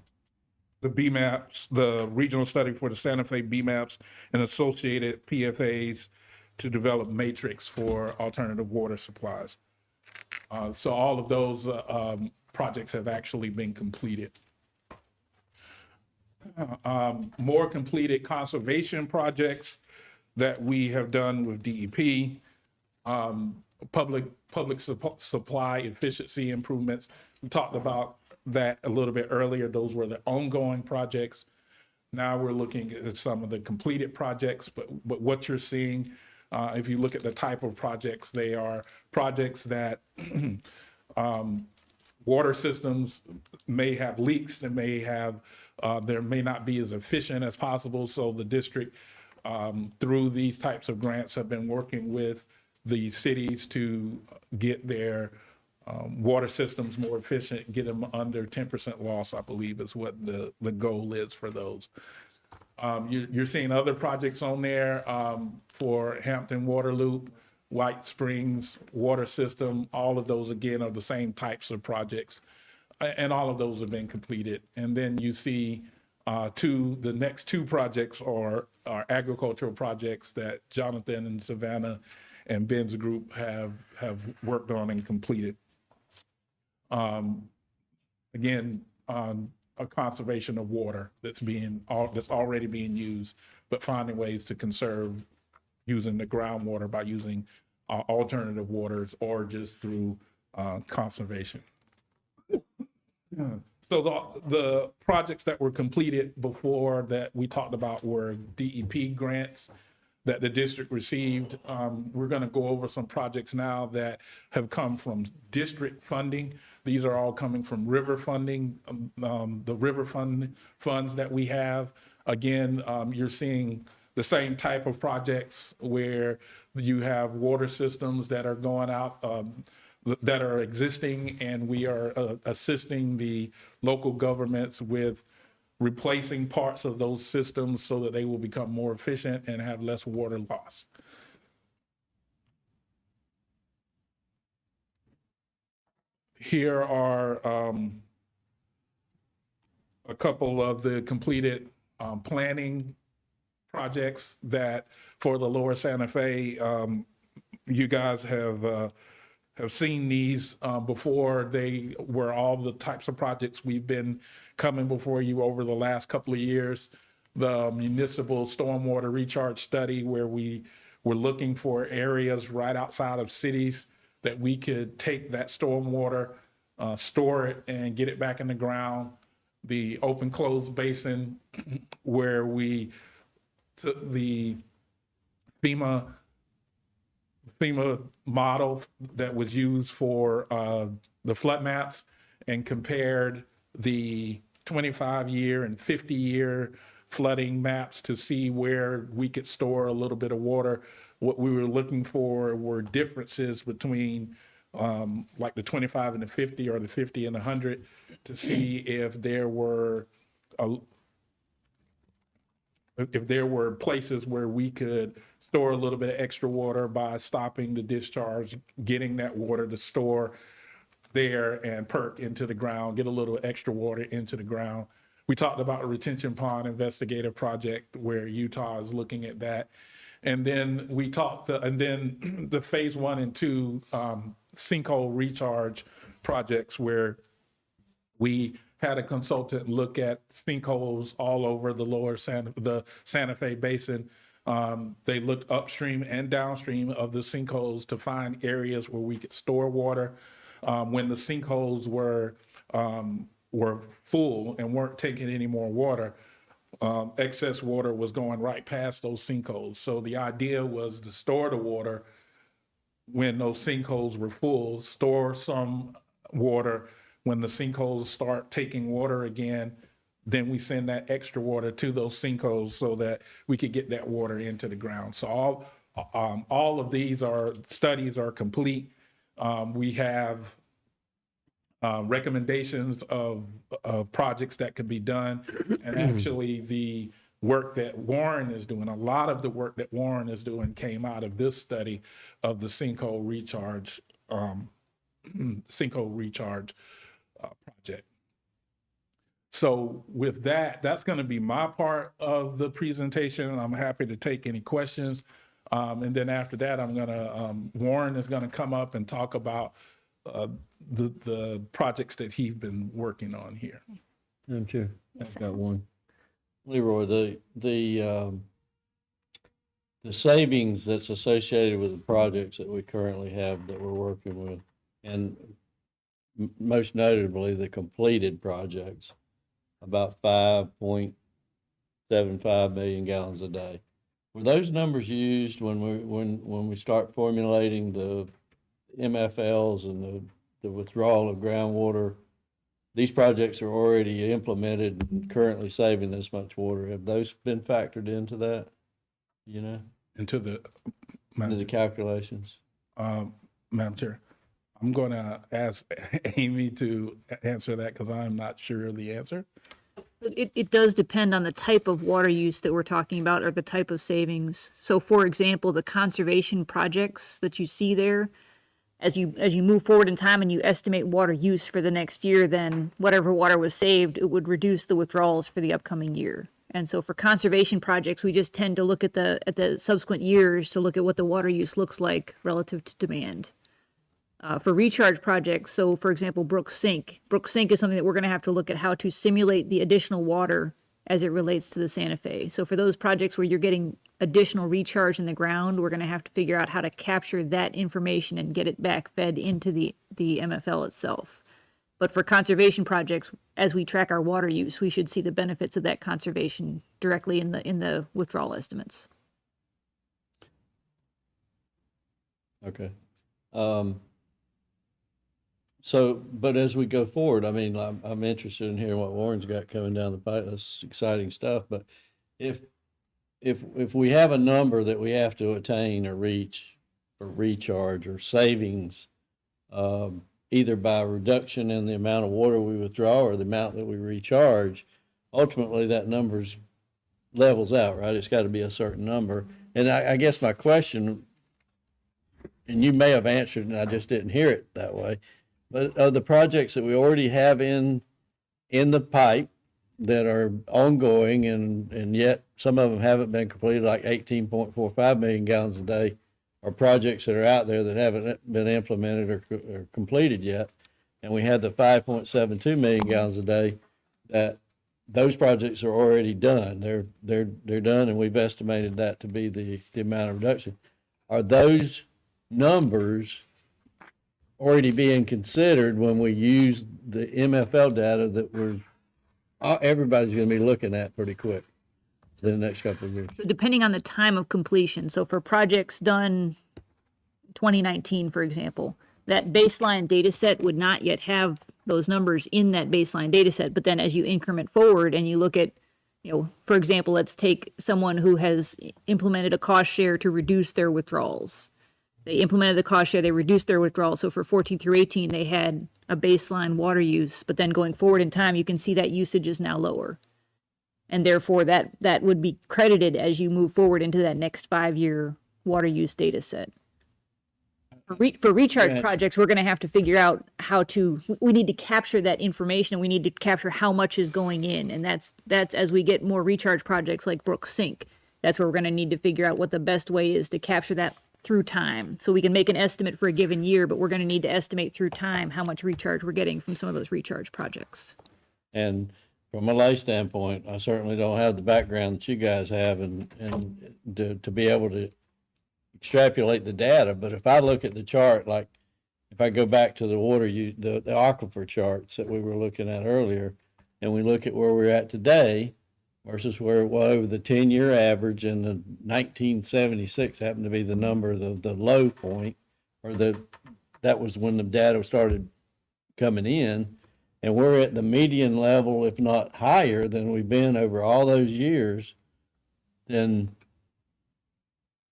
BMAPs, the regional study for the Santa Fe BMAPs and associated PFAs to develop matrix for alternative water supplies. So all of those projects have actually been completed. More completed conservation projects that we have done with DEP, public supply efficiency improvements. We talked about that a little bit earlier. Those were the ongoing projects. Now we're looking at some of the completed projects, but what you're seeing, if you look at the type of projects, they are projects that water systems may have leaks, they may have, there may not be as efficient as possible. So the district, through these types of grants, have been working with the cities to get their water systems more efficient, get them under 10% loss, I believe is what the goal is for those. You're seeing other projects on there for Hampton Water Loop, White Springs Water System. All of those, again, are the same types of projects. And all of those have been completed. And then you see the next two projects are agricultural projects that Jonathan and Savannah and Ben's group have worked on and completed. Again, a conservation of water that's already being used, but finding ways to conserve using the groundwater by using alternative waters or just through conservation. So the projects that were completed before that we talked about were DEP grants that the district received. We're going to go over some projects now that have come from district funding. These are all coming from river funding, the river funds that we have. Again, you're seeing the same type of projects where you have water systems that are going out, that are existing, and we are assisting the local governments with replacing parts of those systems so that they will become more efficient and have less water loss. Here are a couple of the completed planning projects that for the Lower Santa Fe, you guys have seen these before. They were all the types of projects we've been coming before you over the last couple of years. The municipal stormwater recharge study, where we were looking for areas right outside of cities that we could take that stormwater, store it, and get it back in the ground. The open closed basin, where we took the FEMA model that was used for the flood maps and compared the 25-year and 50-year flooding maps to see where we could store a little bit of water. What we were looking for were differences between like the 25 and the 50, or the 50 and 100, to see if there were places where we could store a little bit of extra water by stopping the discharge, getting that water to store there and perk into the ground, get a little extra water into the ground. We talked about a retention pond investigative project where Utah is looking at that. And then we talked, and then the phase 1 and 2 sinkhole recharge projects, where we had a consultant look at sinkholes all over the Santa Fe Basin. They looked upstream and downstream of the sinkholes to find areas where we could store water. When the sinkholes were full and weren't taking any more water, excess water was going right past those sinkholes. So the idea was to store the water when those sinkholes were full, store some water when the sinkholes start taking water again. Then we send that extra water to those sinkholes so that we could get that water into the ground. So all of these studies are complete. We have recommendations of projects that could be done. And actually the work that Warren is doing, a lot of the work that Warren is doing came out of this study of the sinkhole recharge project. So with that, that's going to be my part of the presentation. I'm happy to take any questions. And then after that, Warren is going to come up and talk about the projects that he's been working on here. Madam Chair, I've got one. Leroy, the savings that's associated with the projects that we currently have that we're working with, and most notably the completed projects, about 5.75 million gallons a day. Were those numbers used when we start formulating the MFLs and the withdrawal of groundwater? These projects are already implemented and currently saving this much water. Have those been factored into that, Into the calculations? Madam Chair, I'm going to ask Amy to answer that because I'm not sure of the answer. It does depend on the type of water use that we're talking about, or the type of savings. So for example, the conservation projects that you see there, as you move forward in time and you estimate water use for the next year, then whatever water was saved, it would reduce the withdrawals for the upcoming year. And so for conservation projects, we just tend to look at the subsequent years to look at what the water use looks like relative to demand. For recharge projects, so for example, Brooks Sink is something that we're going to have to look at how to simulate the additional water as it relates to the Santa Fe. So for those projects where you're getting additional recharge in the ground, we're going to have to figure out how to capture that information and get it back fed into the MFL itself. But for conservation projects, as we track our water use, we should see the benefits of that conservation directly in the withdrawal estimates. Okay. But as we go forward, I mean, I'm interested in hearing what Warren's got coming down the pipe. That's exciting stuff. But if we have a number that we have to attain or reach for recharge or savings, either by reduction in the amount of water we withdraw or the amount that we recharge, ultimately that number's levels out, right? It's got to be a certain number. And I guess my question, and you may have answered and I just didn't hear it that way, but of the projects that we already have in the pipe that are ongoing and yet some of them haven't been completed, like 18.45 million gallons a day, are projects that are out there that haven't been implemented or completed yet. And we had the 5.72 million gallons a day that those projects are already done. They're done, and we've estimated that to be the amount of reduction. Are those numbers already being considered when we use the MFL data that everybody's going to be looking at pretty quick in the next couple of years? So depending on the time of completion, so for projects done 2019, for example, that baseline data set would not yet have those numbers in that baseline data set. But then as you increment forward and you look at, for example, let's take someone who has implemented a cost share to reduce their withdrawals. They implemented the cost share, they reduced their withdrawals. So for 14 through 18, they had a baseline water use, but then going forward in time, you can see that usage is now lower. And therefore that would be credited as you move forward into that next 5-year water use data set. For recharge projects, we're going to have to figure out we need to capture that information, and we need to capture how much is going in. And that's as we get more recharge projects like Brook Sink, that's where we're going to need to figure out what the best way is to capture that through time. So we can make an estimate for a given year, but we're going to need to estimate through time how much recharge we're getting from some of those recharge projects. And from a lay standpoint, I certainly don't have the background that you guys have and to be able to extrapolate the data. But if I look at the chart, like if I go back to the the aquifer charts that we were looking at earlier, and we look at where we're at today versus where it was over the 10-year average, and the 1976 happened to be the number, the low point, or that was when the data started coming in, and we're at the median level, if not higher than we've been over all those years, and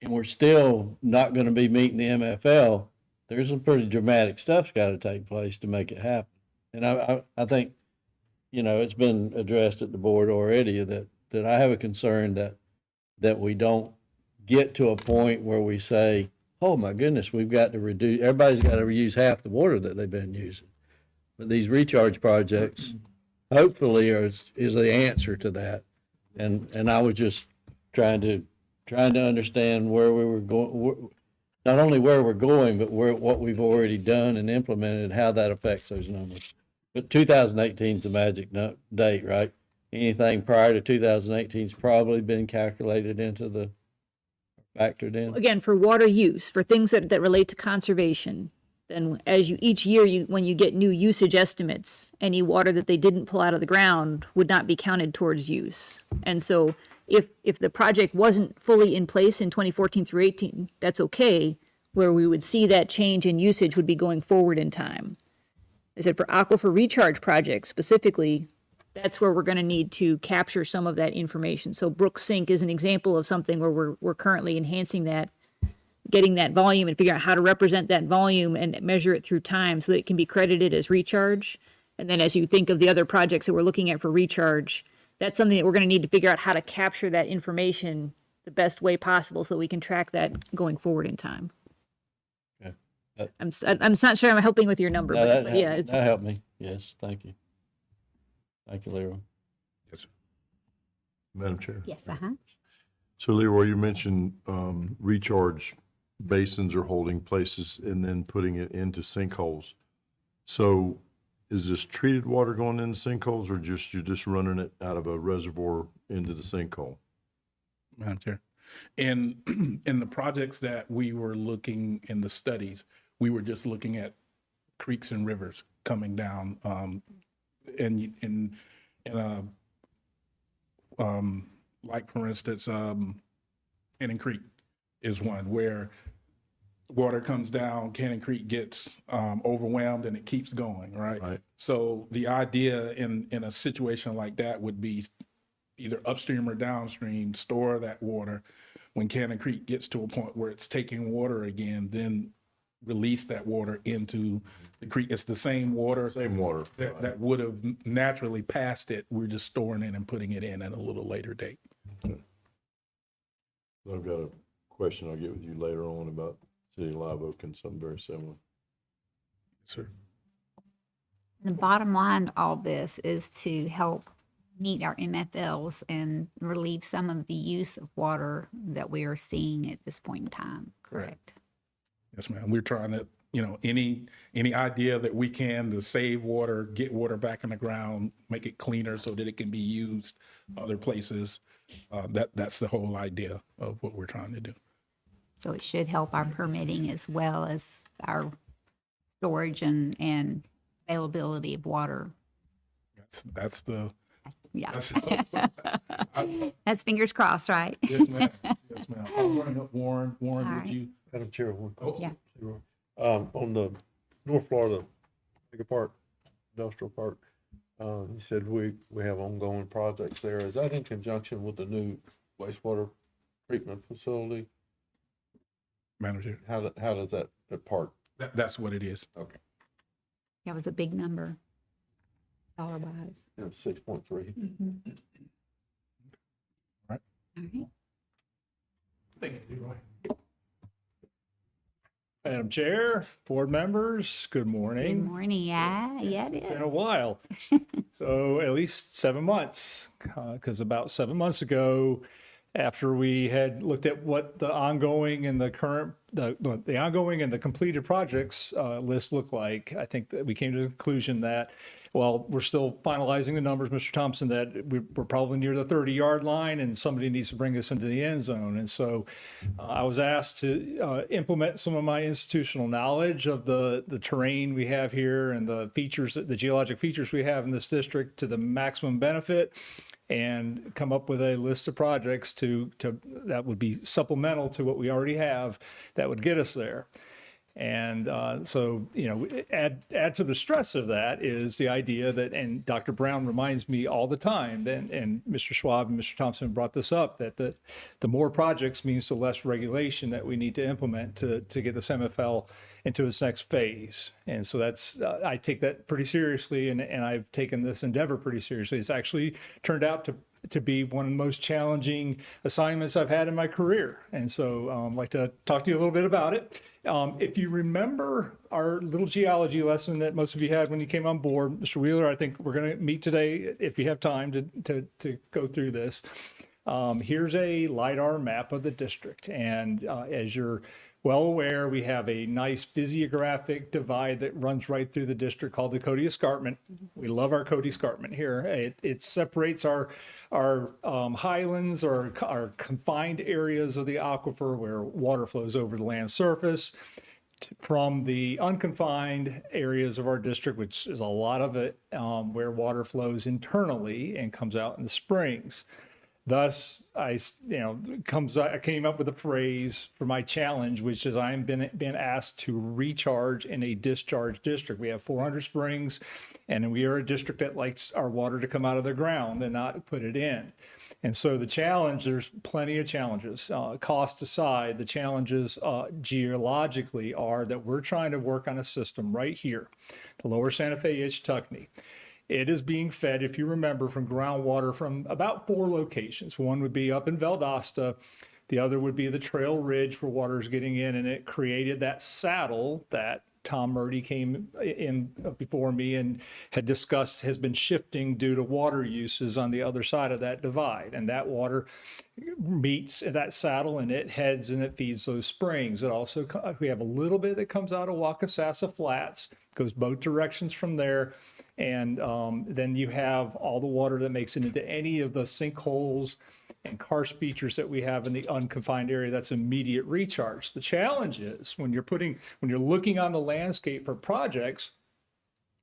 we're still not going to be meeting the MFL. There's some pretty dramatic stuff's got to take place to make it happen. And I think, it's been addressed at the board already that I have a concern that we don't get to a point where we say, oh my goodness, we've got to reduce, everybody's got to use half the water that they've been using. But these recharge projects hopefully is the answer to that. And I was just trying to understand where we were going, not only where we're going, but what we've already done and implemented and how that affects those numbers. But 2018 is the magic date, right? Anything prior to 2018 has probably been calculated into factored in. Again, for water use, for things that relate to conservation, then each year when you get new usage estimates, any water that they didn't pull out of the ground would not be counted towards use. And so if the project wasn't fully in place in 2014 through 18, that's okay. Where we would see that change in usage would be going forward in time. I said for aquifer recharge projects specifically, that's where we're going to need to capture some of that information. So Brook Sink is an example of something where we're currently enhancing that, getting that volume and figuring out how to represent that volume and measure it through time so that it can be credited as recharge. And then as you think of the other projects that we're looking at for recharge, that's something that we're going to need to figure out how to capture that information the best way possible so we can track that going forward in time. Okay. I'm not sure I'm helping with your number, but yeah, that helped me. Yes, thank you. Thank you, Leroy. Yes, Madam Chair. Yes, So Leroy, you mentioned recharge basins or holding places and then putting it into sinkholes. So is this treated water going into sinkholes, or you're just running it out of a reservoir into the sinkhole? Madam Chair. In the projects that we were looking in the studies, we were just looking at creeks and rivers coming down, like for instance, Cannon Creek is one where water comes down, Cannon Creek gets overwhelmed, and it keeps going, right? So the idea in a situation like that would be either upstream or downstream, store that water. When Cannon Creek gets to a point where it's taking water again, then release that water into the creek. It's the same water. That would have naturally passed it. We're just storing it and putting it in at a little later date. I've got a question I'll get with you later on about City of Live Oak and something very similar. Sir. The bottom line to all this is to help meet our MFLs and relieve some of the use of water that we are seeing at this point in time. Correct. Yes, ma'am. We're trying to, any idea that we can to save water, get water back in the ground, make it cleaner so that it can be used other places. That's the whole idea of what we're trying to do. So it should help our permitting as well as our storage and availability of water. That's the. Yeah. That's fingers crossed, right? Yes, ma'am. Yes, ma'am. I'll bring up Warren. Warren, All would right. you? Madam Chair, one question. Yeah. On the North Florida Mega Park, Industrial Park, you said we have ongoing projects there. Is that in conjunction with the new wastewater treatment facility? Madam Chair. How does that park? That's what it is. Okay. That was a big number, dollar-wise. Yeah, 6.3. Mhm. Right. All right. Thank you, Roy. Madam Chair, board members, good Good morning. morning. Yeah, it Been is. a while. So at least 7 months, because about 7 months ago, after we had looked at what the ongoing and the current, the ongoing and the completed projects list looked like, I think that we came to the conclusion that, well, we're still finalizing the numbers, Mr. Thompson, that we're probably near the 30-yard line and somebody needs to bring us into the end zone. And so I was asked to implement some of my institutional knowledge of the terrain we have here and the features, the geologic features we have in this district to the maximum benefit, and come up with a list of projects to that would be supplemental to what we already have that would get us there. And so, add to the stress of that is the idea that, and Dr. Brown reminds me all the time, and Mr. Schwab and Mr. Thompson brought this up, that the more projects means the less regulation that we need to implement to get this MFL into its next phase. And so that's, I take that pretty seriously, and I've taken this endeavor pretty seriously. It's actually turned out to be one of the most challenging assignments I've had in my career. And so I'd like to talk to you a little bit about it. If you remember our little geology lesson that most of you had when you came on board, Mr. Wheeler, I think we're going to meet today, if you have time to go through this. Here's a LiDAR map of the district. And as you're well aware, we have a nice physiographic divide that runs right through the district called the Cody Escarpment. We love our Cody Escarpment here. It separates our highlands or our confined areas of the aquifer where water flows over the land surface from the unconfined areas of our district, which is a lot of it, where water flows internally and comes out in the springs. Thus, I came up with a phrase for my challenge, which is I'm been asked to recharge in a discharge district. We have 400 springs, and we are a district that likes our water to come out of the ground and not put it in. And so the challenge, there's plenty of challenges. Cost aside, the challenges geologically are that we're trying to work on a system right here, the lower Santa Fe Ichtucknee. It is being fed, if you remember, from groundwater from about 4 locations. One would be up in Valdosta. The other would be the Trail Ridge where water is getting in, and it created that saddle that Tom Murdy came in before me and had discussed has been shifting due to water uses on the other side of that divide. And that water meets that saddle and it heads and it feeds those springs. It also, we have a little bit that comes out of Wakasasa Flats, goes both directions from there. And then you have all the water that makes it into any of the sinkholes and karst features that we have in the unconfined area. That's immediate recharge. The challenge is when you're looking on the landscape for projects,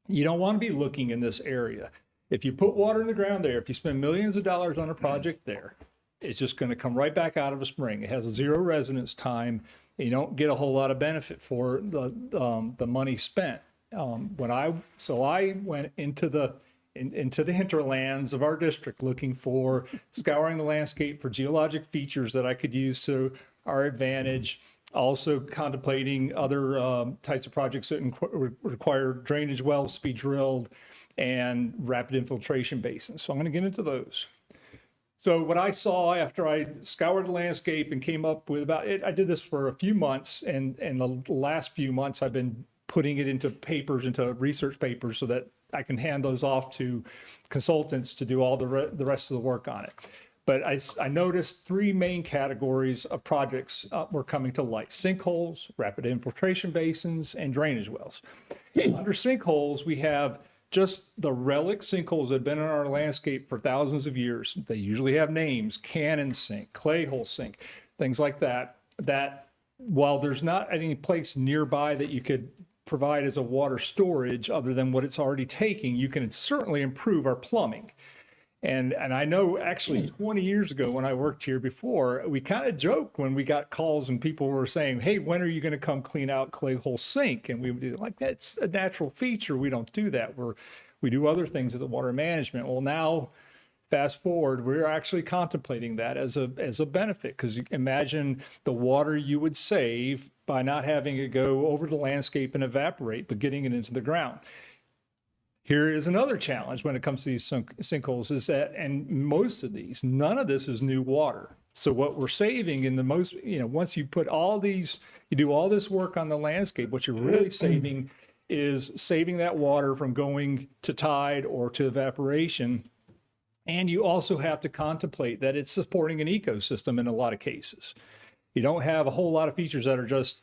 you don't want to be looking in this area. If you put water in the ground there, if you spend millions of dollars on a project there, it's just going to come right back out of a spring. It has 0 residence time. You don't get a whole lot of benefit for the money spent. I went into the hinterlands of our district looking for scouring the landscape for geologic features that I could use to our advantage. Also contemplating other types of projects that require drainage wells to be drilled and rapid infiltration basins. So I'm going to get into those. So what I saw after I scoured the landscape and came up with I did this for a few months, and the last few months I've been putting it into papers, into research papers, so that I can hand those off to consultants to do all the rest of the work on it. But I noticed three main categories of projects were coming to light: sinkholes, rapid infiltration basins, and drainage wells. Under sinkholes, we have just the relic sinkholes that have been in our landscape for thousands of years. They usually have names: Cannon Sink, Clay Hole Sink, things like that, that while there's not any place nearby that you could provide as a water storage other than what it's already taking, you can certainly improve our plumbing. And I know actually 20 years ago when I worked here before, we kind of joked when we got calls and people were saying, hey, when are you going to come clean out Clay Hole Sink? And we would do like, that's a natural feature. We don't do that. We do other things with the water management. Well, now fast forward, we're actually contemplating that as a benefit, because you imagine the water you would save by not having it go over the landscape and evaporate, but getting it into the ground. Here is another challenge when it comes to these sinkholes is that, and most of these, none of this is new water. So what we're saving in the most, once you put all these, you do all this work on the landscape, what you're really saving is saving that water from going to tide or to evaporation. And you also have to contemplate that it's supporting an ecosystem in a lot of cases. You don't have a whole lot of features that are just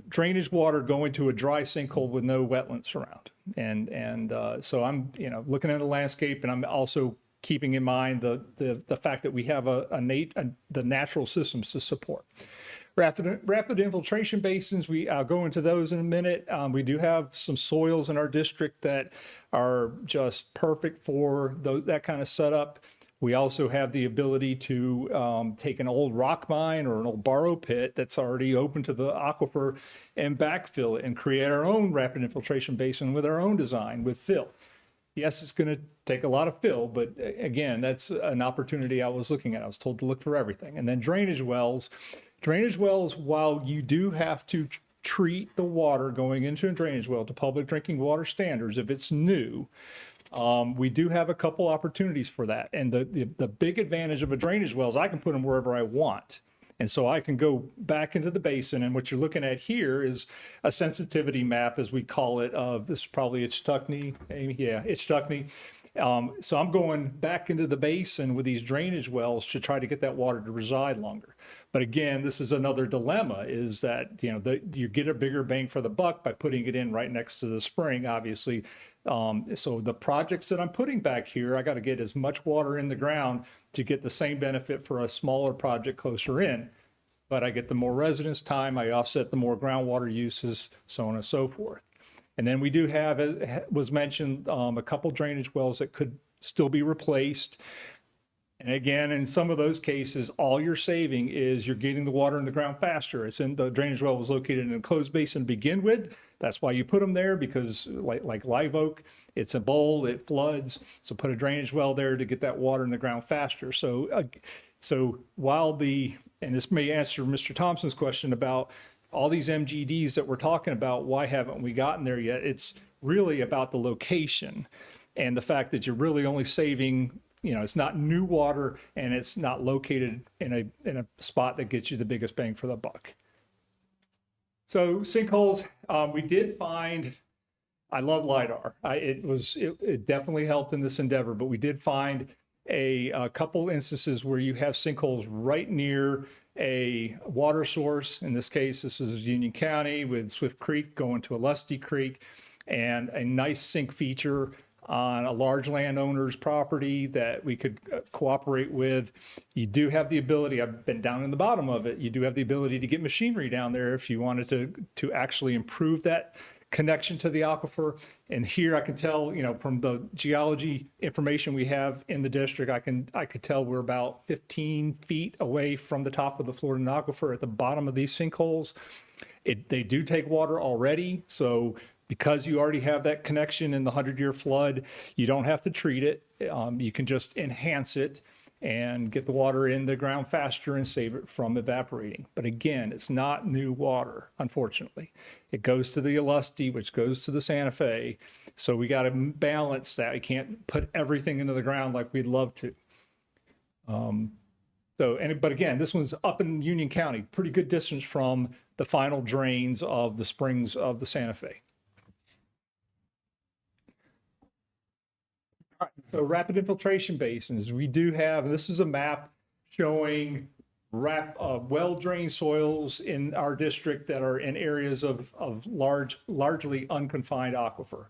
drainage water going to a dry sinkhole with no wetlands around. And so I'm, looking at the landscape, and I'm also keeping in mind the fact that we have the natural systems to support. Rapid infiltration basins, I'll go into those in a minute. We do have some soils in our district that are just perfect for that kind of setup. We also have the ability to take an old rock mine or an old borrow pit that's already open to the aquifer and backfill it and create our own rapid infiltration basin with our own design with fill. Yes, it's going to take a lot of fill, but again, that's an opportunity I was looking at. I was told to look for everything. And then drainage wells, while you do have to treat the water going into a drainage well to public drinking water standards if it's new, we do have a couple opportunities for that. And the big advantage of a drainage well is I can put them wherever I want. And so I can go back into the basin, and what you're looking at here is a sensitivity map, as we call it, of this is probably Ichetuckney. Yeah, Ichetuckney. So I'm going back into the basin with these drainage wells to try to get that water to reside longer. But again, this is another dilemma, is that, you get a bigger bang for the buck by putting it in right next to the spring, obviously. So the projects that I'm putting back here, I got to get as much water in the ground to get the same benefit for a smaller project closer in. But I get the more residence time, I offset the more groundwater uses, so on and so forth. And then we do have, as was mentioned, a couple drainage wells that could still be replaced. And again, in some of those cases, all you're saving is you're getting the water in the ground faster. The drainage well was located in a closed basin to begin with. That's why you put them there, because like Live Oak, it's a bowl, it floods. So put a drainage well there to get that water in the ground faster. So while and this may answer Mr. Thompson's question about all these MGDs that we're talking about, why haven't we gotten there yet? It's really about the location and the fact that you're really only saving, it's not new water and it's not located in a spot that gets you the biggest bang for the buck. So sinkholes, we did find, I love LiDAR. It definitely helped in this endeavor, but we did find a couple instances where you have sinkholes right near a water source. In this case, this is Union County with Swift Creek going to a Lusty Creek, and a nice sink feature on a large landowner's property that we could cooperate with. You do have the ability, I've been down in the bottom of it, you do have the ability to get machinery down there if you wanted to actually improve that connection to the aquifer. And here I can tell, from the geology information we have in the district, I could tell we're about 15 feet away from the top of the Florida aquifer at the bottom of these sinkholes. They do take water already, so because you already have that connection in the 100-year flood, you don't have to treat it. You can just enhance it and get the water in the ground faster and save it from evaporating. But again, it's not new water, unfortunately. It goes to the Lusty, which goes to the Santa Fe. So we got to balance that. We can't put everything into the ground like we'd love to. But again, this one's up in Union County, pretty good distance from the final drains of the springs of the Santa Fe. All right, so rapid infiltration basins, we do have, this is a map showing well-drained soils in our district that are in areas of largely unconfined aquifer.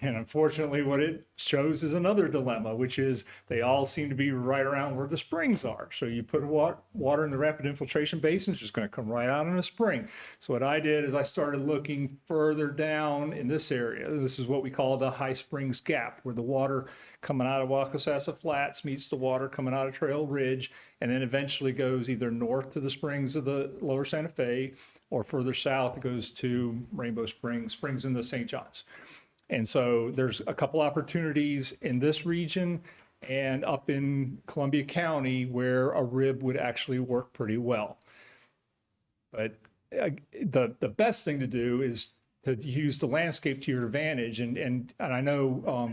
And unfortunately, what it shows is another dilemma, which is they all seem to be right around where the springs are. So you put water in the rapid infiltration basin, it's just going to come right out in a spring. So what I did is I started looking further down in this area. This is what we call the High Springs Gap, where the water coming out of Waukesasa Flats meets the water coming out of Trail Ridge, and then eventually goes either north to the springs of the Lower Santa Fe, or further south, it goes to Rainbow Springs in the St. Johns. And so there's a couple opportunities in this region and up in Columbia County where a rib would actually work pretty well. But the best thing to do is to use the landscape to your advantage. And I know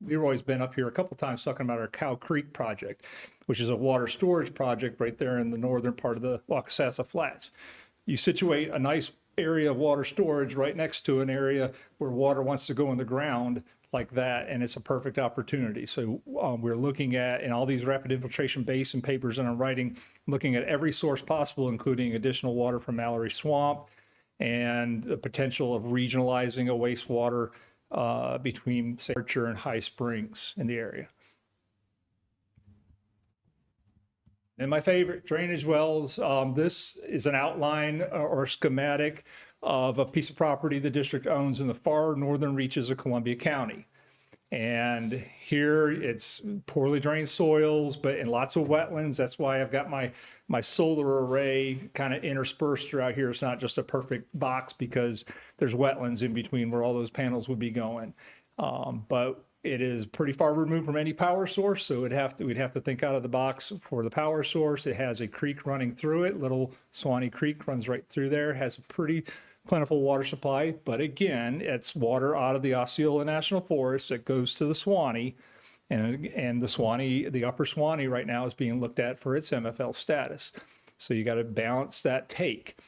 Leroy's been up here a couple times talking about our Cow Creek project, which is a water storage project right there in the northern part of the Waukesasa Flats. You situate a nice area of water storage right next to an area where water wants to go in the ground like that, and it's a perfect opportunity. So we're looking at, in all these rapid infiltration basin papers that I'm writing, looking at every source possible, including additional water from Mallory Swamp and the potential of regionalizing a wastewater between Archer and High Springs in the area. And my favorite, drainage wells. This is an outline or schematic of a piece of property the district owns in the far northern reaches of Columbia County. And here it's poorly drained soils, but in lots of wetlands. That's why I've got my solar array kind of interspersed throughout here. It's not just a perfect box because there's wetlands in between where all those panels would be going. But it is pretty far removed from any power source, so we'd have to think out of the box for the power source. It has a creek running through it. Little Swanee Creek runs right through there. It has a pretty plentiful water supply, but again, it's water out of the Osceola National Forest that goes to the Swanee, and the Swanee, the Upper Swanee right now is being looked at for its MFL status. So you got to balance that take.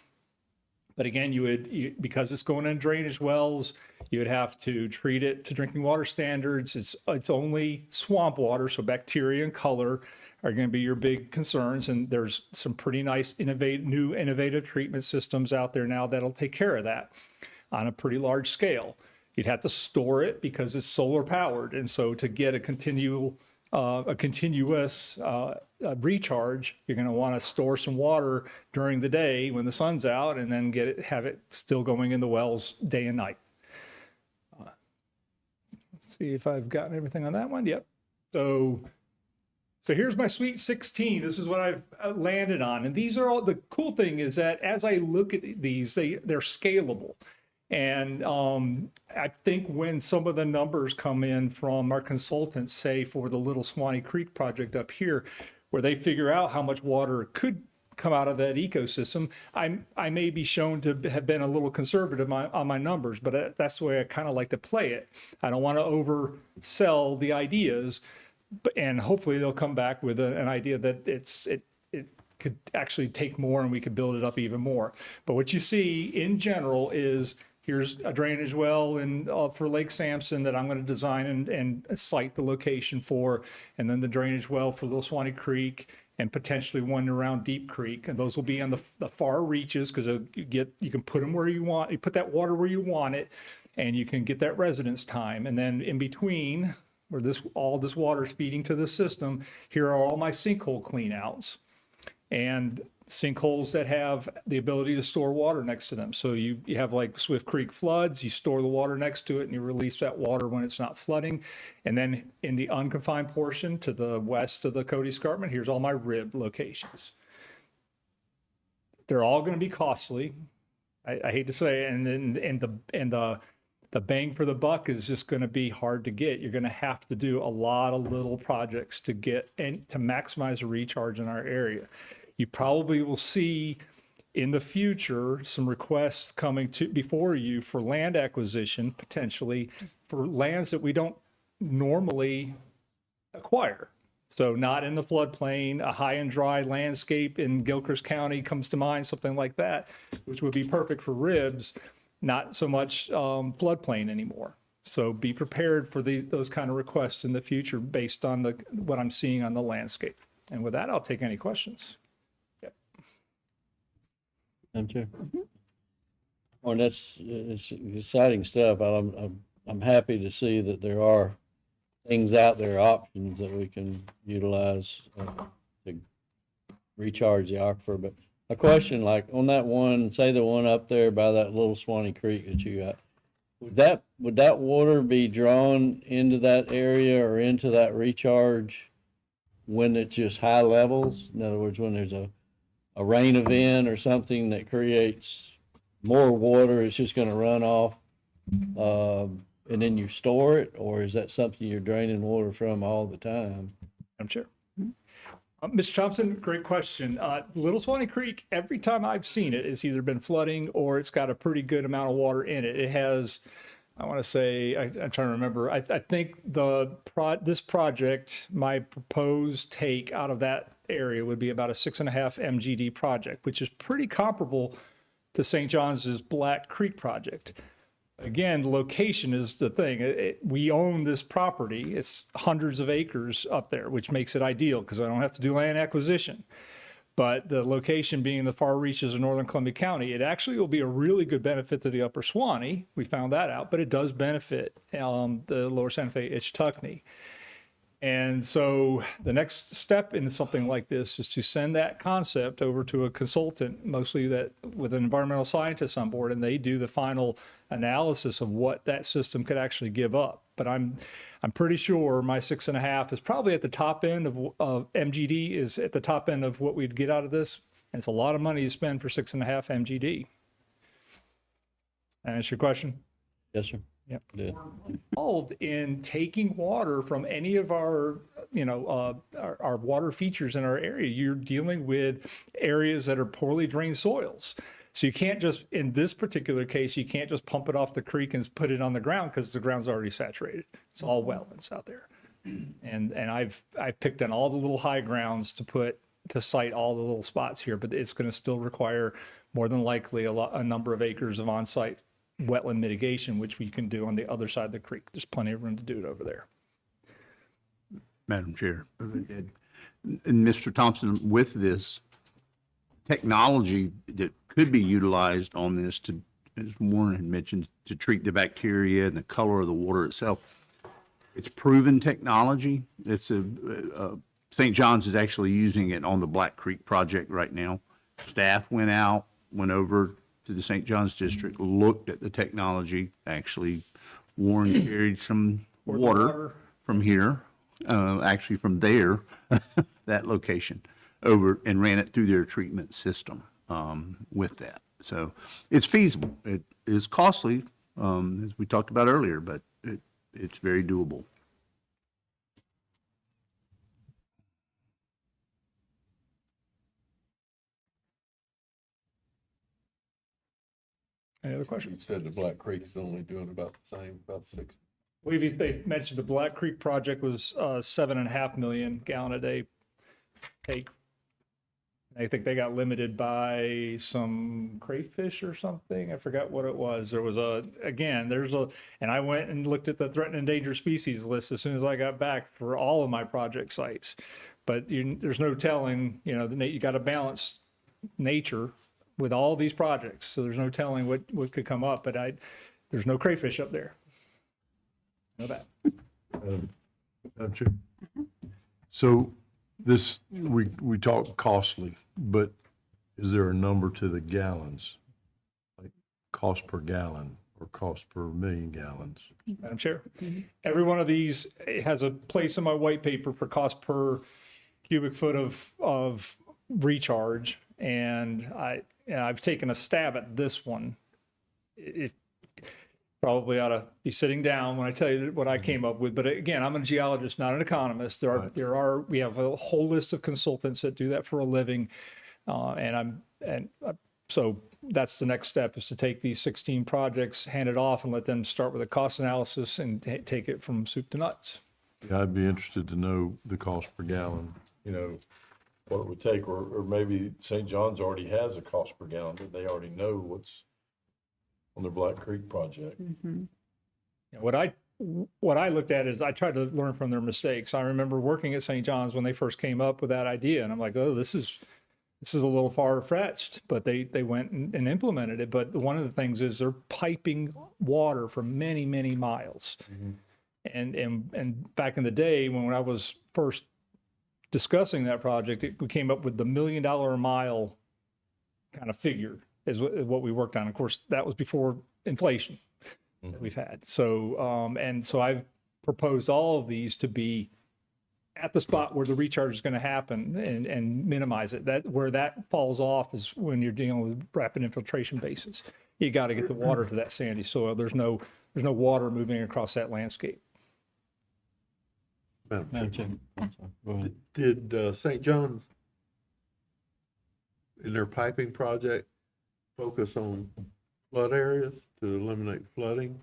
But again, because it's going in drainage wells, you would have to treat it to drinking water standards. It's only swamp water, so bacteria and color are going to be your big concerns. And there's some pretty nice new innovative treatment systems out there now that'll take care of that on a pretty large scale. You'd have to store it because it's solar powered, and so to get a continuous recharge, you're going to want to store some water during the day when the sun's out, and then have it still going in the wells day and night. Let's see if I've gotten everything on that one. Yep. So here's my Sweet 16. This is what I've landed on, and these are all. The cool thing is that as I look at these, they're scalable. And I think when some of the numbers come in from our consultants, say for the Little Swanee Creek project up here, where they figure out how much water could come out of that ecosystem, I may be shown to have been a little conservative on my numbers, but that's the way I kind of like to play it. I don't want to oversell the ideas, and hopefully they'll come back with an idea that it could actually take more and we could build it up even more. But what you see in general is, here's a drainage well for Lake Sampson that I'm going to design and site the location for, and then the drainage well for Little Swanee Creek, and potentially one around Deep Creek. And those will be on the far reaches because you can put them where you want. You put that water where you want it, and you can get that residence time. And then in between, where all this water is feeding to the system, here are all my sinkhole cleanouts. And sinkholes that have the ability to store water next to them. So you have like Swift Creek floods, you store the water next to it and you release that water when it's not flooding. And then in the unconfined portion to the west of the Cody Escarpment, here's all my rib locations. They're all going to be costly. I hate to say it, and the bang for the buck is just going to be hard to get. You're going to have to do a lot of little projects to get and to maximize the recharge in our area. You probably will see in the future some requests coming before you for land acquisition, potentially for lands that we don't normally acquire. So not in the floodplain, a high and dry landscape in Gilchrist County comes to mind, something like that, which would be perfect for ribs, not so much floodplain anymore. So be prepared for those kind of requests in the future based on what I'm seeing on the landscape. And with that, I'll take any questions. Madam Chair? Well, it's exciting stuff. I'm happy to see that there are things out there, options that we can utilize to recharge the aquifer. But a question, like on that one, say the one up there by that little Swanee Creek that you got, would that water be drawn into that area or into that recharge when it's just high levels? In other words, when there's a rain event or something that creates more water, it's just gonna run off, and then you store it? Or is that something you're draining water from all the time? I'm sure. Mr. Thompson, great question. Little Swanee Creek, every time I've seen it, it's either been flooding or it's got a pretty good amount of water in it. It has, I want to say, I'm trying to remember. I think this project, my proposed take out of that area would be about a 6.5 MGD project, which is pretty comparable to St. John's Black Creek project. Again, the location is the thing. We own this property. It's hundreds of acres up there, which makes it ideal because I don't have to do land acquisition. But the location being in the far reaches of northern Columbia County, it actually will be a really good benefit to the upper Swanee. We found that out, but it does benefit the lower Santa Fe Ichetuckney. And so the next step in something like this is to send that concept over to a consultant, mostly that with an environmental scientist on board, and they do the final analysis of what that system could actually give up. But I'm pretty sure my 6.5 is probably at the top end of MGD is at the top end of what we'd get out of this. And it's a lot of money to spend for 6.5 MGD. That answer your question? Yes, sir. Yep. Involved in taking water from any of our water features in our area. You're dealing with areas that are poorly drained soils. So you can't just, in this particular case, you can't just pump it off the creek and put it on the ground because the ground's already saturated. It's all wetlands out there. And I've picked on all the little high grounds to site all the little spots here, but it's going to still require more than likely a number of acres of on-site wetland mitigation, which we can do on the other side of the creek. There's plenty of room to do it over there. Madam Chair, and Mr. Thompson, with this technology that could be utilized on this to, as Warren had mentioned, to treat the bacteria and the color of the water itself, it's proven technology. It's St. John's is actually using it on the Black Creek project right now. Staff went over to the St. John's district, looked at the technology. Actually, Warren carried some water from here, actually from there, that location, over and ran it through their treatment system with that. So it's feasible. It is costly, as we talked about earlier, but it's very doable. Any other questions? You said the Black Creek's only doing about the same, about 6. They mentioned the Black Creek project was 7.5 million gallon a day take. I think they got limited by some crayfish or something. I forgot what it was. There was and I went and looked at the threatened and endangered species list as soon as I got back for all of my project sites. But there's no telling, you got to balance nature with all these projects. So there's no telling what could come up, but there's no crayfish up there. Know that. Madam Chair. So this, we talk costly, but is there a number to the gallons? Like cost per gallon or cost per million gallons? Madam Chair, every one of these has a place in my white paper for cost per cubic foot of recharge. And I've taken a stab at this one. It probably ought to be sitting down when I tell you what I came up with. But again, I'm a geologist, not an economist. We have a whole list of consultants that do that for a living. So that's the next step, is to take these 16 projects, hand it off, and let them start with a cost analysis and take it from soup to nuts. Yeah, I'd be interested to know the cost per gallon, what it would take, or maybe St. John's already has a cost per gallon, but they already know what's on their Black Creek project. what I looked at is I tried to learn from their mistakes. I remember working at St. John's when they first came up with that idea, and I'm like, oh, this is a little far fetched, but they went and implemented it. But one of the things is they're piping water for many, many miles. And back in the day when I was first discussing that project, we came up with the $1 million a mile kind of figure is what we worked on. Of course, that was before inflation that we've had. So, so I've proposed all of these to be at the spot where the recharge is going to happen and minimize it. That where that falls off is when you're dealing with rapid infiltration basins. You got to get the water to that sandy soil. There's no water moving across that landscape. Madam Chair. Did St. John, in their piping project, focus on flood areas to eliminate flooding,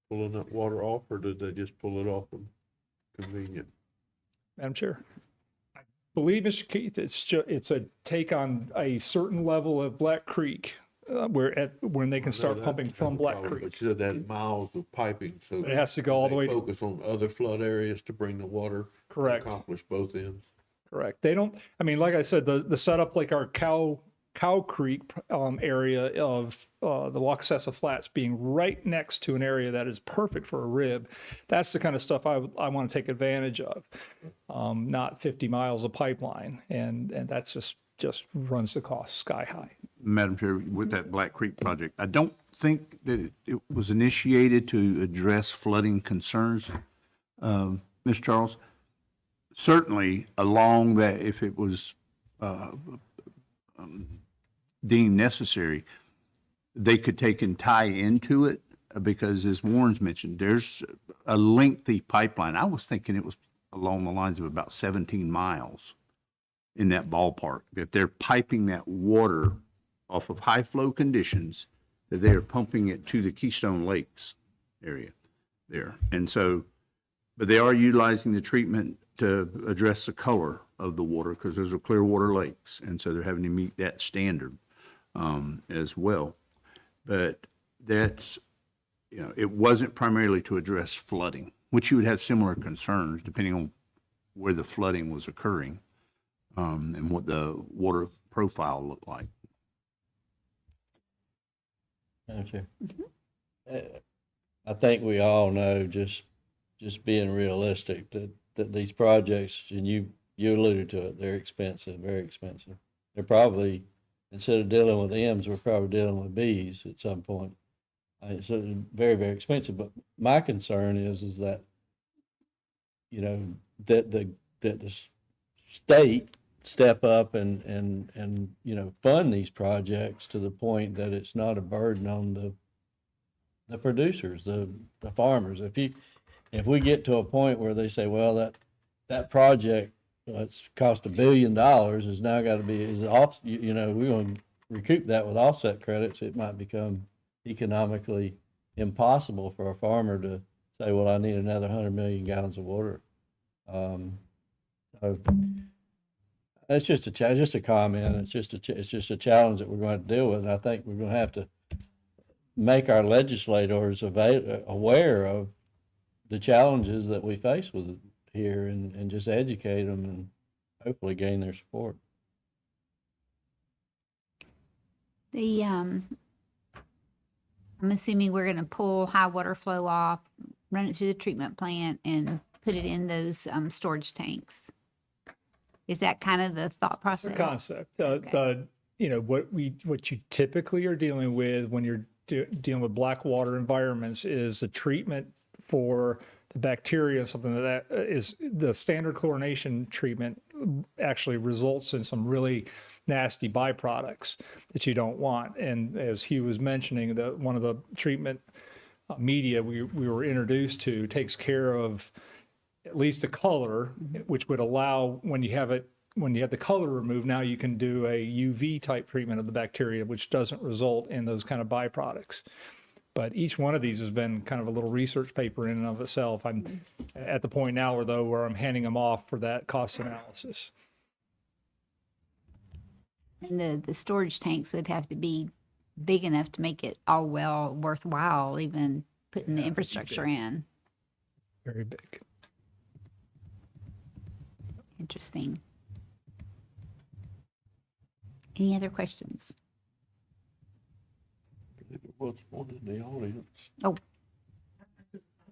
pulling that water off, or did they just pull it off and convenient? Madam Chair, I believe, Mr. Keith, it's a take on a certain level of Black Creek when they can start pumping from Black Creek. But you said that miles of piping, so It has to go all the way to. focus on other flood areas to bring the water. Correct. To accomplish both ends. Correct. They don't, I mean, like I said, the setup like our Cow Creek area of the Waukesha Flats being right next to an area that is perfect for a rib, that's the kind of stuff I want to take advantage of, not 50 miles of pipeline. And that's just runs the cost sky high. Madam Chair, with that Black Creek project, I don't think that it was initiated to address flooding concerns, Ms. Charles. Certainly along that, if it was deemed necessary, they could take and tie into it, because as Warren's mentioned, there's a lengthy pipeline. I was thinking it was along the lines of about 17 miles in that ballpark, that they're piping that water off of high flow conditions, that they are pumping it to the Keystone Lakes area there. And so, but they are utilizing the treatment to address the color of the water, because those are clear water lakes. And so they're having to meet that standard as well. But that's, it wasn't primarily to address flooding, which you would have similar concerns depending on where the flooding was occurring and what the water profile looked like. Madam Chair. I think we all know, just being realistic, that these projects, and you alluded to it, they're expensive, very expensive. They're probably, instead of dealing with M's, we're probably dealing with B's at some point. So it's very, very expensive. But my concern is that, that the state step up and fund these projects to the point that it's not a burden on the producers, the farmers. If we get to a point where they say, well, that project, it's cost $1 billion, is now got to be, we're going to recoup that with offset credits, it might become economically impossible for a farmer to say, well, I need another 100 million gallons of water. So it's just a comment. It's just a challenge that we're going to deal with. And I think we're going to have to make our legislators aware of the challenges that we face with it here, and just educate them and hopefully gain their support. I'm assuming we're going to pull high water flow off, run it through the treatment plant, and put it in those storage tanks. Is that kind of the thought process? The concept. What you typically are dealing with when you're dealing with black water environments is the treatment for the bacteria. Something that is the standard chlorination treatment actually results in some really nasty byproducts that you don't want. And as Hugh was mentioning, one of the treatment media we were introduced to takes care of at least the color, which would allow when you have the color removed, now you can do a UV type treatment of the bacteria, which doesn't result in those kind of byproducts. But each one of these has been kind of a little research paper in and of itself. I'm at the point now where I'm handing them off for that cost analysis. And the storage tanks would have to be big enough to make it all well worthwhile, even putting the infrastructure in. Very big. Interesting. Any other questions? There was one in the audience. Oh, I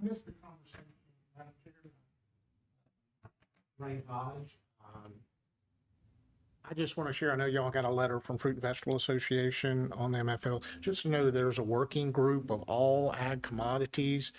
missed the conversation, Madam Chair. Ray Hodge. I just want to share, I know y'all got a letter from Fruit and Vegetable Association on the MFL. Just to know there's a working group of all ag commodities.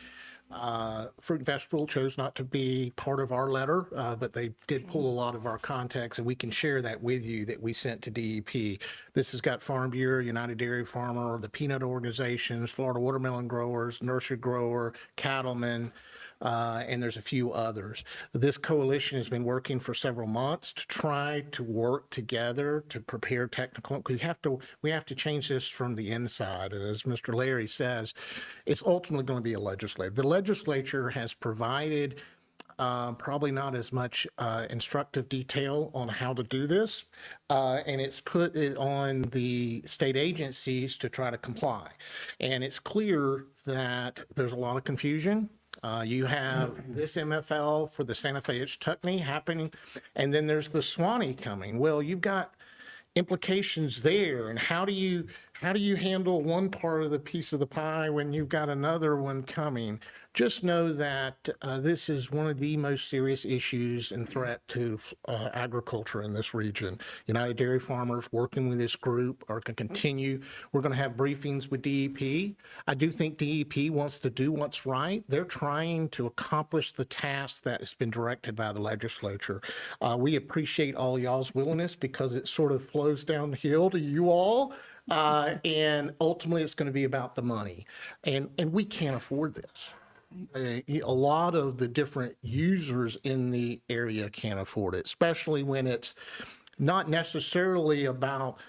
Fruit and Vegetable chose not to be part of our letter, but they did pull a lot of our contacts, and we can share that with you that we sent to DEP. This has got Farm Bureau, United Dairy Farmer, the peanut organizations, Florida Watermelon Growers, Nursery Grower, Cattlemen, and there's a few others. This coalition has been working for several months to try to work together to prepare technical. We have to change this from the inside. And as Mr. Larry says, it's ultimately going to be a legislative. The legislature has provided probably not as much instructive detail on how to do this, and it's put it on the state agencies to try to comply. And it's clear that there's a lot of confusion. You have this MFL for the Santa Fe Tuckney happening, and then there's the Swanee coming. Well, you've got implications there, and how do you handle one part of the piece of the pie when you've got another one coming? Just know that this is one of the most serious issues and threat to agriculture in this region. United Dairy Farmers working with this group are going to continue. We're going to have briefings with DEP. I do think DEP wants to do what's right. They're trying to accomplish the task that has been directed by the legislature. We appreciate all y'all's willingness because it sort of flows downhill to you all. And ultimately it's going to be about the money. And we can't afford this. A lot of the different users in the area can't afford it, especially when it's not necessarily about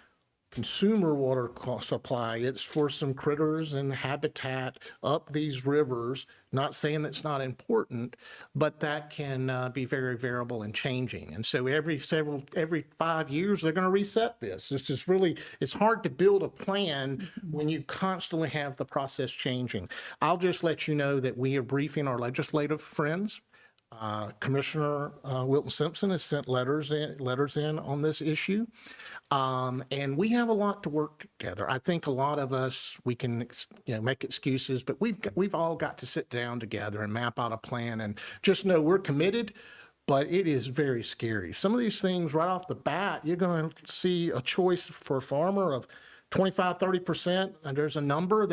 consumer water supply. It's for some critters and habitat up these rivers. Not saying that's not important, but that can be very variable and changing. And so every 5 years, they're going to reset this. It's just really, it's hard to build a plan when you constantly have the process changing. I'll just let you know that we are briefing our legislative friends. Commissioner Wilton Simpson has sent letters in on this issue. And we have a lot to work together. I think a lot of us, we can make excuses, but we've all got to sit down together and map out a plan and just know we're committed, but it is very scary. Some of these things right off the bat, you're going to see a choice for a farmer of 25, 30%. And there's a number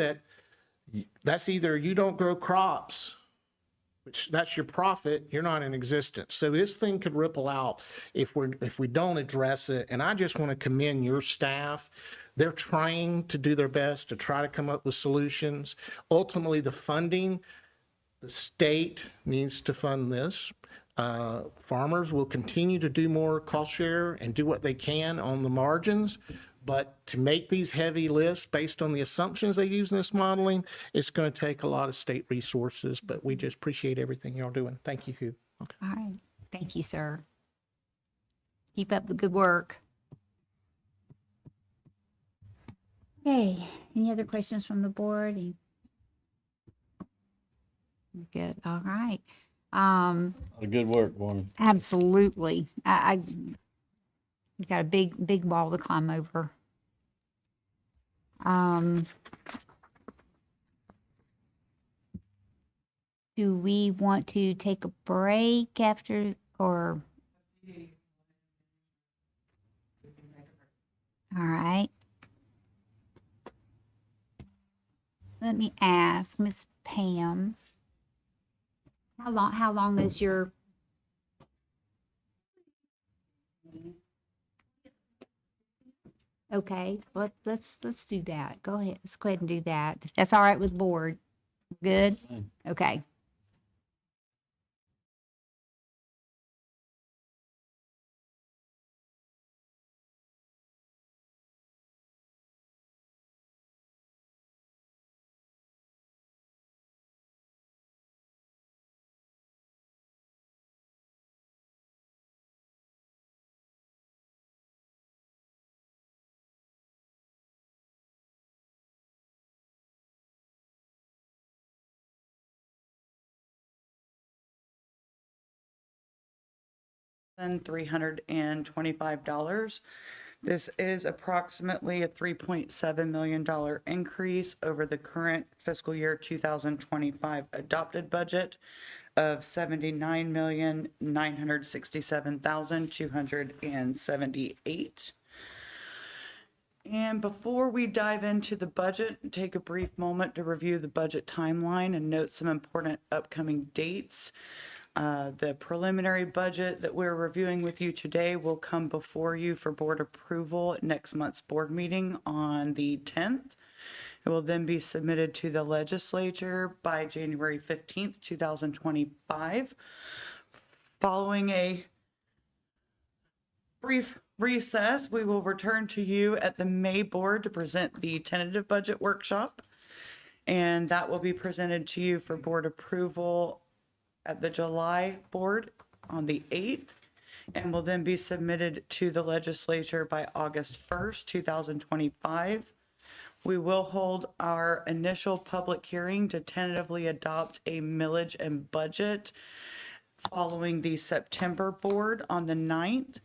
that's either you don't grow crops, which that's your profit, you're not in existence. So this thing could ripple out if we don't address it. And I just want to commend your staff. They're trying to do their best to try to come up with solutions. Ultimately, the funding, the state needs to fund this. Farmers will continue to do more cost share and do what they can on the margins. But to make these heavy lists based on the assumptions they use in this modeling, it's going to take a lot of state resources, but we just appreciate everything y'all doing. Thank you, Hugh. Okay. all right. Thank you, sir. Keep up the good work. Okay, any other questions from the board? Good, all right. Good work, Warren. Absolutely. I we've got a big wall to climb over. Do we want to take a break after, or? All right. Let me ask Miss Pam, how long is your? Okay, let's do that. Go ahead. Let's go ahead and do that. If that's all right with board. Good? Okay. $325. This is approximately a $3.7 million increase over the current fiscal year 2025 adopted budget of $79,967,278. And before we dive into the budget, take a brief moment to review the budget timeline and note some important upcoming dates. The preliminary budget that we're reviewing with you today will come before you for board approval at next month's board meeting on the 10th. It will then be submitted to the legislature by January 15th, 2025. Following a brief recess, we will return to you at the May board to present the tentative budget workshop. And that will be presented to you for board approval at the July board on the 8th, and will then be submitted to the legislature by August 1st, 2025. We will hold our initial public hearing to tentatively adopt a millage and budget following the September board on the 9th.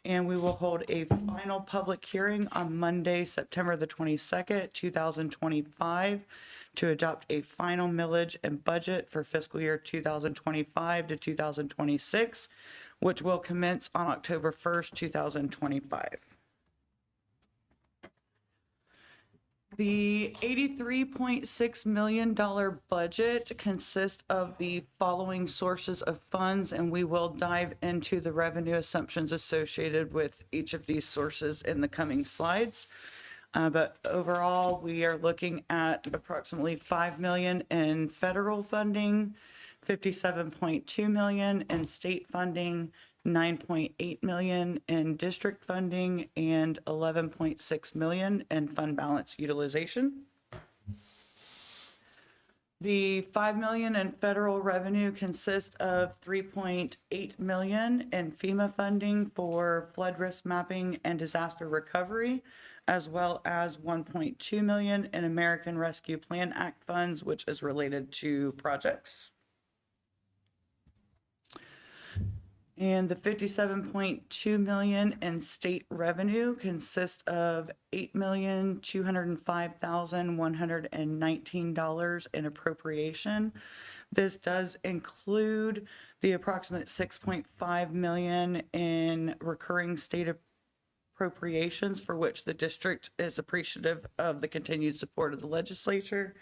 And we will hold a final public hearing on Monday, September the 22nd, 2025, to adopt a final millage and budget for fiscal year 2025 to 2026, which will commence on October 1st, 2025. The $83.6 million budget consists of the following sources of funds, and we will dive into the revenue assumptions associated with each of these sources in the coming slides. But overall, we are looking at approximately $5 million in federal funding, $57.2 million in state funding, $9.8 million in district funding, and $11.6 million in fund balance utilization. The $5 million in federal revenue consists of $3.8 million in FEMA funding for flood risk mapping and disaster recovery, as well as $1.2 million in American Rescue Plan Act funds, which is related to projects. And the $57.2 million in state revenue consists of $8,205,119 in appropriation. This does include the approximate $6.5 million in recurring state appropriations, for which the district is appreciative of the continued support of the legislature.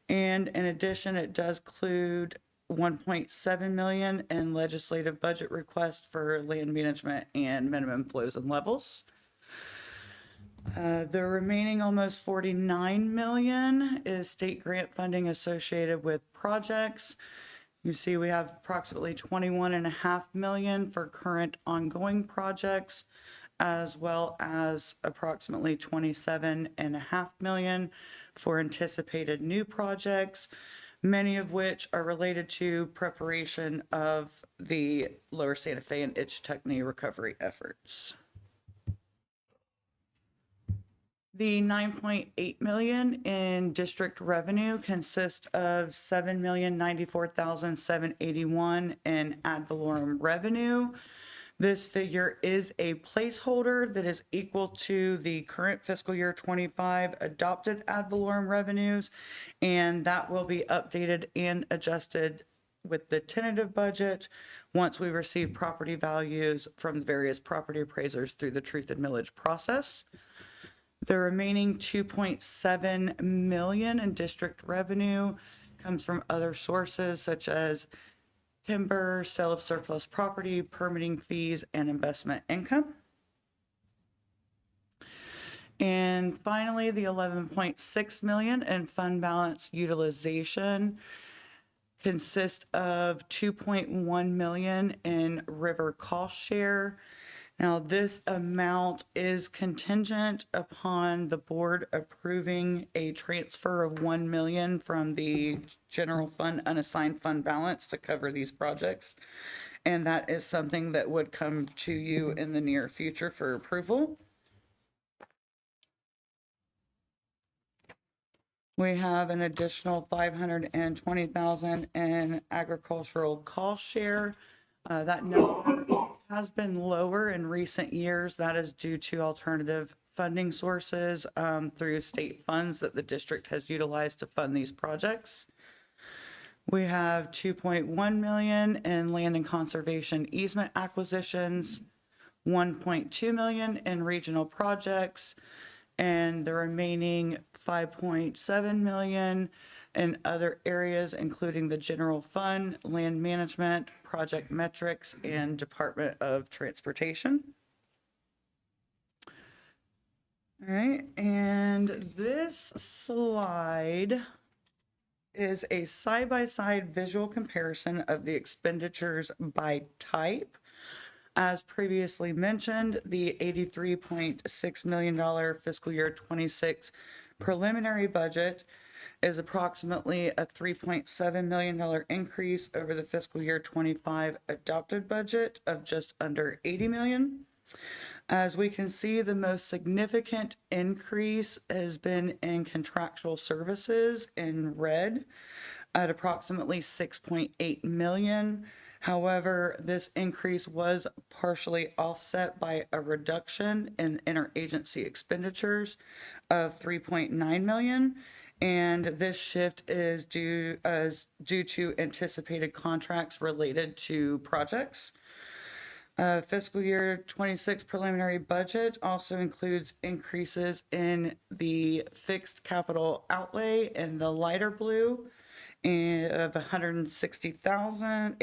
And in addition, it does include $1.7 million in legislative budget request for land management and minimum flows and levels. The remaining almost $49 million is state grant funding associated with projects. You see we have approximately $21.5 million for current ongoing projects, as well as approximately $27.5 million for anticipated new projects, many of which are related to preparation of the Lower Santa Fe and Ichetuckney recovery efforts. The $9.8 million in district revenue consists of $7,094,781 in ad valorem revenue. This figure is a placeholder that is equal to the current fiscal year 25 adopted ad valorem revenues, and that will be updated and adjusted with the tentative budget once we receive property values from the various property appraisers through the truth and millage process. The remaining $2.7 million in district revenue comes from other sources such as timber, sale of surplus property, permitting fees, and investment income. And finally, the $11.6 million in fund balance utilization consists of $2.1 million in river cost share. Now, this amount is contingent upon the board approving a transfer of $1 million from the general fund unassigned fund balance to cover these projects. And that is something that would come to you in the near future for approval. We have an additional $520,000 in agricultural cost share. That number has been lower in recent years. That is due to alternative funding sources through state funds that the district has utilized to fund these projects. We have 2.1 million in land and conservation easement acquisitions, 1.2 million in regional projects, and the remaining 5.7 million in other areas, including the general fund, land management, project metrics, and Department of Transportation. All right, and this slide is a side-by-side visual comparison of the expenditures by type. As previously mentioned, the $83.6 million fiscal year 26 preliminary budget is approximately a $3.7 million increase over the fiscal year 25 adopted budget of just under 80 million. As we can see, the most significant increase has been in contractual services in red at approximately 6.8 million. However, this increase was partially offset by a reduction in interagency expenditures of 3.9 million. And this shift is due to anticipated contracts related to projects. Fiscal year 26 preliminary budget also includes increases in the fixed capital outlay in the lighter blue of 860,000,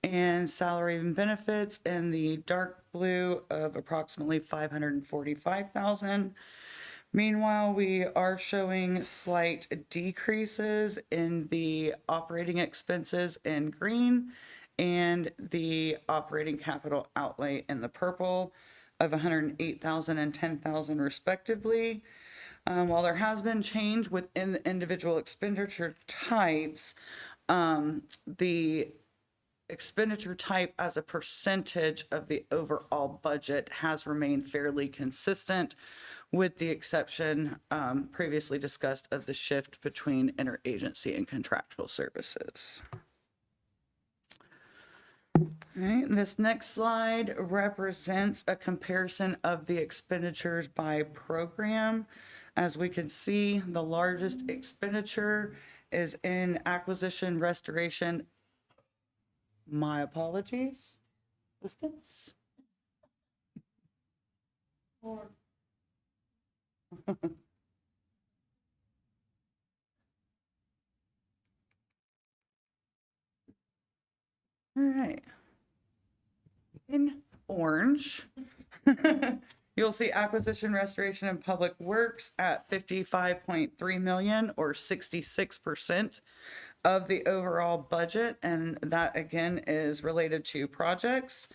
and salary and benefits in the dark blue of approximately 545,000. Meanwhile, we are showing slight decreases in the operating expenses in green and the operating capital outlay in the purple of 108,000 and 10,000 respectively. While there has been change within the individual expenditure types, the expenditure type as a percentage of the overall budget has remained fairly consistent, with the exception previously discussed of the shift between interagency and contractual services. All right, this next slide represents a comparison of the expenditures by program. As we can see, the largest expenditure is in acquisition restoration. My apologies. Distance. Or all right. In orange, you'll see acquisition, restoration, and public works at 55.3 million, or 66% of the overall budget. And that again is related to projects.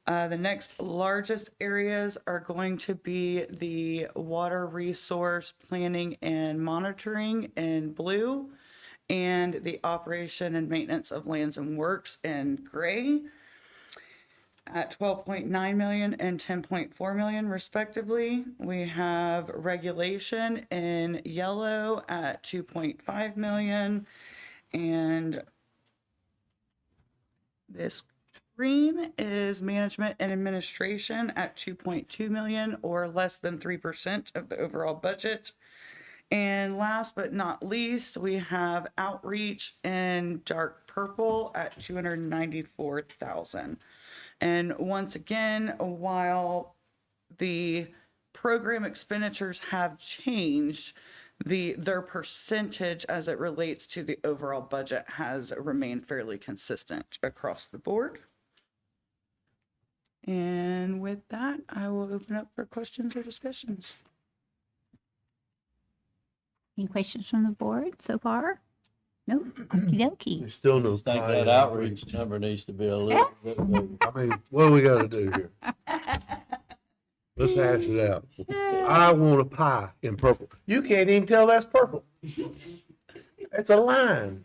The next largest areas are going to be the water resource planning and monitoring in blue, and the operation and maintenance of lands and works in gray at 12.9 million and 10.4 million respectively. We have regulation in yellow at 2.5 million, and this green is management and administration at 2.2 million, or less than 3% of the overall budget. And last but not least, we have outreach in dark purple at 294,000. And once again, while the program expenditures have changed, their percentage as it relates to the overall budget has remained fairly consistent across the board. And with that, I will open up for questions or discussions. Any questions from the board so far? Nope. Okey dokey. Still no. I think that outreach number needs to be a little bit bigger. I mean, what do we gotta do here? Let's hash it out. I want a pie in purple. You can't even tell that's purple. It's a line.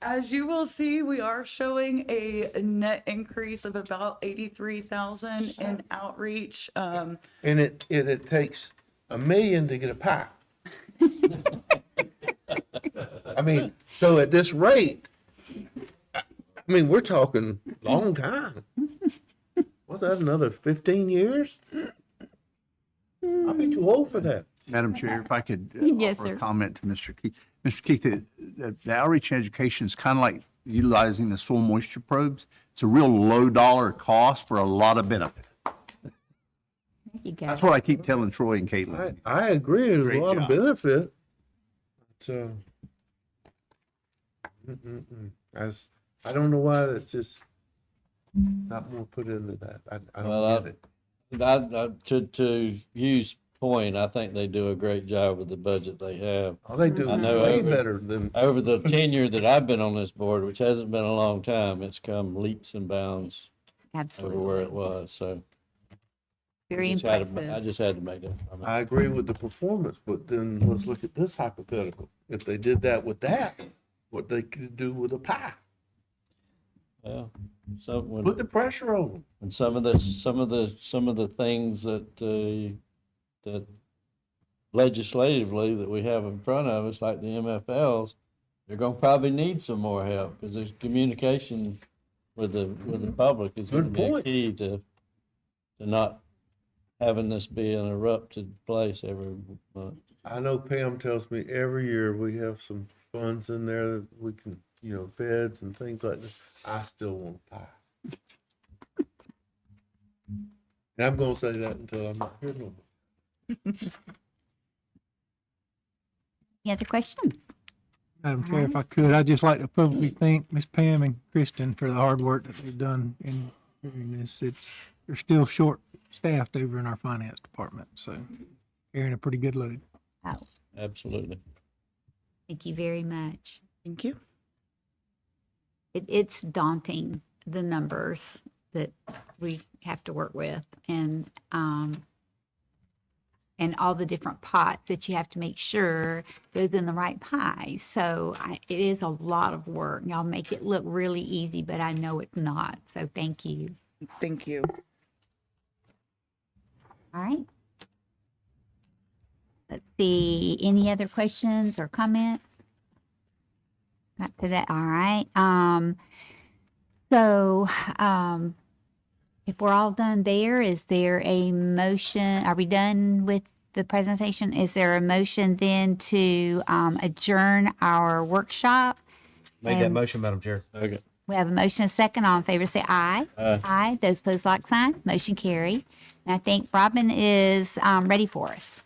As you will see, we are showing a net increase of about 83,000 in outreach. And it takes $1 million to get a pie. I mean, so at this rate, I mean, we're talking long time. What's that, another 15 years? I'll be too old for that. Madam Chair, if I could Yes, offer sir. a comment to Mr. Keith. Mr. Keith, the outreach and education is kind of like utilizing the soil moisture probes. It's a real low dollar cost for a lot of benefit. You go. That's what I keep telling Troy and Caitlin. I agree, there's a Great lot of job. benefit. But, I don't know why that's just not more put into that. I Well, don't get it. To Hugh's point, I think they do a great job with the budget they have. Oh, they do I know way over- better than, Over the tenure that I've been on this board, which hasn't been a long time, it's come leaps and bounds over where Absolutely. it was, so. Very just had to- impressive. I just had to make that comment. I agree with the performance, but then let's look at this hypothetical. If they did that with that, what they could do with a pie, Well, so when. put the pressure on them. And some of the things that legislatively that we have in front of us, like the MFLs, they're gonna probably need some more help, because there's communication with the public is gonna Good be a point. key to not having this be an erupted place every month. I know Pam tells me every year we have some funds in there that we can, feds and things like this. I still want a pie. And I'm gonna say that until I'm not here no more. Any other questions? Madam Chair, if I could, I'd just like to publicly thank Ms. Pam and Kristen for the hard work that they've done in this. They're still short-staffed over in our finance department, so carrying a pretty good load. Oh, Absolutely. thank you very much. Thank you. It's daunting, the numbers that we have to work with, and all the different pots that you have to make sure goes in the right pie. So it is a lot of work. Y'all make it look really easy, but I know it's not. So thank you. Thank you. All right. Let's see, any other questions or comments? Not to that, all right. If we're all done there, is there a motion? Are we done with the presentation? Is there a motion then to adjourn our workshop? Make that And- motion, Madam Chair. Okay. We have a motion, and a second. All in favor, say aye. Aye. Aye. Those opposed, like sign. Motion carried. And I think Robin is ready for us.